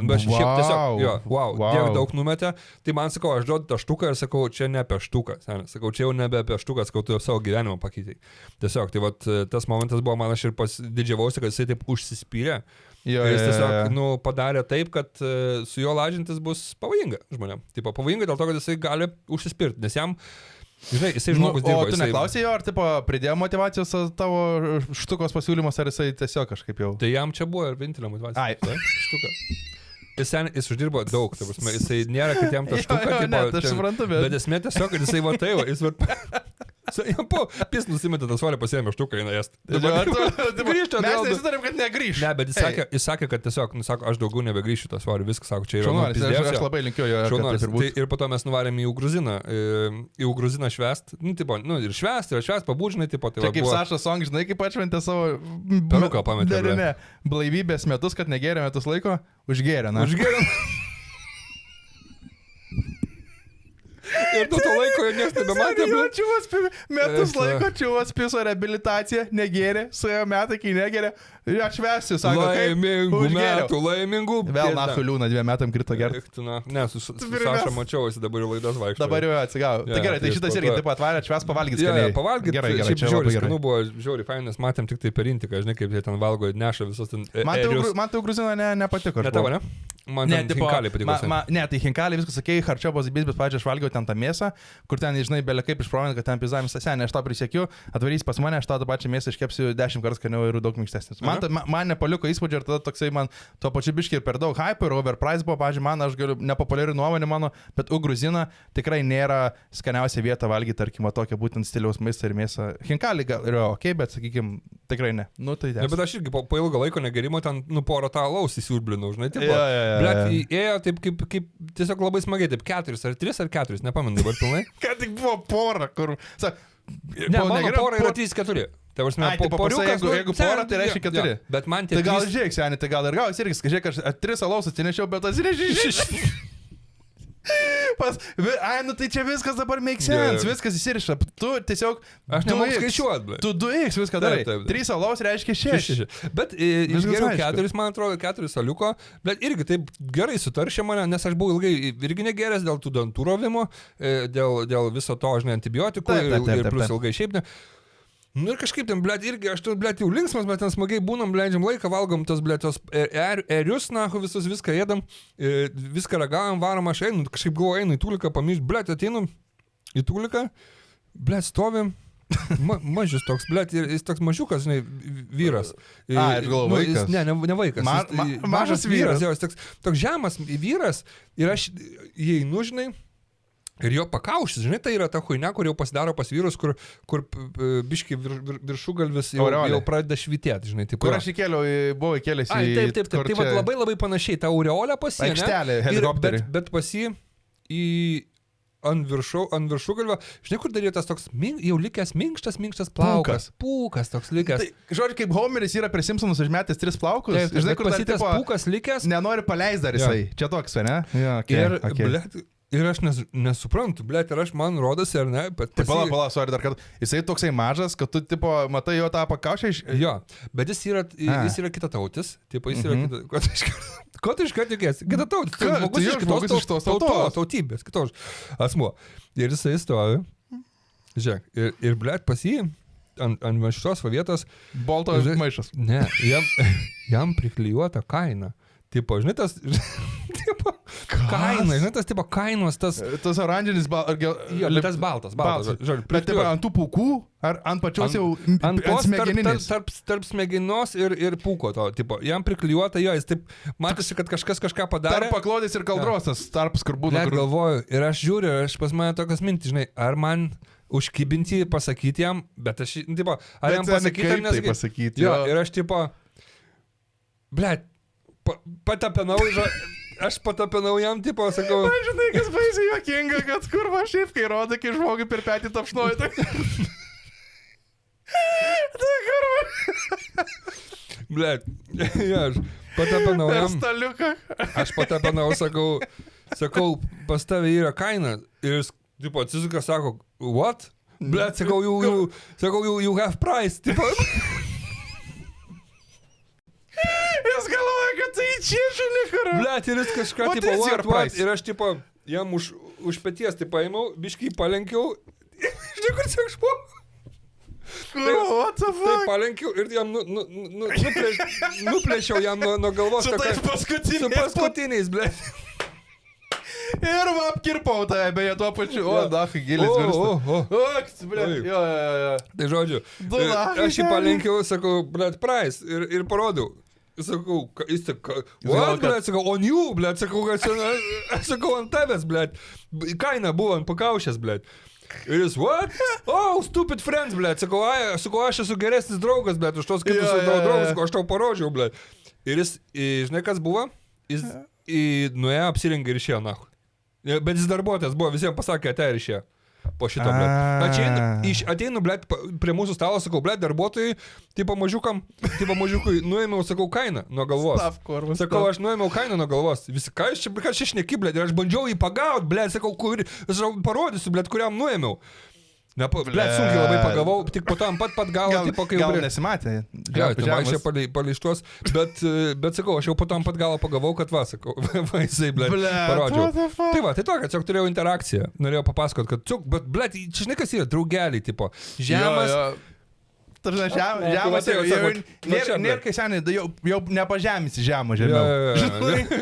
Speaker 1: Bet šiaip tiesiog, jo,
Speaker 2: Wow.
Speaker 1: tiek daug numetė, tai man sakau, aš duodu tą štuką ir sakau, čia ne apie štuką, sakau, čia jau nebe apie štuką, sakau, tu jau savo gyvenimą pakeitai. Tiesiog, tai vat, tas momentas buvo, man aš ir didžiavausi, kad jisai taip užsispyrė.
Speaker 2: Jo,
Speaker 1: Ir jis tiesiog, nu, padarė taip, kad su juo lažintis bus pavojinga žmonėm. Tipo, pavojinga dėl to, kad jisai gali užsispirti, nes jam, žinai, jisai žmogus dirba.
Speaker 2: O tu neklausai jo, ar tipo pridėjo motivacijos tavo štukos pasiūlymus, ar jisai tiesiog kažkaip jau...
Speaker 1: Tai jam čia buvo ir vienintelė motivacija.
Speaker 2: Ai.
Speaker 1: Tai, štuka. Jis uždirbo daug, ta prasme, jisai nėra, kad jam ta štuka,
Speaker 2: Jo,
Speaker 1: tipo,
Speaker 2: ne, tai aš suprantu, bet-
Speaker 1: bet esmė tiesiog, kad jisai va tai, va, jis va... Jam po pis nusimetė tą svorį, pasiėmė štuką, eina jas. Grįžtų
Speaker 2: Mes
Speaker 1: atgal.
Speaker 2: nesitarim, kad negrįš.
Speaker 1: Ne, bet jis sakė, kad tiesiog, nu, sako, aš daugiau nebegrįšiu tą svorį, viskas, sako, čia yra...
Speaker 2: Šaunuolis,
Speaker 1: pizdėjas,
Speaker 2: aš
Speaker 1: jo.
Speaker 2: labai linkiu jo. kad
Speaker 1: Šaunuolis.
Speaker 2: taip ir būtų.
Speaker 1: Tai ir po to mes nuvarėm į Ugruziną švest, nu, tipo, nu, ir švest, pabūdžinai, tipo, tai
Speaker 2: Čia
Speaker 1: va,
Speaker 2: kaip
Speaker 1: buvo...
Speaker 2: Saša Song, žinai, kaip atšventė savo...
Speaker 1: Peruką pametė,
Speaker 2: Dar
Speaker 1: ble.
Speaker 2: ne. Blaivybės metus, kad negėrė metus laiko, užgėrė, na.
Speaker 1: Užgėrėm. Ir nuo to laiko jau niekas nebematė.
Speaker 2: Jo, čiūvas, metus
Speaker 1: Esu.
Speaker 2: laiko čiūvas piso reabilitaciją, negėrė, suėjo metai, kai negėrė, ir atšvesiu, sako,
Speaker 1: Laimingų metų, laimingų.
Speaker 2: Vėl nahu liūna 2 metam krito gerti.
Speaker 1: Ne, su Saša mačiau, jis dabar į laidas vaikšto.
Speaker 2: Dabar jau atsigavo.
Speaker 1: Jo,
Speaker 2: Tai gerai, tai
Speaker 1: tai
Speaker 2: šitas
Speaker 1: po
Speaker 2: irgi
Speaker 1: to-
Speaker 2: taip atvarė, atšves pavalgyti
Speaker 1: Ja,
Speaker 2: skaniai.
Speaker 1: pavalgyti.
Speaker 2: Gerai, gerai,
Speaker 1: Šiaip
Speaker 2: čia
Speaker 1: žiauriai
Speaker 2: labai gerai.
Speaker 1: skanu buvo, žiauriai fainas, matėm tik tai per intiką, žinai, kaip jie ten valgo, neša visus ten...
Speaker 2: Man tai gruzino nepatiko. aš
Speaker 1: Ne tavo,
Speaker 2: buvau.
Speaker 1: ne? Man
Speaker 2: Ne,
Speaker 1: ten
Speaker 2: tipo,
Speaker 1: hinkaliai patiko.
Speaker 2: ne, tai hinkaliai viskas sakė, harčio buvo zibis, bet pačią aš valgiau ten tą mėsą, kur ten, žinai, belia kaip išprovint, kad ten pizavimas senė, aš tą prisiekiu, atvarys pas mane, aš tą pačią mėsą iškepsiu 10 kartų skaniau ir daug minkštesnis. Man nepaliko įspūdžio ir tada toksai man tuo pačiu biški ir per daug hype ir overprice buvo, pažiūrėjau, man, aš galiu nepopuliari nuomonė mano, bet Ugruzina tikrai nėra skaniausia vieta valgyti, tarkim, tokia būtent stiliaus maistą ir mėsą. Hinkaliai gal yra ok, bet sakykim, tikrai ne. Nu, tai
Speaker 1: Ne, bet aš irgi po ilgo laiko negerimo ten, nu, porą tą alaus įsiurblinau, žinai, tipo.
Speaker 2: Jo.
Speaker 1: Blet, ėjo taip kaip tiesiog labai smagiai, taip 4 ar 3 ar 4, nepamenu dabar pilnai.
Speaker 2: Kad tik buvo pora, kur...
Speaker 1: Ne, mano pora yra 3-4. Tai prasme,
Speaker 2: Ai, tipo,
Speaker 1: poriukas,
Speaker 2: jeigu pora, tai reiškia 4.
Speaker 1: Bet man tie
Speaker 2: Tai gal
Speaker 1: 3
Speaker 2: žiūrėk, seniai, tai gal ir gausi irgi, žiūrėk, aš 3 alaus atsinešiau, bet atsinešiau. Ai, nu tai čia viskas dabar make sense,
Speaker 1: Jo.
Speaker 2: viskas įsiriša. Tu tiesiog...
Speaker 1: Aš nemoku skaičiuoti, blet.
Speaker 2: Tu 2x viską darai.
Speaker 1: Taip.
Speaker 2: 3 alaus reiškia 6.
Speaker 1: Bet
Speaker 2: Viskas
Speaker 1: išgeriau
Speaker 2: aišku.
Speaker 1: 4, man atrodo, 4 saliuko, bet irgi taip gerai sutaršė mane, nes aš buvau ilgai irgi negeras dėl tų dantų rovimo, dėl viso to, žinai, antibiotikų ir plus ilgai šiaip ne. Nu ir kažkaip ten, blėt, irgi aš tu, blėt, jau linksmas, bet ten smagiai būnam, leidžiam laiką, valgom tos, blėt, tos erius, nahu, visus viską ėdam, viską ragavom, varom, aš einu, kažkaip galvoju, einu į tūliką, pamyšt, blėt, ateinu į tūliką, blėt, stovim. Mažius toks, blėt, jis toks mažiukas, žinai, vyras.
Speaker 2: Aš galvoju, vaikas.
Speaker 1: Ne vaikas.
Speaker 2: Mažas vyras.
Speaker 1: Jo, jis toks žemas vyras ir aš įeinu, žinai. Ir jo pakaušis, žinai, tai yra ta huina, kur jau pasidaro pas vyrus, kur biški viršugalvis jau pradeda švitėti, žinai. Taip,
Speaker 2: Kur aš įkėliau, buvau įkėlęs į...
Speaker 1: Taip. Tai va labai panašiai, ta aureolė pasi,
Speaker 2: aikštelė, helikopterį.
Speaker 1: Bet pasi ant viršugalvio, žinai, kur dar yra tas toks jau likęs minkštas plaukas. Pūkas toks likęs. Tai,
Speaker 2: žodžiu, kaip Homeris yra prie Simpsonus užmetęs 3 plaukus.
Speaker 1: taip,
Speaker 2: Žinai, kur
Speaker 1: pasitas
Speaker 2: dar
Speaker 1: pūkas likęs.
Speaker 2: nenori paleis dar jisai. Čia toks, ne? Ja, okay,
Speaker 1: Ir aš nesuprantu, blėt, ir aš man rodosi, ar ne, bet...
Speaker 2: Pala, sorry, dar kartą. Jisai toksai mažas, kad tu, tipo, matai jo tą pakaušę iš...
Speaker 1: Jo, bet jis yra kitatautis, tipo, jis yra ko tu iškart tikės? Kitatautis,
Speaker 2: Žmogus iš tos
Speaker 1: tautybės, kitos asmuo. Ir jisai stovi, žiūrėk, ir blėt, pas jį ant šitos vietos...
Speaker 2: Bolto maišas.
Speaker 1: Ne, jam priklijuota kaina. Tipo, žinai, tas... Tipo, kaina, žinai, tas tipo kainos, tas...
Speaker 2: Tas oranžinis
Speaker 1: Jo, tas baltas. Žodžiu,
Speaker 2: bet tipo, ant tų pūkų, ar ant pačios jau...
Speaker 1: Ant
Speaker 2: smegeninės?
Speaker 1: tarp smegenos ir pūko to, tipo, jam priklijuota jo, jis taip, matėsi, kad kažkas kažką padarė.
Speaker 2: Tarp paklodės ir kaldros, tas tarpas, kur būna.
Speaker 1: Net galvoju, ir aš žiūriu, aš pas mane tokias mintis, žinai, ar man užkibinti, pasakyti jam, bet aš, tipo, ar jam pasakyti, ar
Speaker 2: tai pasakyti.
Speaker 1: Jo, ir aš, tipo, blėt, patapenau, aš patapinau jam, tipo, sakau...
Speaker 2: Man žinai, kas baisiai juokinga, kad kurva šiaip, kai rodo, kai žmogui per petį tapšnuoja. Tai kurva.
Speaker 1: Blet, ja, aš patapinau
Speaker 2: Per
Speaker 1: jam.
Speaker 2: staliuką.
Speaker 1: Aš patapinau, sakau, pas tave yra kaina. Ir jis, tipo, atsisuka, sako, what? Blet, sakau, you have price. Tipo,
Speaker 2: Jis galvoja, kad tai čia žinai, kurva.
Speaker 1: blet, ir jis kažką,
Speaker 2: What
Speaker 1: tipo,
Speaker 2: is your
Speaker 1: what?
Speaker 2: price?
Speaker 1: Ir aš, tipo, jam už peties, tai paėmiau, biškai palenkiau. Žinai, kur čia žmogus?
Speaker 2: What the
Speaker 1: Tai
Speaker 2: fuck?
Speaker 1: palenkiau ir jam nuplėšiau jam nuo galvos.
Speaker 2: Su tais
Speaker 1: Su paskutiniais, ble.
Speaker 2: Ir apkirpau tave, beje, tuo pačiu. O, dachai, gilis virsta. Oks, ble.
Speaker 1: Taip.
Speaker 2: Jo.
Speaker 1: Tai žodžiu,
Speaker 2: Du lahai,
Speaker 1: aš jį palenkiau, sakau, ble, price ir parodau. Sakau, jis tik, what, ble, sakau, on you, ble, sakau, aš sakau, ant tavęs, ble. Kaina buvo ant pakaušės, ble. Ir jis, what? Oh, stupid friends, ble. Sakau, aš esu geresnis draugas, ble, už tos kitus tavo draugus, sakau, aš tau parodžiau, ble. Ir jis, žinai, kas buvo? Jis nuėjo, apsirengė ir išėjo, nahu. Bet jis darbuotojas buvo, visiems pasakė, atėjo ir išėjo. Po šito, ble. Ateinu, ble, prie mūsų stalo, sakau, ble, darbuotojai, tipo mažiukui, nuėmiau, sakau, kainą nuo galvos. Sakau, aš nuėmiau kainą nuo galvos. Visi, ką aš čia šneki, ble, ir aš bandžiau jį pagaut, ble, sakau, aš parodysiu, ble, kuriam nuėmiau. Ble, sunkiai labai pagavau, tik po to ant pat galo, tipo, kai jau...
Speaker 2: Gal nesimatė.
Speaker 1: Ja, tai vaikščia paleistos, bet sakau, aš jau po to ant pat galo pagavau, kad sakau, jisai, ble, parodžiau. Tai va, tai tokia, tiesiog turėjau interakciją, norėjau papasakot, kad, bet, ble, čia žinai, kas yra, draugeliai, tipo, žemas.
Speaker 2: Tarsi žemas nėra, kai seniai, jau nepažemisi žemą žemiau.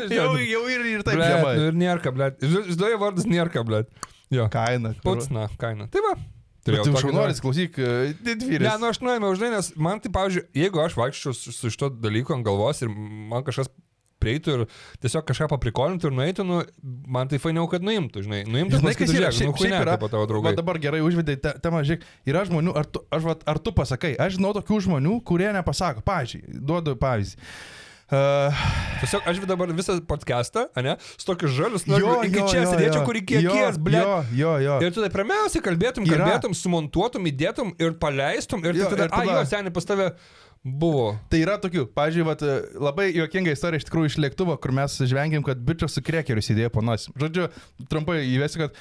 Speaker 2: Jau ir taip žemai.
Speaker 1: Ir nėrka, ble. Žinai, vardas nėrka, ble.
Speaker 2: Kaina.
Speaker 1: Pats, na, kaina. Tai va.
Speaker 2: Tu šaunuolis, klausyk, didvyris.
Speaker 1: Ne, nu aš nuėmiau, žinai, nes man tai, pavyzdžiui, jeigu aš vaikščiau su šito dalyku ant galvos ir man kažkas prieitų ir tiesiog kažką paprikolintų ir nueitų, nu, man tai fainiau, kad nuimtų, žinai. Nuimtų, pasakytų, žiūrėk, nu, хуйne, tipo tavo draugai.
Speaker 2: Dabar gerai užvedai temą, žiūrėk, yra žmonių, ar tu pasakai, aš žinau tokių žmonių, kurie nepasako. Pavyzdžiui, duodu pavyzdį.
Speaker 1: Tiesiog aš dabar visą podcastą, ne, su tokiu žalius, iki čia sėdėčiau, kur iki akies, ble.
Speaker 2: Jo.
Speaker 1: Ir tu tai pirmiausiai kalbėtum, sumontuotum, įdėtum ir paleistum ir tada, jo, seniai pas tave buvo.
Speaker 2: Tai yra tokių, pavyzdžiui, labai juokinga istorija iš tikrųjų iš lėktuvo, kur mes žvengėm, kad bičias su krekeriu sėdėjo po nosim. Žodžiu, trumpai įvesiu, kad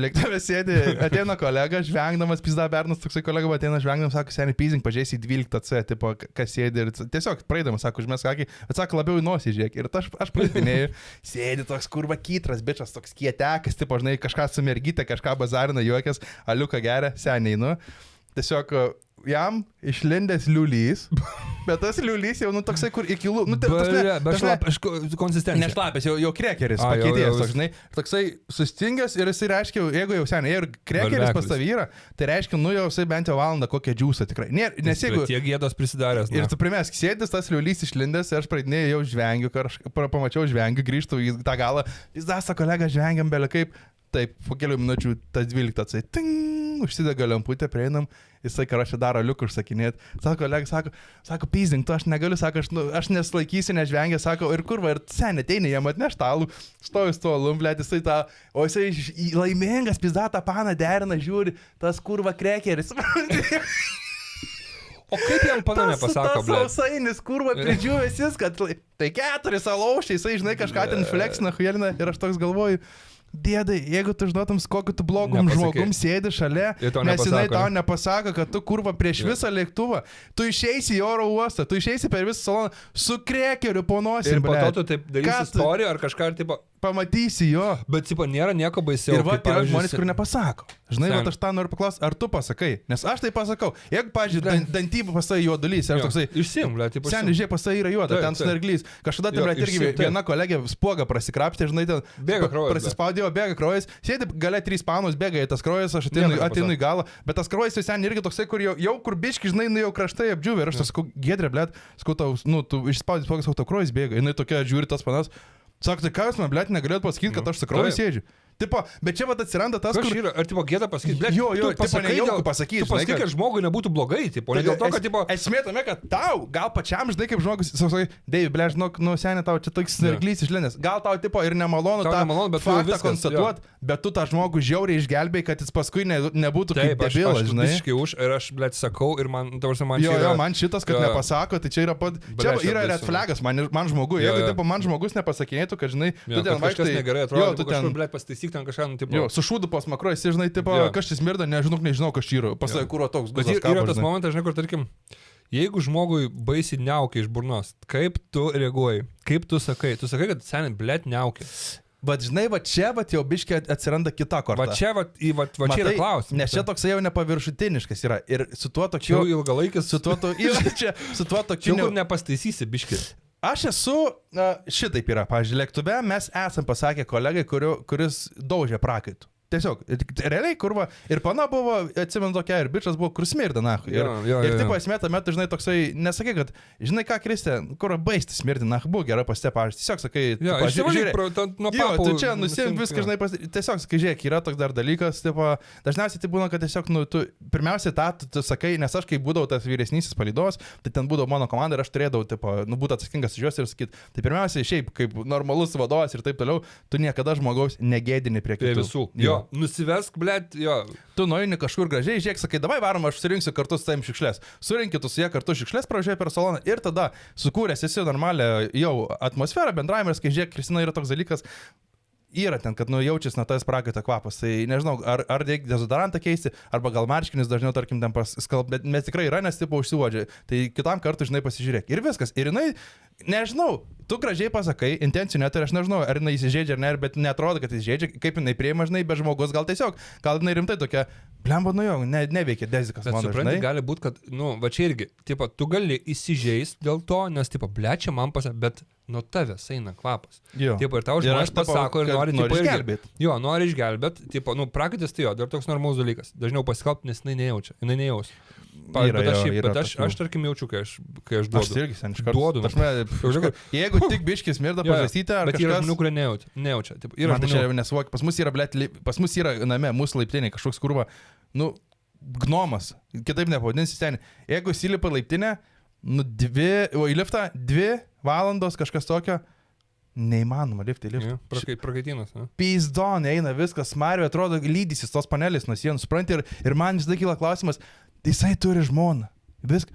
Speaker 2: lėktuvė sėdi, ateina kolega, žvengdamas, pizda bernas, toksai kolega ateina žvengdamas, sako, seniai pizing, pažiūrėsi į 12C, tipo, kas sėdi ir tiesiog praeidamas, sako, užmės kakį, bet sako, labiau į nosį žiūrėk. Ir aš praeitinėjau, sėdi toks kurva kytras, bičias, toks kietekas, tipo, žinai, kažką su mergytė, kažką bazarina, juokės, aliuką geria, seniai, nu. Tiesiog jam išlindęs liulys, bet tas liulys jau, nu, toksai, kur iki lūpų, nu,
Speaker 1: bet konsistencija.
Speaker 2: Nešlapės, jau krekeris pakeitėjęs, toks, žinai, toksai sustingęs ir jisai reiškia, jeigu jau seniai, ir krekeris pas tavį yra, tai reiškia, nu, jau jisai bent jau valandą kokią džiūsą tikrai. Nes jeigu...
Speaker 1: Tiek gėdos prisidaręs.
Speaker 2: Ir tu primesk, sėdis tas liulys išlindęs ir aš praeidinėjau, jau žvengiu, pamačiau žvengiu, grįžtu į tą galą, jis dasa kolega žvengiam, belė kaip. Taip, po kelių minučių tas 12 užsidega lemputę, prieinam, jisai karočią daro liuką užsakinėt. Sako, kolega, sako, pizing, tu aš negaliu, sako, aš neslaikysiu, nežvengia, sako, ir kurva, ir seniai ateina, jam atneš talų, stovi stolum, blėt, jisai tą, o jisai laimingas, pizdatą paną derina, žiūri, tas kurva krekeris.
Speaker 1: O kaip jam pana nepasako, blėt?
Speaker 2: Tas sausainis, kurva, pridžiūvęs jis, kad tai 4 alaušiai, jisai, žinai, kažką ten fleksina, huelina, ir aš toks galvoju, dėdai, jeigu tu žinotum, kokiu tu blogum žmogum sėdi šalia, nes jinai tau nepasako, kad tu kurva prieš visą lėktuvą, tu išeisi į oro uostą, tu išeisi per visą saloną su krekeriu po nosį.
Speaker 1: Ir po to tu taip darysi istoriją ar kažką, tipo...
Speaker 2: Pamatysi jo.
Speaker 1: Bet, tipo, nėra nieko baisiau.
Speaker 2: Ir va, yra žmonės, kur nepasako. Žinai, va, aš tą noriu paklausti, ar tu pasakai? Nes aš tai pasakau. Jeigu, pavyzdžiui, dantybų pas tai juodulys, aš toksai...
Speaker 1: Išsim, ble, tipo...
Speaker 2: Seniai, žiūrėk, pas tai yra juoda, ten snarglys. Kažkada ten, ble, irgi viena kolegė spuogą prasikrapštė, žinai, ten...
Speaker 1: Bėga kraujas.
Speaker 2: Prasispaudėjo, bėga kraujas. Sėdi gale 3 panus, bėga į tas kraujas, aš ateinu į galą. Bet tas kraujas jau seniai irgi toksai, kur jau kur biški, žinai, jau kraštai apdžiūvė. Ir aš sakau, Giedrė, ble, sakau tau, nu, tu išspaudai spuogą, sakau, tau kraujas bėga. Jinai tokia žiūri tas panas. Sako, tai ką jūs man, blėt, negalėt pasakyti, kad aš su krauju sėdžiu? Tipo, bet čia vat atsiranda tas,
Speaker 1: Kas yra? Ar tipo gėda pasakyti? Blet,
Speaker 2: Jo,
Speaker 1: tu
Speaker 2: tipo,
Speaker 1: pasakai
Speaker 2: nejauku
Speaker 1: dėl-
Speaker 2: pasakyti,
Speaker 1: Tu pasakai,
Speaker 2: žinai,
Speaker 1: kad žmogui nebūtų blogai, tipo, ne dėl to, kad, tipo...
Speaker 2: Esmė tame, kad tau, gal pačiam, žinai, kaip žmogus, sakai, Deivi, ble, žinok, nu, seniai tau čia toks snarglys išlindęs. Gal tau, tipo, ir nemalonu
Speaker 1: Tau
Speaker 2: tą
Speaker 1: nemalonu, bet tu
Speaker 2: faktą
Speaker 1: viskas,
Speaker 2: konstatuot, bet tu tą žmogų žiauriai išgelbėjai, kad jis paskui nebūtų
Speaker 1: Taip,
Speaker 2: kaip debilas,
Speaker 1: aš
Speaker 2: žinai.
Speaker 1: visiškai už ir aš, blet, sakau ir man, tavars, man
Speaker 2: Jo,
Speaker 1: čia yra...
Speaker 2: man šitas, kad
Speaker 1: jo.
Speaker 2: nepasako, tai čia yra čia
Speaker 1: čia
Speaker 2: yra
Speaker 1: baisu.
Speaker 2: red flagas man žmogui.
Speaker 1: Jo,
Speaker 2: Jeigu,
Speaker 1: jo.
Speaker 2: tipo, man žmogus nepasakinėtų, kad, žinai,
Speaker 1: Jo,
Speaker 2: tu ten
Speaker 1: kad kažkas
Speaker 2: vaikštai...
Speaker 1: negerai
Speaker 2: Jo,
Speaker 1: atrodo,
Speaker 2: tu
Speaker 1: tu kažkur,
Speaker 2: ten...
Speaker 1: blet, pasitaisyk ten kažką, nu, tipo...
Speaker 2: Jo, su šūdu pas makro, esi, žinai, tipo,
Speaker 1: Jo.
Speaker 2: kas šis mirda, nežinau, kas čia yra. Pasakai, kur toks
Speaker 1: Bet
Speaker 2: guzas
Speaker 1: yra
Speaker 2: kabo,
Speaker 1: tas
Speaker 2: žinai.
Speaker 1: momentas, žinai, kur, tarkim, jeigu žmogui baisiai neaukia iš burnos, kaip tu reaguoji, kaip tu sakai, kad seniai, blet, neaukia.
Speaker 2: Bet žinai, va čia, va jau biškiai atsiranda kita korta.
Speaker 1: Va čia, va čia yra klausimas.
Speaker 2: Nes čia toks jau nepaviršutiniškas yra. Ir su tuo
Speaker 1: Čia
Speaker 2: tokiu...
Speaker 1: jau ilgalaikis,
Speaker 2: Su tuo
Speaker 1: čia
Speaker 2: tokiu...
Speaker 1: kur nepastaisysi, biški.
Speaker 2: Aš esu, šitaip yra, pavyzdžiui, lėktuve mes esam pasakę kolegai, kuris daužė prakaitų. Tiesiog, realiai, kurva, ir pana buvo, atsimenu tokia, ir bičias buvo, kur smirda, na. Ir taip esmė tame, tu žinai, toksai, nesakai, kad, žinai ką, Kristė, kur baistis smirdi, na, buvo gera pasite, pavyzdžiui, tiesiog sakai,
Speaker 1: Jo,
Speaker 2: žiūrėk,
Speaker 1: nuo
Speaker 2: jo,
Speaker 1: papų.
Speaker 2: tu čia nusim viską, žinai, tiesiog sakai, žiūrėk, yra toks dar dalykas, tipo, dažniausiai tai būna, kad tiesiog, nu, tu, pirmiausia, tu sakai, nes aš, kai būdavau tas vyresnysis palydovas, tai ten būdavo mano komanda ir aš turėdavau, tipo, nu, būti atsakingas už juos ir sakyti, tai pirmiausia, šiaip, kaip normalus vadovas ir taip toliau, tu niekada žmogaus negėdini prie kitų.
Speaker 1: Visų. Jo, nusivesk, blet, jo.
Speaker 2: Tu nueini kažkur gražiai, žiūrėk, sakai, davai varom, aš surinksiu kartu su tavim šiukšlės. Surinkit tu su jie kartu šiukšlės, pravažiuoji per saloną ir tada sukūręs esi normalią jau atmosferą, bendravimą ir sakai, žiūrėk, Kristina, yra toks dalykas, yra ten, kad nu jaučiasi nuo tas prakaito kvapas. Tai nežinau, ar reikia dezodorantą keisti, arba gal marškinis dažniau, tarkim, ten paskalb, bet mes tikrai yra, nes tipo užsiuodžia. Tai kitam kartui, žinai, pasižiūrėk. Ir viskas. Ir jinai, nežinau, tu gražiai pasakai, intencijų net ir aš nežinau, ar jinai įsižeidžia ar ne, bet netrodo, kad įsižeidžia, kaip jinai priima, žinai, bet žmogus gal tiesiog, gal jinai rimtai tokia, blemba, nu jau, neveikia dezikas,
Speaker 1: Bet
Speaker 2: mano,
Speaker 1: supranti,
Speaker 2: žinai.
Speaker 1: gali būti, kad, nu, va čia irgi, tipo, tu gali įsižeist dėl to, nes, tipo, blečia man pasakė, bet nuo tavęs eina kvapas.
Speaker 2: Jo.
Speaker 1: Tipo, ir tau
Speaker 2: Ir
Speaker 1: žmonės
Speaker 2: aš tipo,
Speaker 1: pasako ir
Speaker 2: kad
Speaker 1: nori,
Speaker 2: nori
Speaker 1: tipo, irgi-
Speaker 2: išgelbėt.
Speaker 1: Jo, nori išgelbėt, tipo, nu, prakaitas tai jo, dar toks normalus dalykas. Dažniau pasikalbti, nes jinai nejaučia, jinai nejaus.
Speaker 2: Yra,
Speaker 1: Bet aš,
Speaker 2: jo,
Speaker 1: šiaip,
Speaker 2: yra
Speaker 1: bet aš
Speaker 2: tokių.
Speaker 1: tarkim jaučiu, kai aš
Speaker 2: Aš
Speaker 1: duodu.
Speaker 2: irgi sen iš karto.
Speaker 1: Duodu.
Speaker 2: Jeigu tik biškis mirda
Speaker 1: Jo, jo.
Speaker 2: pažastyti, ar
Speaker 1: Bet yra
Speaker 2: kažkas...
Speaker 1: žmonių, kurie nejaučia. Tipo, yra
Speaker 2: Man tai čia
Speaker 1: žmonių.
Speaker 2: nesuvokia. Pas mus yra, blet, pas mus yra name, mūsų laiptinė, kažkoks kurva, nu, gnomas, kitaip nepavadinsi ten. Jeigu įsilipa laiptinė, nu, į liftą 2 valandos kažkas tokio, neįmanoma liftai liftą.
Speaker 1: Prakaitinas.
Speaker 2: Pizdon eina viskas, smarvė, atrodo, lydysis tos panelės nuo sienų, supranti, ir man visada kyla klausimas, tai jisai turi žmoną.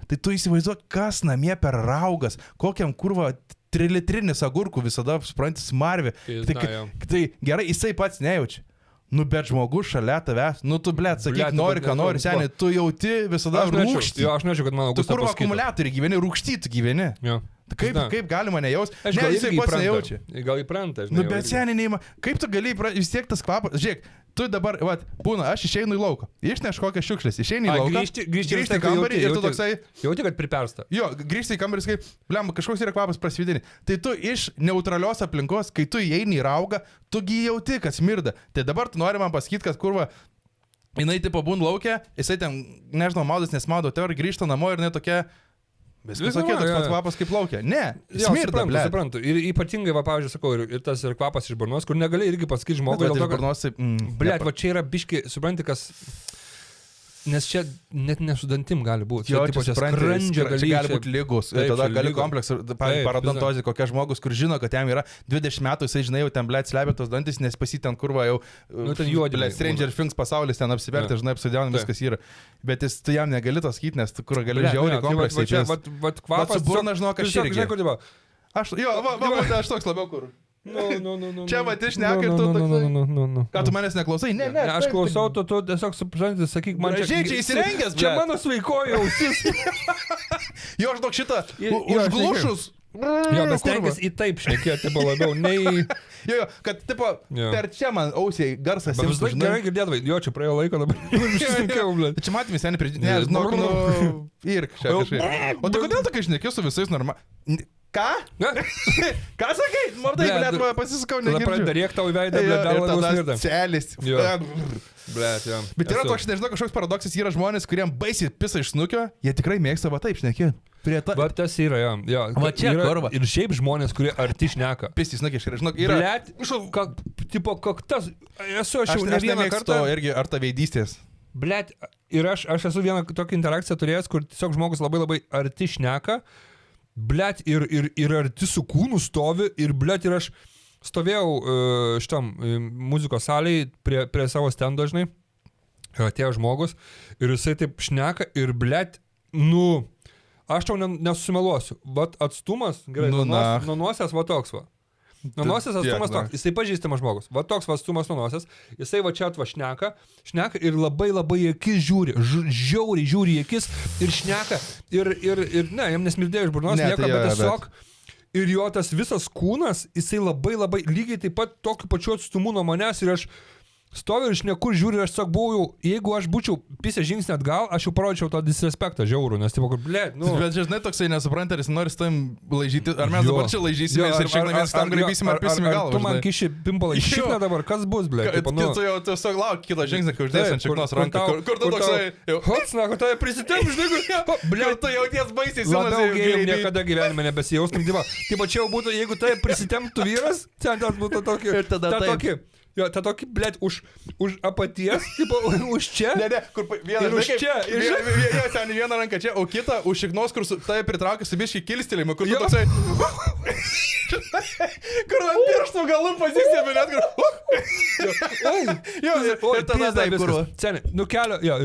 Speaker 2: Tai tu įsivaizduok, kas namie per raugas, kokiam kurva 3 litrinis agurkų visada, supranti, smarvė. Tai gerai, jisai pats nejaučia. Nu, bet žmogus šalia tavęs, nu tu, blet, sakyk, nori, ką nori, seniai, tu jauti visada rūkštį.
Speaker 1: Jo, aš nežinau, kad mano
Speaker 2: Tu
Speaker 1: Augustas
Speaker 2: kurva
Speaker 1: pasakytų.
Speaker 2: akumuliatorių gyveni, rūkštį gyveni.
Speaker 1: Jo.
Speaker 2: Kaip galima nejaus?
Speaker 1: Aš
Speaker 2: Ne,
Speaker 1: gal
Speaker 2: jisai
Speaker 1: irgi
Speaker 2: pats
Speaker 1: įpranta.
Speaker 2: nejaučia.
Speaker 1: Gal įpranta, žinai.
Speaker 2: Nu,
Speaker 1: jau
Speaker 2: bet
Speaker 1: irgi.
Speaker 2: seniai neįma. Kaip tu gali, vis tiek tas kvapas, žiūrėk, tu dabar, va, būna, aš išeinu į lauką, išneš kokias šiukšlės, išeini į lauką,
Speaker 1: Grįžti
Speaker 2: į kambarį ir tu toksai,
Speaker 1: Jauti, kad pripersta.
Speaker 2: jo, grįžti į kambarį, kaip, blem, kažkoks yra kvapas prasvidinį. Tai tu iš neutralios aplinkos, kai tu įeini į raugą, tu jauti, kad smirda. Tai dabar tu nori man pasakyti, kad kurva, jinai tipo būn laukia, jisai ten, nežinau, maudas nesmaudo, te ir grįžta namo ir jinai tokia... Viskas tokia, toks pats kvapas kaip laukia. Ne, smirda, ble.
Speaker 1: Suprantu. Ir ypatingai, va, pavyzdžiui, sakau, ir tas ir kvapas iš burnos, kur negali irgi pasakyti žmogui, dėl to, kad... Blet, va čia yra biški, supranti, kas... Nes čia net nesudantim gali būti.
Speaker 2: Jo,
Speaker 1: tipo,
Speaker 2: čia skrandžio
Speaker 1: čia-
Speaker 2: gali būti lygus.
Speaker 1: Taip,
Speaker 2: Tada
Speaker 1: čia
Speaker 2: gali
Speaker 1: lygo.
Speaker 2: kompleksą,
Speaker 1: Taip,
Speaker 2: parodontozė, kokia žmogus, kur žino, kad jam yra 20 metų, jisai žinai, jau ten, blėt, slėpė tos dantis, nes pasi ten kurva jau,
Speaker 1: Nu, ten juodi,
Speaker 2: blėt, Stranger Things pasaulis ten apsivertė, žinai, apsidėvė,
Speaker 1: Taip.
Speaker 2: viskas yra. Bet tu jam negali to sakyti, nes tu kur gali
Speaker 1: Blet,
Speaker 2: žiauriai
Speaker 1: jo, tai
Speaker 2: kompleksai.
Speaker 1: va čia,
Speaker 2: čia-
Speaker 1: va kvapas...
Speaker 2: su burna, žinok, aš
Speaker 1: tiesiog,
Speaker 2: irgi.
Speaker 1: žinai, kur tipo,
Speaker 2: Aš, jo, aš toks labiau kur.
Speaker 1: Nu.
Speaker 2: Čia va, tai šneka ir tu toksai.
Speaker 1: Nu.
Speaker 2: Ką tu manęs neklausai? Ne,
Speaker 1: Ne, aš klausau, tu tiesiog supranti, sakyk man
Speaker 2: Gražiai čia įsirengęs,
Speaker 1: Čia
Speaker 2: blet.
Speaker 1: mano sveikojo ausis.
Speaker 2: Jo, aš daug šitą
Speaker 1: Jo,
Speaker 2: užglušus.
Speaker 1: Jo, bet stengiasi į taip šnekėti buvo labiau, nei...
Speaker 2: Jo, kad, tipo,
Speaker 1: Jo.
Speaker 2: per čia man ausiai garsas.
Speaker 1: Bet vis laik gerai girdėdavai, jo, čia praėjo laiko dabar. Šnekėjau, bl.
Speaker 2: Čia matėme seniai prieš... Ne, žinok, nu... Ir čia kažkaip. O tai kodėl tu, kai šneki su visais normaliai... Ką? Ką sakai? Mordai,
Speaker 1: Blet,
Speaker 2: blėt, pasisakau,
Speaker 1: Tada pradeda
Speaker 2: negirdžiu.
Speaker 1: rėkti tau į veidą, bl. Dar labiau smirda.
Speaker 2: celis.
Speaker 1: Jo. Blet, jo.
Speaker 2: Bet yra
Speaker 1: Esu.
Speaker 2: toks, nežinau, kažkoks paradoksas, yra žmonės, kuriem baisiai pisa iš snukio, jie tikrai mėgsta va taip šnekėti. Prie to...
Speaker 1: Va tas yra, jo.
Speaker 2: Va čia
Speaker 1: Yra-
Speaker 2: kurva.
Speaker 1: Ir šiaip žmonės, kurie arti šneka.
Speaker 2: Pistis snukį, žinok, yra...
Speaker 1: Blet, tipo, kaktas, esu aš jau ne
Speaker 2: Aš
Speaker 1: vieną
Speaker 2: nemėgstu
Speaker 1: kartą.
Speaker 2: irgi ar ta veidystės.
Speaker 1: Blet, ir aš esu vieną tokią interakciją turėjęs, kur tiesiog žmogus labai arti šneka, blet, ir arti su kūnu stovi, ir blet, ir aš stovėjau šitam muzikos salėje prie savo stendo dažnai, atėjo žmogus, ir jisai taip šneka, ir blet, aš tau nesusimeluosiu, vat atstumas, gerai, nuo nosies va toks va. Nuo nosies atstumas toks, jisai pažįstamas žmogus, va toks va atstumas nuo nosies, jisai va čia atva šneka ir labai į akis žiūri, žiauriai žiūri į akis ir šneka, ir ne, jam nesmirdėjo iš burnos nieko, bet tiesiog, ir jo tas visas kūnas, jisai labai lygiai taip pat tokiu pačiu atstumu nuo manęs, ir aš stoviu ir iš niekur žiūriu, ir aš tiesiog buvau, jeigu aš būčiau pisę žingsnį atgal, aš jau parodžiau tą disrespektą žiaurų, nes tipo, blėt,
Speaker 2: Bet žinai, toksai nesupranta, ar jis nori su tavim laižyti, ar mes dabar čia laižysimės ir šiek tiek mes tam graibysim ar pisim į galvą.
Speaker 1: Tu man kiši pimpalą iš šikną dabar, kas bus, blėt?
Speaker 2: Tu jau tiesiog lauk kitą žingsnį, kai uždės ant šiknos ranką. Kur tu toksai?
Speaker 1: Hots, nako, tai prisitemp, žinai,
Speaker 2: blėt, tu jauties baisiai,
Speaker 1: labiau gėjim niekada gyvenime nebesijaustum, tipo čia jau būtų, jeigu tai prisitemptų vyras, ten būtų tokį. Jo, ta tokį, blėt, už apaties, tipo, už čia.
Speaker 2: Ne, kur vieną
Speaker 1: už čia.
Speaker 2: Ten vieną ranką čia, o kitą už šiknos, kur tai pritraukia su biškai kilstelėjimą, kur tu toksai... Kur ant pirštų galų pasistėmė, net kur... Ir tada taip, kur...
Speaker 1: Seniai, kelio, jo.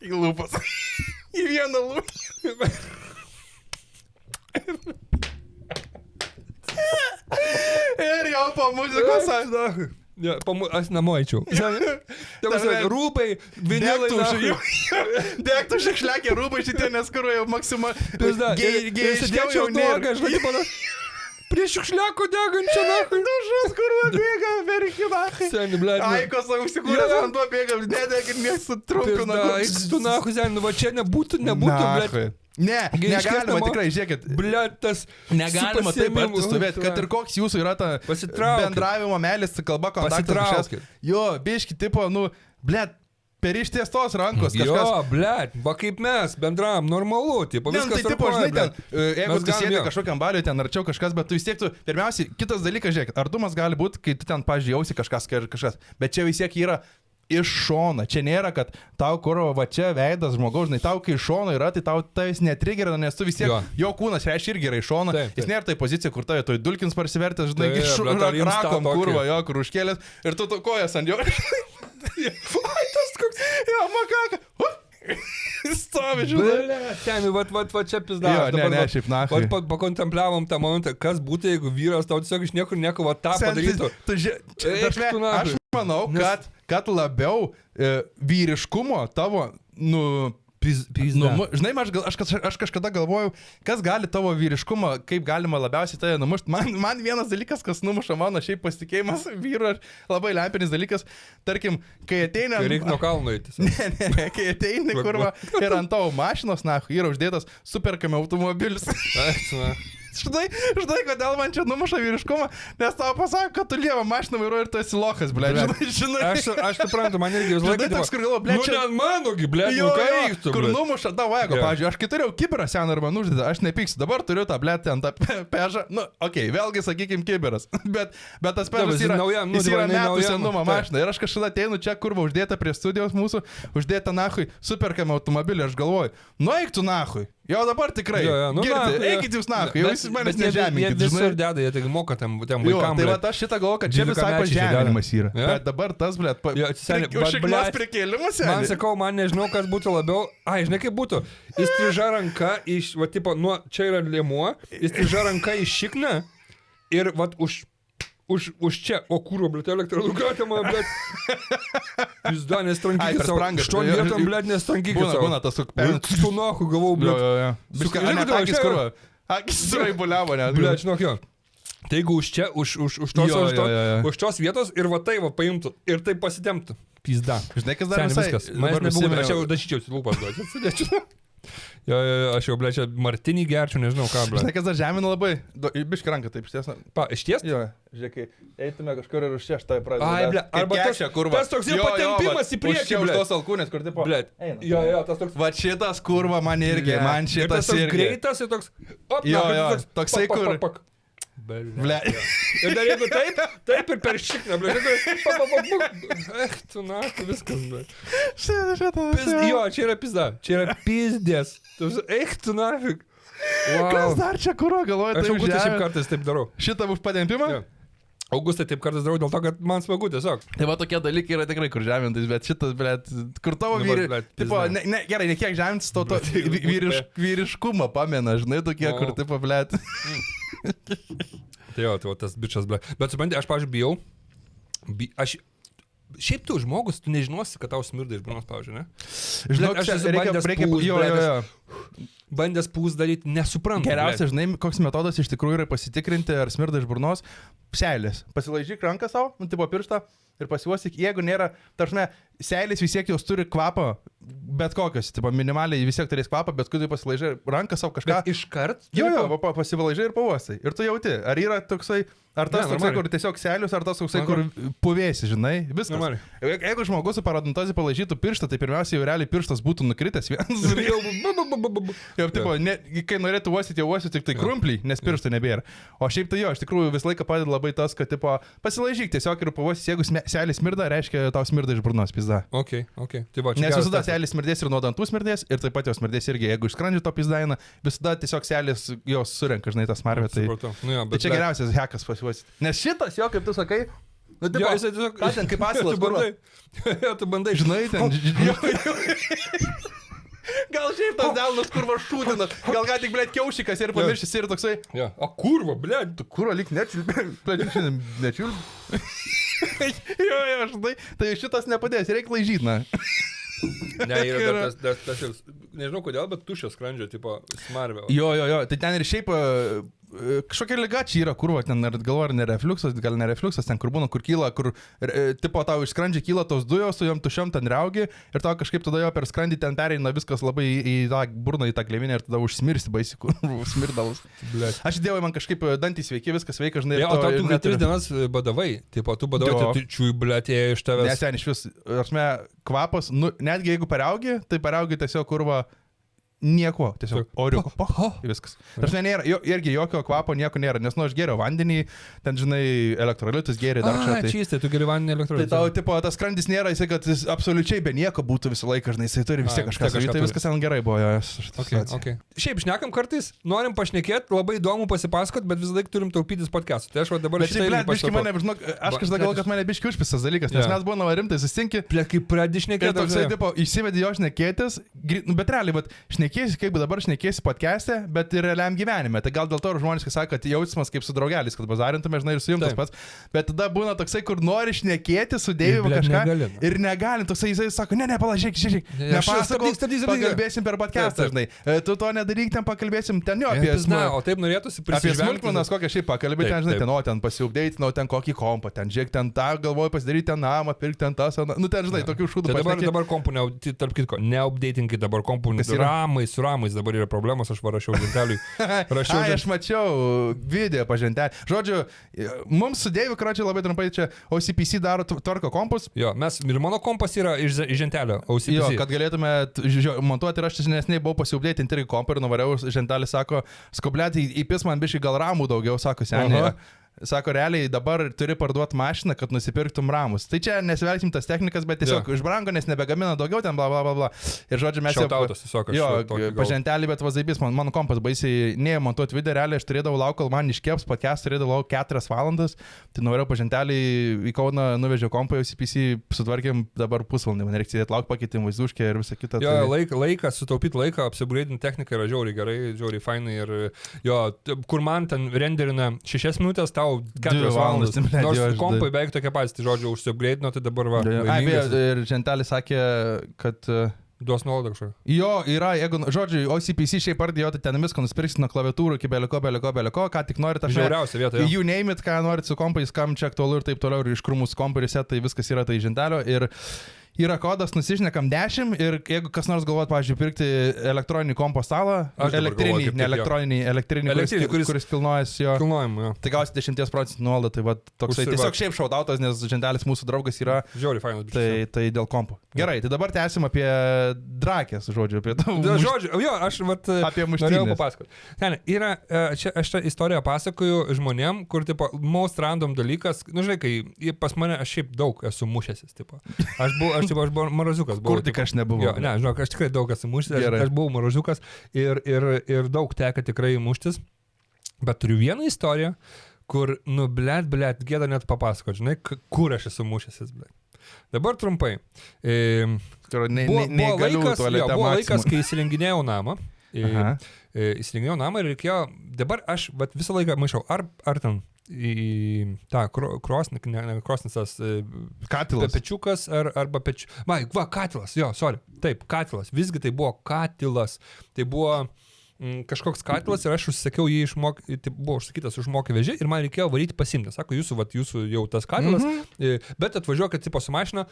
Speaker 2: Į lūpas. Į vieną lūpą. Ir jau po muzikos aš...
Speaker 1: Ja, aš namuočiau. Rūbai, vinilai.
Speaker 2: Degtų šikšlekė rūbai šitie, nes kur jau maksimaliai...
Speaker 1: Gėjiškiau jau nėra. Prie šiukšliako degančio, nachai.
Speaker 2: Dušas, kurva bėga, verki, nachai.
Speaker 1: Seni, blėt.
Speaker 2: Aikos, užsikūręs vanduo bėga, nedegin, nesutrumpina.
Speaker 1: Tu, nachai, seni, va čia nebūtų, blėt.
Speaker 2: Ne, negalima tikrai, žiūrėkit.
Speaker 1: Blet, tas...
Speaker 2: Negalima taip arti stovėti, kad ir koks jūsų yra ta bendravimo meilės kalba, kontaktas. Jo, biški, tipo, blet, per ištiestos rankos kažkas.
Speaker 1: Jo, blet, va kaip mes bendravom, normalu, tipo, viskas
Speaker 2: tai, tipo, žinai, ten, jeigu tu sėdi kažkokiam baliui, ten arčiau kažkas, bet tu vis tiek tu, pirmiausiai, kitas dalykas, žiūrėk, artumas gali būti, kai tu ten, pažiūrėjausi kažkas, bet čia vis tiek yra iš šona. Čia nėra, kad tau kurva va čia veidas žmogaus, žinai, tau kai iš šono yra, tai tau tais netrigerina, nes tu vis tiek, jo kūnas reiškia irgi yra iš šono. Jis nėra tai pozicija, kur tavai toj dulkins parsivertęs, žinai, rakom kurva, jo, kur užkėlės ir tu kojas ant jo. Ai, tas koks, jo, makaka. Stovi, žinai.
Speaker 1: Ten, va čia pizda.
Speaker 2: Ne, šiaip nachai.
Speaker 1: Pakontempliavom tą momentą, kas būtų, jeigu vyras tau tiesiog iš niekur nieko va tą padarytų.
Speaker 2: Aš manau, kad labiau vyriškumo tavo, žinai, aš kažkada galvojau, kas gali tavo vyriškumą, kaip galima labiausiai tai numušti. Man vienas dalykas, kas numuša mano šiaip pasitikėjimas vyru, labai lempinis dalykas, tarkim, kai ateina...
Speaker 1: Kai reikia nuo kalno eiti.
Speaker 2: Ne, kai ateina, kurva, ir ant tavo mašinos, yra uždėtas superkame automobilis. Žinai, kodėl man čia numuša vyriškumą, nes tau pasako, kad tu lievą mašiną vairuoji ir tu esi lochas, blėt. Žinai.
Speaker 1: Aš suprantu, man irgi jūs laikai.
Speaker 2: Toks, kur galvo, blėt, čia...
Speaker 1: Nu, manogi, blėt, nu ką reiktų,
Speaker 2: kur numuša tavo ego, pavyzdžiui, aš kai turėjau kibirą seną arba nuždėtą, aš nepyksiu, dabar turiu tą blėt ten tą pežą, vėlgi, sakykim, kibiras, bet tas pežas yra metų senumo mašina ir aš kažkada ateinu čia, kurva uždėta prie studijos mūsų, uždėta nachui, superkame automobilį, aš galvoju, nu eik tu nachui. Jo dabar tikrai. Eikit jūs nachui, jau jūs manęs nežeminkit.
Speaker 1: Jie visur deda, jie tik moka tam vaikam.
Speaker 2: Tai va aš šitą galvoju, kad čia visai pažeminimas yra. Bet dabar tas, blėt, šiknos prikėlimas.
Speaker 1: Man sakau, man nežinau, kas būtų labiau. Ai, žinai kaip būtų. Jis triža ranka iš, va, tipo, nuo čia yra lėmuo, jis triža ranka iš šikną ir, va, už čia, o kūro, blėt, elektronugatė man, blėt. Jūs da, nestrankykit savo. Što vietom, blėt, nestrankykit savo.
Speaker 2: Būna tas
Speaker 1: tu nahu gavau, blėt.
Speaker 2: Net akis kurva. Akis suraibuliavo net.
Speaker 1: Blėt, žinok jo. Tai jeigu už čia, už tos vietos ir va tai va paimtų ir tai pasitemptų. Pizda.
Speaker 2: Žinai, kas dar visai.
Speaker 1: Manęs nebūna, aš jau dašyčiausi lūpas duoti. Sudėčiau. Jo, aš jau, blėt, čia martinį gerčiu, nežinau ką, blėt.
Speaker 2: Žinai, kas dar žemina labai? Biški ranką taip ištiesna.
Speaker 1: Ištiest?
Speaker 2: Jo, žiūrėkai, eitume kažkur ir už čia aš tai pradedu.
Speaker 1: Ai, blėt, arba tas toks jau patempimas į priekį, blėt.
Speaker 2: Už tos alkūnės, kur tipo.
Speaker 1: Blėt. Jo, tas toks.
Speaker 2: Va šitas kurva man irgi, man šitas irgi.
Speaker 1: Greitas ir toks.
Speaker 2: Jo, toksai kur. Ble.
Speaker 1: Ir dar jeigu taip ir per šikną, ble. Tu na, tu viskas, ble. Jo, čia yra pizda. Čia yra pizdės. Tu nafik.
Speaker 2: Kas dar čia kuro galvoja?
Speaker 1: Aš Augustai šiaip kartais taip darau.
Speaker 2: Šitą už padempimą?
Speaker 1: Ja. Augustai taip kartais darau dėl to, kad man smagu tiesiog.
Speaker 2: Tai va tokie dalykai yra tikrai kur žemintais, bet šitas, bet kur tavo gerai, ne kiek žemintis, to vyriškumą pamena, žinai, tokie, kur tipo, blėt.
Speaker 1: Tai jo, tai tas bičas, blėt. Bet supranti, aš, pavyzdžiui, bijau. Šiaip tu žmogus, tu nežinosi, kad tau smirda iš burnos, pavyzdžiui, ne?
Speaker 2: Žinok,
Speaker 1: aš esu bandęs pūs daryti, nesuprantu.
Speaker 2: Geriausia, žinai, koks metodas iš tikrųjų yra pasitikrinti, ar smirda iš burnos. Seilės. Pasilaižyk ranką savo, tipo pirštą ir pasiuosyk, jeigu nėra, taršme, seilės vis tiek jos turi kvapą, bet kokios, tipo minimaliai vis tiek turės kvapą, bet kai tu pasilaižai ranką savo kažką.
Speaker 1: Bet iškart?
Speaker 2: Jo, pasivalaižai ir pavosai. Ir tu jauti, ar yra toksai, ar tas toksai, kur tiesiog seilius, ar tas toksai, kur puvėsi, žinai, viskas. Normaliai. Jeigu žmogus su parodontozė palaižytų pirštą, tai pirmiausia jau realiai pirštas būtų nukritęs vienas. Jau, tipo, kai norėtų uosyti, jau uosyti tik tai krumpliai, nes pirštų nebėra. O šiaip tai jo, iš tikrųjų visą laiką padeda labai tas, kad, tipo, pasilaižyk tiesiog ir pavosis, jeigu seilės smirda, reiškia tau smirda iš burnos, pizda.
Speaker 1: Okay. Tai va,
Speaker 2: nes visada seilės smirdės ir nuo dantų smirdės, ir taip pat jos smirdės irgi, jeigu iš skrandžio to pizdaina, visada tiesiog seilės jos surenka, žinai, tą smarvę. Tai čia geriausias hekas pasiuosit. Nes šitas jo, kaip tu sakai, nu, tipo, jo, jisai tiesiog... Ką ten, kaip asilas,
Speaker 1: tu bandai.
Speaker 2: Žinai, ten... Gal šiaip tas delnas kurva šūdina, gal ką tik, blėt, kiaušikas ir pamiršęs ir toksai.
Speaker 1: Ja. O kurva, blėt.
Speaker 2: Tu kurva lyg nečiulbė, blėt, šiandien nečiulbė. Jo, žinai, tai šitas nepadės, reikia laižyti, na.
Speaker 1: Ne, yra tas ir, nežinau kodėl, bet tuščias skrandžio, tipo, smarvė.
Speaker 2: Jo, tai ten ir šiaip kažkokia liga čia yra, kur, ten galvo, ar ne refliuksas, gal ne refliuksas, ten kur būna, kur kyla, kur, tipo, tau iš skrandžio kyla tos dujos, su jom tušiam ten riaugi ir tau kažkaip tada jo per skrandį ten pereina viskas labai į tą burną, į tą gleivinę ir tada užsmirsti baisi, kur smirdalus. Aš dėjau, man kažkaip dantys sveiki, viskas sveika, žinai.
Speaker 1: O tau tu 3 dienas badavai, tipo, tu badavai, tai čiui, blėtėje iš tavęs.
Speaker 2: Nes ten iš vis, kvapas, nu, netgi jeigu paraugi, tai paraugi tiesiog kurva nieko, tiesiog oriuko. Viskas. Aš nėra, irgi jokio kvapo nieko nėra, nes nu aš geriau vandenį, ten žinai, elektrolitus geri dar čia.
Speaker 1: Čystai, tu geri vandenį elektrolitus.
Speaker 2: Tai tau, tipo, tas skrandis nėra, jisai, kad jis absoliučiai be nieko būtų visą laiką, žinai, jisai turi vis tiek kažką. Tai viskas ten gerai buvo.
Speaker 1: Okay. Šiaip šnekam kartais, norim pašnekėti, labai įdomu pasipasakot, bet visą laiką turim taupytis podcastų. Tai aš dabar
Speaker 2: šitą aš kažkada galvoju, kad mane biški užpisas dalykas, nes mes buvome rimtai susitinki.
Speaker 1: Kaip pradedi šnekėti.
Speaker 2: Toksai, tipo, įsivedė jo šnekėtis, bet realiai, bet šnekėsi, kaip dabar šnekėsi podcast'e, bet ir realiam gyvenime. Tai gal dėl to žmonės sako, kad jausmas kaip su draugeliais, kad bazarintume, žinai, ir su jums tas pats. Bet tada būna toksai, kur nori šnekėti su Deivu kažką ir negali. Toksai jisai sako, ne, palažėk, pakalbėsim per podcast'ą, žinai. Tu to nedaryk, ten pakalbėsim ten jo apie smulkmenas.
Speaker 1: O taip norėtųsi prisižvelgti.
Speaker 2: Apie smulkmenas kokią šiaip pakalbėti, ten, žinai, ten pasiupdėti, ten kokį kompą, ten žiūrėk, ten tą, galvoju pasidaryti ten namą, pirkti ten tas, nu ten, žinai, tokių šūdų.
Speaker 1: Dabar kompų, tarp kitko, neupdateinkit dabar kompų, ramais dabar yra problemos, aš rašiau ženteliui.
Speaker 2: Aš mačiau video pažentelį. Žodžiu, mums su Deivu Kračiai labai trumpai čia OCPC daro tvarko kompus.
Speaker 1: Jo, ir mano kompas yra iš žentelio OCPC.
Speaker 2: Jo, kad galėtume montuoti ir aš nesnei buvau pasiupdėti irgi kompą ir nuvariau, žentelį sako, skoblėti įpis man biškai gal ramų daugiau, sako seniai. Sako, realiai dabar turi parduoti mašiną, kad nusipirktum ramus. Tai čia nesvelgsim tas technikas, bet tiesiog išbrango, nes nebegamina daugiau, ten bla bla bla bla. Ir žodžiu, mes
Speaker 1: jau
Speaker 2: pažentelį, bet vazaibys, mano kompas baisiai nemontuoti video, realiai aš turėdavau laukti, kol man iškeps podcast, turėdavau laukti 4 valandas. Tai norėjau pažentelį į Kauną, nuvežiau kompą, jau CPC sutvarkėm dabar pusvalandį, man reikia sėdėti laukti, pakeitim vaizduškę ir visą kitą.
Speaker 1: Jo, laiką, sutaupyti laiką, apsibraidinti techniką yra žiauriai gerai, žiauriai fainai ir jo, kur man ten renderina 6 minutės, tau 4 valandas. Nors kompai beveik tokie patys, tai žodžiu, užsiupgreidino, tai dabar va.
Speaker 2: Ir žentelis sakė, kad...
Speaker 1: Duos nuolaidą kažką.
Speaker 2: Jo, yra, jeigu, žodžiu, OCPC šiaip pardėjo, tai ten viską nusipirksit nuo klaviatūrų iki beliko, ką tik norit.
Speaker 1: Žiauriausia vieta.
Speaker 2: You name it, ką norit su kompais, kam čia aktualu ir taip toliau, ir iš krūmus kompai reset, tai viskas yra tai žentelio. Ir yra kodas, nusišnekam 10 ir jeigu kas nors galvot, pavyzdžiui, pirkti elektroninį kompo stalą, elektrinį, ne elektrinį, kuris kilnojasi jo.
Speaker 1: Kilnojimą, jo.
Speaker 2: Tai gausi 10% nuolaidą, tai va toksai tiesiog šiaip šaudautas, nes žentelis mūsų draugas yra.
Speaker 1: Žiauriai fainas.
Speaker 2: Tai dėl kompo. Gerai, tai dabar tęsim apie drakės, žodžiu, apie tavo.
Speaker 1: Žodžiu, jo, aš
Speaker 2: apie muštynės.
Speaker 1: Norėjau papasakoti. Ten, yra, aš tą istoriją pasakoju žmonėm, kur, tipo, most random dalykas, nu, žinai, kai pas mane aš šiaip daug esu mušęsis, tipo. Aš buvau maraziukas.
Speaker 2: Kur tik aš nebuvau.
Speaker 1: Jo, ne, žinok, aš tikrai daug esu mušęsis, aš buvau maraziukas ir daug teka tikrai muštis, bet turiu vieną istoriją, kur, nu, blėt, gėda net papasakoti, žinai, kur aš esu mušęsis, blėt. Dabar trumpai. Buvo laikas, kai įsirenginėjau namą. Įsirenginėjau namą ir reikėjo, dabar aš visą laiką maišau, ar ten į tą krosnicas
Speaker 2: katilas.
Speaker 1: Pečiukas arba katilas, jo, taip, katilas, visgi tai buvo katilas, tai buvo kažkoks katilas ir aš užsisakiau jį tai buvo užsakytas užmokė vežė ir man reikėjo varyti pasimti, sako, jūsų jau tas katilas, bet atvažiuokit tipo su mašina,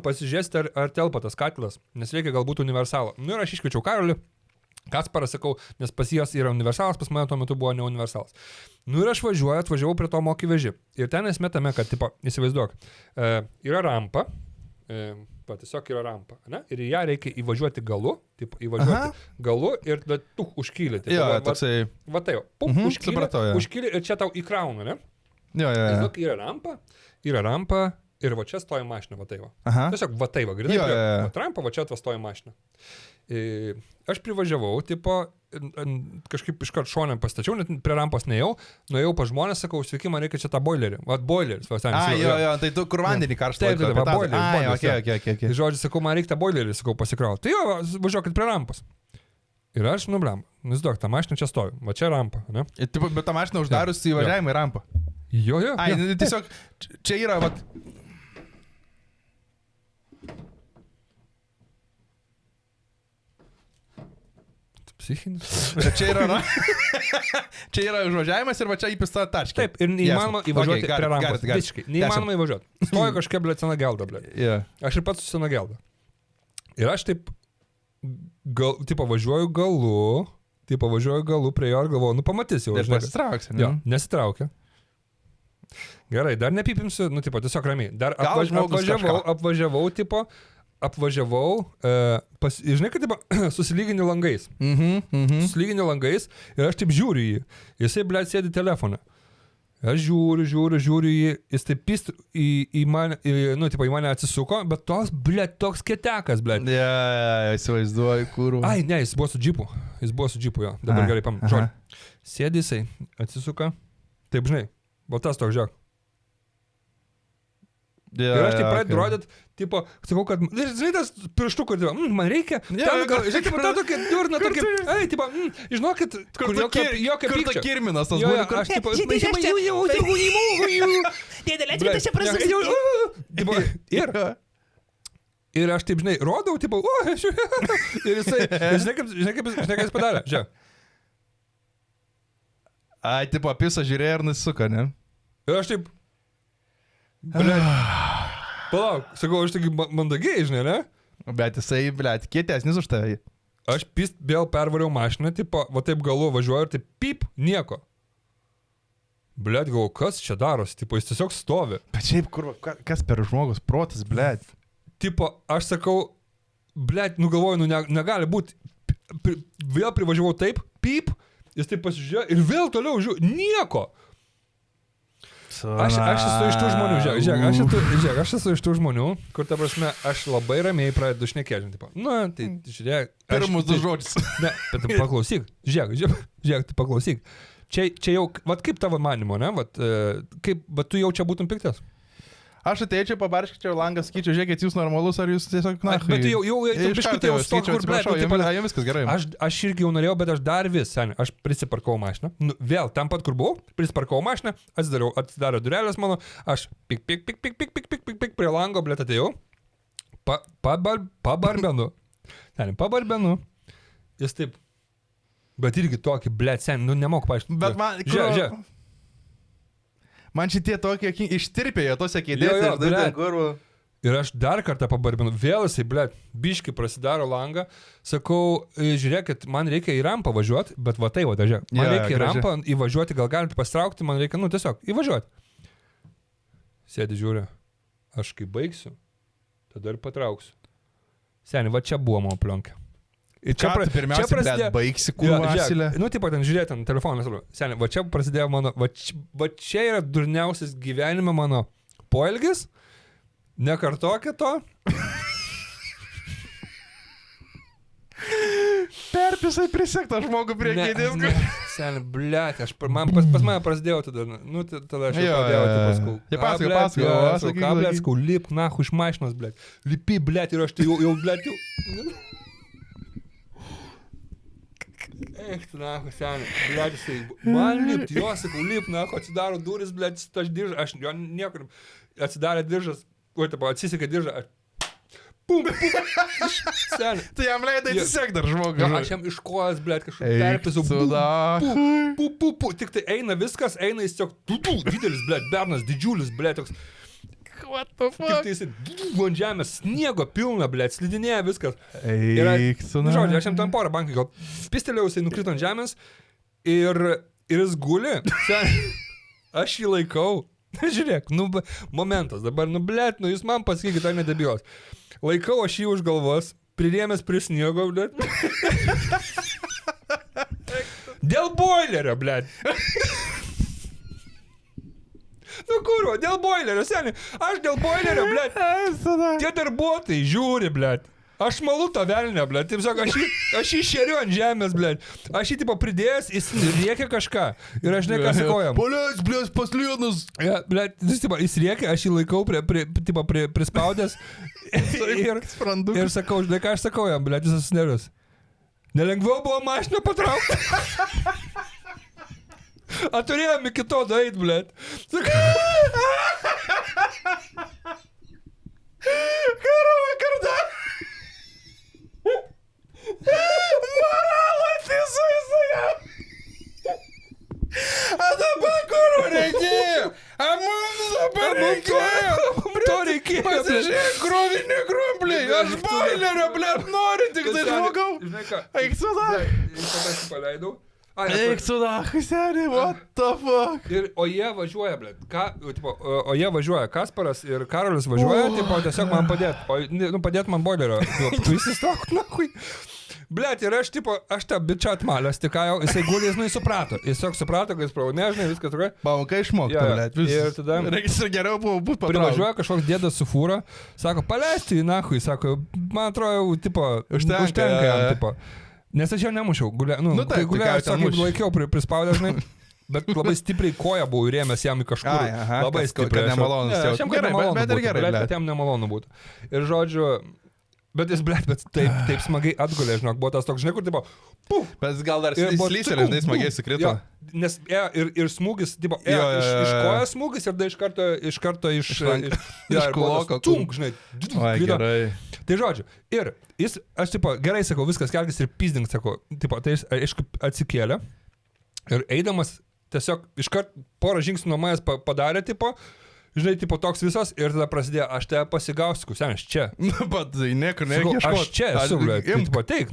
Speaker 1: pasižiūrėsite ar telpa tas katilas, nes reikia galbūt universalą. Nu ir aš iškviečiau Karolį, Kasparą sakau, nes pas jas yra universalas, pas mane tuo metu buvo ne universalas. Nu ir aš atvažiavau prie to mokį vežį. Ir ten esmė tame, kad, tipo, įsivaizduok, yra rampa, tiesiog yra rampa, ne? Ir į ją reikia įvažiuoti galu, galu ir užkyli.
Speaker 2: Jo, toksai.
Speaker 1: Va tai, užkyli ir čia tau įkrauna, ne?
Speaker 2: Jo.
Speaker 1: Yra rampa ir va čia stoja mašina, va tai va. Tiesiog va tai va, grinai, rampa, va čia atvastoja mašina. Aš privažiavau, tipo, kažkaip iškart šonę pastačiau, net prie rampos nuėjau pas žmonės, sakau, sveiki, man reikia čia tą boilerį. Vat boileris.
Speaker 2: Jo, tai tu kur vandenį karštą.
Speaker 1: Taip, boileris.
Speaker 2: Okay.
Speaker 1: Žodžiu, sakau, man reikia tą boilerį, sakau, pasikrauti. Tai jo, važiuokit prie rampos. Ir aš, nusidok, ta mašina čia stovi, va čia rampa, ne?
Speaker 2: Bet ta mašina uždarius įvažiavimą į rampą.
Speaker 1: Jo.
Speaker 2: Tiesiog, čia yra, vat...
Speaker 1: Psichinis.
Speaker 2: Čia yra užvažiavimas ir va čia įpista taškė.
Speaker 1: Taip, ir neįmanoma įvažiuoti prie rampos. Visiškai. Neįmanoma įvažiuoti. Stoja kažkokia, blėt, sena gelda, blėt. Aš ir pats su sena gelda. Ir aš taip, važiuoju galu prie jo ir galvoju, nu pamatys jau.
Speaker 2: Ir pasitrauksi, ne?
Speaker 1: Jo, nesitraukia. Gerai, dar nepipimsiu, tiesiog ramiai. Dar apvažiavau, žinai, kad susilygini langais. Susilygini langais ir aš taip žiūriu jį. Jisai, blėt, sėdi telefoną. Aš žiūriu jį, jis taip pist į mane, į mane atsisuko, bet toks ketekas, blėt.
Speaker 2: Įsivaizduoju, kur.
Speaker 1: Ai, ne, jis buvo su džipu, jo, dabar gerai pamenu. Žodžiu, sėdi jisai, atsisuka, taip, žinai, baltas toks žiūrėk. Ir aš taip pradedu rodyt, tipo, sakau, kad, žinai, tas pirštų, kur, man reikia, žinai, ta tokia durna, tokia, žinokit, kur jokio pykčio.
Speaker 2: Kur ta kirminas tas būna, kur...
Speaker 1: Aš, tipo, ir aš taip, žinai, rodau, tipo, ir jisai, žinai, kaip jis padarė, žiūrėk.
Speaker 2: Ai, tipo, pisą žiūrėjo ir nusisuka, ne?
Speaker 1: Ir aš taip, palauk, sakau, aš taigi mandagiai, žinai, ne?
Speaker 2: Bet jisai, blėt, kietesnis už tavai.
Speaker 1: Aš vėl pervariau mašiną, tipo, va taip galu važiuoju ir taip pip, nieko. Blėt, galvoju, kas čia darosi, tipo, jis tiesiog stovi.
Speaker 2: Bet šiaip, kur, kas per žmogus, protas, blėt.
Speaker 1: Tipo, aš sakau, blėt, galvoju, negali būti. Vėl privažiavau taip, pip, jis taip pasižiūrėjo ir vėl toliau žiūrėjau, nieko. Aš esu iš tų žmonių, žiūrėk, aš esu iš tų žmonių, kur, ta prasme, aš labai ramiai pradedu šnekėti, tipo, tai žiūrėk.
Speaker 2: Pirmus du žodžius.
Speaker 1: Ne, bet paklausyk, žiūrėk, tai paklausyk. Čia jau, vat kaip tavo manimo, ne, vat tu jau čia būtum piktas?
Speaker 2: Aš ateičiau, pabarškičiau langą, sakyčiau, žiūrėkit, jūs normalus, ar jūs tiesiog,
Speaker 1: Bet jau biškutė jau stok, kur, blėt,
Speaker 2: viskas gerai.
Speaker 1: Aš irgi jau norėjau, bet aš dar aš prisiparkau mašiną. Vėl, tam pat, kur buvau, prisiparkau mašiną, atsidarė durelės mano, aš pik, prie lango, blėt, atėjau, pabarbenu. Jis taip, bet irgi tokį, blėt, nemoku paaiškinti.
Speaker 2: Bet man, man šitie tokie ištirpėjo tose kėdėse.
Speaker 1: Ir aš dar kartą pabarbinu, vėl jisai, blėt, biški prasidaro langą, sakau, žiūrėkit, man reikia į rampą važiuoti, bet va tai, va, žiūrėk, man reikia į rampą įvažiuoti, gal galite pastraukti, man reikia, tiesiog, įvažiuoti. Sėdi žiūri, aš kai baigsiu, tada ir patrauksiu. Seni, va čia buvo mano plionkė. Ir
Speaker 2: čia prasidėjo, baigsi kūvasilę.
Speaker 1: Taip, ten žiūrėt, ten telefoną, seni, va čia prasidėjo mano, va čia yra durniausias gyvenime mano poelgis. Nekartokit to.
Speaker 2: Perpisai prisektą žmogų prie kėdės.
Speaker 1: Seni, blėt, pas mane prasidėjo tada, tada aš jau pradėjau,
Speaker 2: pasakau,
Speaker 1: ką, blėt, skau, lip, nahu, iš mašinos, blėt, lipi, blėt, ir aš tai jau, blėt, jau. Eik, nahu, seni, blėt, jisai, man lipt, jo, sakau, lip, nahu, atsidaro duris, blėt, aš diržą, aš jo niekur, atsidarė diržas, atsisika diržą, pum, seni.
Speaker 2: Tai jam leidai atsisek dar žmogų.
Speaker 1: Aš jam iš kojas, blėt, kažkaip perpisau, tik tai eina viskas, eina jis tiesiog, didelis, blėt, bernas, didžiulis, blėt, toks.
Speaker 2: What the fuck?
Speaker 1: Tik tai jis ant žemės, sniego pilna, blėt, slidinėja viskas.
Speaker 2: Eik,
Speaker 1: žodžiu, aš jam tam porą bankai, gal pistelėjau, jisai nukrito ant žemės ir jis guli, seni, aš jį laikau. Žiūrėk, momentas, dabar, blėt, jūs man pasakykit, ar nedabijos. Laikau aš jį už galvos, prirėmęs prie sniego, blėt. Dėl boilerio, blėt. Kurva, dėl boilerio, seni, aš dėl boilerio, blėt. Tie darbuotojai žiūri, blėt. Aš malu tą velnę, blėt, taip sako, aš jį šeriu ant žemės, blėt. Aš jį tipo pridėjęs, jis rėkia kažką. Ir aš neką sakau jam.
Speaker 2: Paleis, blėt, paslėnus.
Speaker 1: Ja, blėt, jis rėkia, aš jį laikau prispaudęs. Ir sakau, žinai, ką aš sakau jam, blėt, jis susinervęs. Nelengviau buvo mašiną patraukti. A turėjom iki to daeit, blėt.
Speaker 2: Karova karda. Moralą atsisuisu jam. A dabar kurų reikėjo. A mums dabar reikėjo.
Speaker 1: To reikėjo.
Speaker 2: Pasižiūrėk, krovinį grumbliai. Aš boilerio, blėt, noriu tik tai žmogau.
Speaker 1: Žinai ką?
Speaker 2: Eik su da.
Speaker 1: Tada aš jį paleidau.
Speaker 2: Eik su da, seniai, what the fuck.
Speaker 1: O jie važiuoja, blėt. O jie važiuoja. Kasparas ir Karolis važiuoja, tiesiog man padėt. Padėt man boilerio. Įsistok, nahui. Blet, ir aš tą bičą atmalęs, tik ką jau, jisai guli, jis suprato. Jis tiesiog suprato, kad jis nežinai, viskas tokia.
Speaker 2: Pamoka išmokta, blet,
Speaker 1: viskas. Ir tada...
Speaker 2: Reikia geriau buvo būt patraukti.
Speaker 1: Privažiuoja kažkoks dėdas su fūra, sako, paleisti į nahui, sako, man atrodo, užtenka jam, tipo. Nes aš jo nemušiau, kai gulėjau, sakė, laikiau, prispaudė, žinai. Bet labai stipriai koja buvo įrėmęs jam į kažkur. Labai stipriai. Bet jam nemalonu būtų. Ir žodžiu... Bet jis, blėt, taip smagiai atgulė, žinok, buvo tas toks, žinai, kur tipo, puf.
Speaker 2: Bet jis gal dar slyselės, žinai, smagiai sukrito.
Speaker 1: Nes ir smūgis, tipo, iš kojas smūgis ir da iš karto iš
Speaker 2: kuloko.
Speaker 1: Tunk, žinai,
Speaker 2: gerai.
Speaker 1: Tai žodžiu, ir jis, aš tipo, gerai sakau, viskas kelkis ir pizdink, sakau, tipo, tai jis atsikėlė ir eidamas tiesiog iškart porą žingsnių nuo manęs padarė, tipo, žinai, tipo toks visas ir tada prasidėjo, aš tave pasigausiu, sen, aš čia.
Speaker 2: Bet niekur nereikia ieškoti.
Speaker 1: Aš čia esu, blėt, tipo, teik,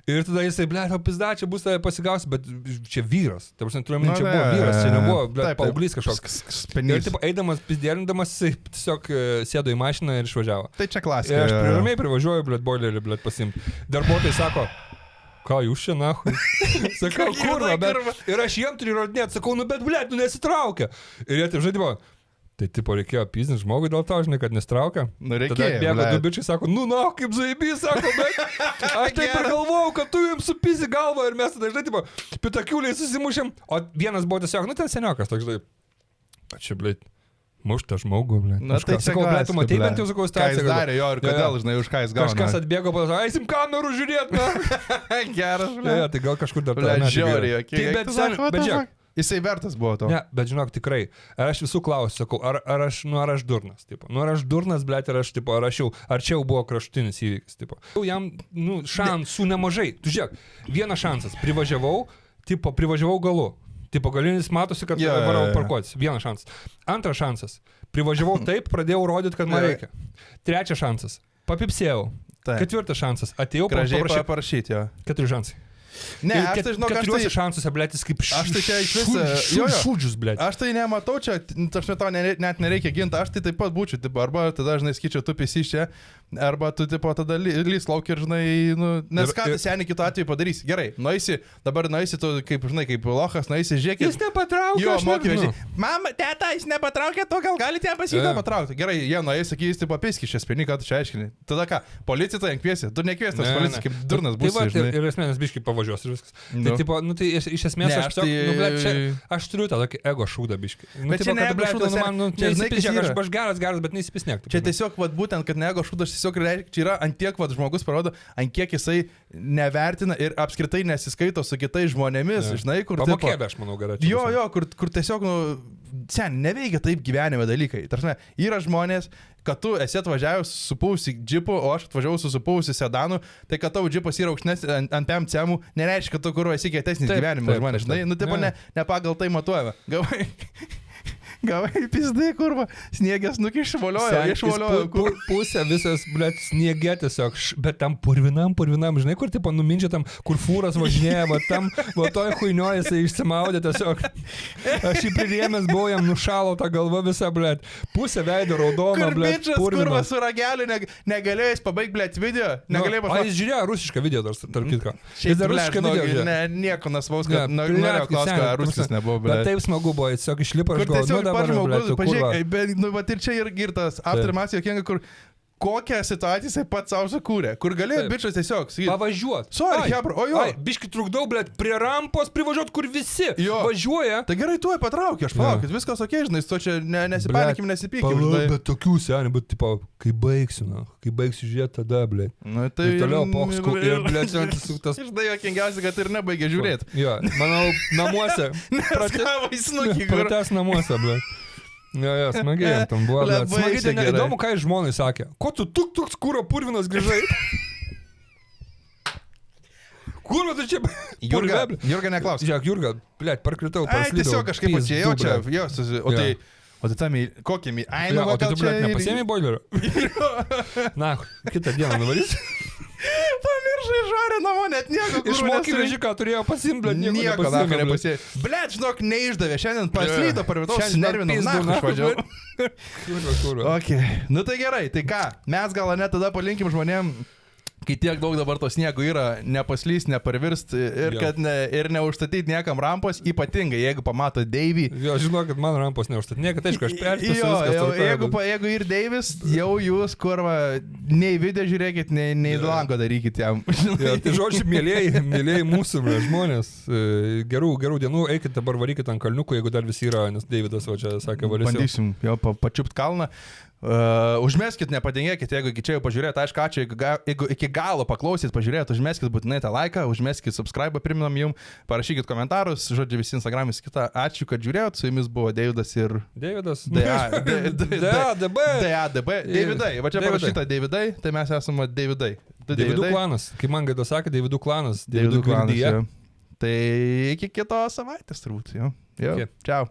Speaker 1: Ir tada jisai, blėt, pizda, čia bus tave pasigausiu, bet čia vyras. Tai prasme, turiu čia buvo vyras, čia nebuvo, blėt, paauglys kažkoks. Ir tipo, eidamas, pizdėlindamas, jisai tiesiog sėdo į mašiną ir išvažiavo.
Speaker 2: Tai čia klasika.
Speaker 1: Ir aš ramiai privažiuoju, blėt, boilerį, blėt, pasimti. Darbuotojai sako, ką jūs čia, nahui? Sakau, kurva, bet... Ir aš jiem turiu įrodinėti, sakau, bet, blėt, nesitraukia. Ir jie taip žaidimo. Tai tipo reikėjo pizdinti žmogui dėl to, žinai, kad nestraukia.
Speaker 2: Reikėjo.
Speaker 1: Tada bėgo du bičiai, sako, kaip zaibys, sako, bet aš taip ir galvojau, kad tu jums supysi galvą ir mes tada, žinai, tipo, pitakiuliai susimušėm, o vienas buvo tiesiog, ten seniokas, toks, žinai, čia, blėt, muštą žmogų, blėt.
Speaker 2: Tai
Speaker 1: sakau, blėt, tu matei bent jau, sakau,
Speaker 2: situaciją. Ką jis darė jo ir kodėl, žinai, už ką jis gauna.
Speaker 1: Kažkas atbėgo, pasakė, eisim kamerų žiūrėt, na.
Speaker 2: Geras, blėt.
Speaker 1: Tai gal kažkur dar
Speaker 2: Jisai vertas buvo to.
Speaker 1: Ne, bet žinok, tikrai. Ar aš visų klausiu, sakau, ar aš durnas, tipo. Ar aš durnas, blėt, ar čia jau buvo kraštutinis įvykis, tipo. Jam, šansų nemažai. Tu žiūrėk, vienas šansas. Privažiavau galu. Tipo, galinis matosi, kad varau parkuotis. Vienas šansas. Antras šansas. Privažiavau taip, pradėjau rodyti, kad man reikia. Trečias šansas. Papipsėjau. Ketvirtas šansas. Atėjau
Speaker 2: parašyti, jo.
Speaker 1: 4 šansai.
Speaker 2: Ne, aš tai žinau, kad
Speaker 1: keturiuose šansuose, blėtis, kaip
Speaker 2: aš tai čia iš viso
Speaker 1: šūdžius, blėtis.
Speaker 2: Aš tai nematau čia, aš tau net nereikia ginti, aš tai taip pat būčiau, tipo, arba tada, žinai, skyčiau, tu pisi čia, arba tu, tipo, tada lys lauk ir, žinai, nu, nes ką tu seniai kitu atveju padarysi. Gerai, dabar nueisi tu, kaip, žinai, kaip lochas, nueisi, žiūrėk.
Speaker 1: Jis nepatraukė.
Speaker 2: Jo, mokė, mama, teta, jis nepatraukė, to gal galite jam pasakyti patraukti. Gerai, jie nueisi, sakys, tipo, piski šią spinį, ką tu čia aiškini. Tada ką, policija tai kviesi, tu nekviesi tos policijos, kaip durnas bus.
Speaker 1: Ir esmės biškai pavažiuos ir viskas. Tai, tipo, nu, tai iš esmės aš tiesiog, nu, blėt, čia, aš turiu tą tokį ego šūdą biškį. Nu,
Speaker 2: bet čia ne ego šūdas,
Speaker 1: aš geras, bet neįsipisnėk.
Speaker 2: Čia tiesiog, vat, būtent, kad ne ego šūdas, tiesiog čia yra ant tiek, vat, žmogus parodo, ant kiek jisai nevertina ir apskritai nesiskaito su kitais žmonėmis, žinai, kur...
Speaker 1: Pamokėbė, aš manau, gerai.
Speaker 2: Jo, kur tiesiog, nu, neveikia taip gyvenime dalykai. Tarsi, yra žmonės, kad tu esi atvažiavęs supūsi džipu, o aš atvažiavau supūsi sedanu, tai kad tavo džipas yra aukštesnis ant MCM, nereiškia, kad tu kur esi kietesnis gyvenimas žmonės. Žinai, nu, tipo, ne pagal tai matuojame. Gavai pizdai, kurva, sniegas išvoliojo.
Speaker 1: Pusė visas, blėt, sniegė tiesiog, bet tam purvinam, žinai, kur, tipo, numinčia tam, kur fūras važinėja, va tam, va toj huinioje jisai išsimaudė tiesiog. Aš jį prirėmęs buvau, jam nušalo tą galvą visą, blėt. Pusė veido raudona, blėt,
Speaker 2: purvinas. Kurva su rageliu negalėjo jis pabaigti, blėt, video. Negalėjo
Speaker 1: pabaigti. O jis žiūrėjo rusišką video dar, tarp kitko. Jis dar rusišką video žiūrėjo.
Speaker 2: Nieko nesvaus, kad norėjo klausti, ką rusas nebuvo, blėt.
Speaker 1: Bet taip smagu buvo, tiesiog išlipo iš galvo.
Speaker 2: Žmogus, pažiūrėk, bet, nu, va, ir čia ir tas aftermath jokinga, kur kokią situaciją jisai pats savo sukūrė, kur galėjo bičas tiesiog sakyti.
Speaker 1: Pavažiuot.
Speaker 2: Sorry, hebra, o jo.
Speaker 1: Biški trukdau, blėt, prie rampos privažiuot, kur visi važiuoja.
Speaker 2: Tai gerai, tu patraukė, aš palaukit, viskas okei, žinai, tu čia nesipanikim, nesipykim.
Speaker 1: Bet tokių senių, bet, tipo, kai baigsiu žiūrėti tada, blėt.
Speaker 2: Nu, tai...
Speaker 1: Ir toliau poksku, ir, blėt, tas...
Speaker 2: Žinai, jokingiausia, kad ir nebaigė žiūrėti.
Speaker 1: Jo, manau, namuose. Pratęs namuose, blėt. Jo, smagiai, tam buvo. Smagiai, įdomu, ką iš žmonai sakė. Ko tu toks kūro purvinas grįžai? Kūro tu čia...
Speaker 2: Jurga neklaus.
Speaker 1: Žiūrėk, Jurga, blėt, parkritau, praslydau.
Speaker 2: Tiesiog kažkaip pačiai čia, o tai tam kokį nu,
Speaker 1: o tai tu, blėt, nepasiėmė boilerio? Na, kitą dieną nuvarys.
Speaker 2: Pamiršai žarę namo, net nieko.
Speaker 1: Išmokį vežiką turėjo pasiimti, blėt, nieko
Speaker 2: nepasiėmė. Blėt, žinok, neišdavė, šiandien paslydo per vidaus, nervino, išvažiavau. Ok, nu tai gerai, tai ką, mes gal net tada palinkim žmonėm, kai tiek daug dabar to sniego yra, nepaslys, neparvirst ir kad neužstatyti niekam rampos, ypatingai, jeigu pamato Deivį.
Speaker 1: Jo, žinau, kad man rampos neužstatinėka, tai aišku, aš perspėsiu.
Speaker 2: Jeigu ir Deivis, jau jūs, kurva, nei video žiūrėkit, nei lango darykit jam.
Speaker 1: Jo, tai žodžiu, mėlėjai mūsų žmonės, gerų dienų, eikit dabar varykit ant kalniukų, jeigu dar visi yra, nes Deividas va čia sakė valysiu.
Speaker 2: Bandysim jo pačiupt kalną. Užmeskit, nepadingėkit, jeigu iki čia jau pažiūrėt, aišku, ačiū, jeigu iki galo paklausyt, pažiūrėt, užmeskit būtinai tą laiką, užmeskit subscribe, priminam jum, parašykit komentarus, žodžiu, visi Instagramis kitą, ačiū, kad žiūrėjot, su jumis buvo Deividas ir...
Speaker 1: Deividas?
Speaker 2: DADB. Deividai, va čia parašyta Deividai, tai mes esame Deividai.
Speaker 1: Deividų klanas, kaip man Gaido sakė, Deividų klanas.
Speaker 2: Deividų klanas, jo. Tai iki kitos savaitės turbūt, jo. Čiau.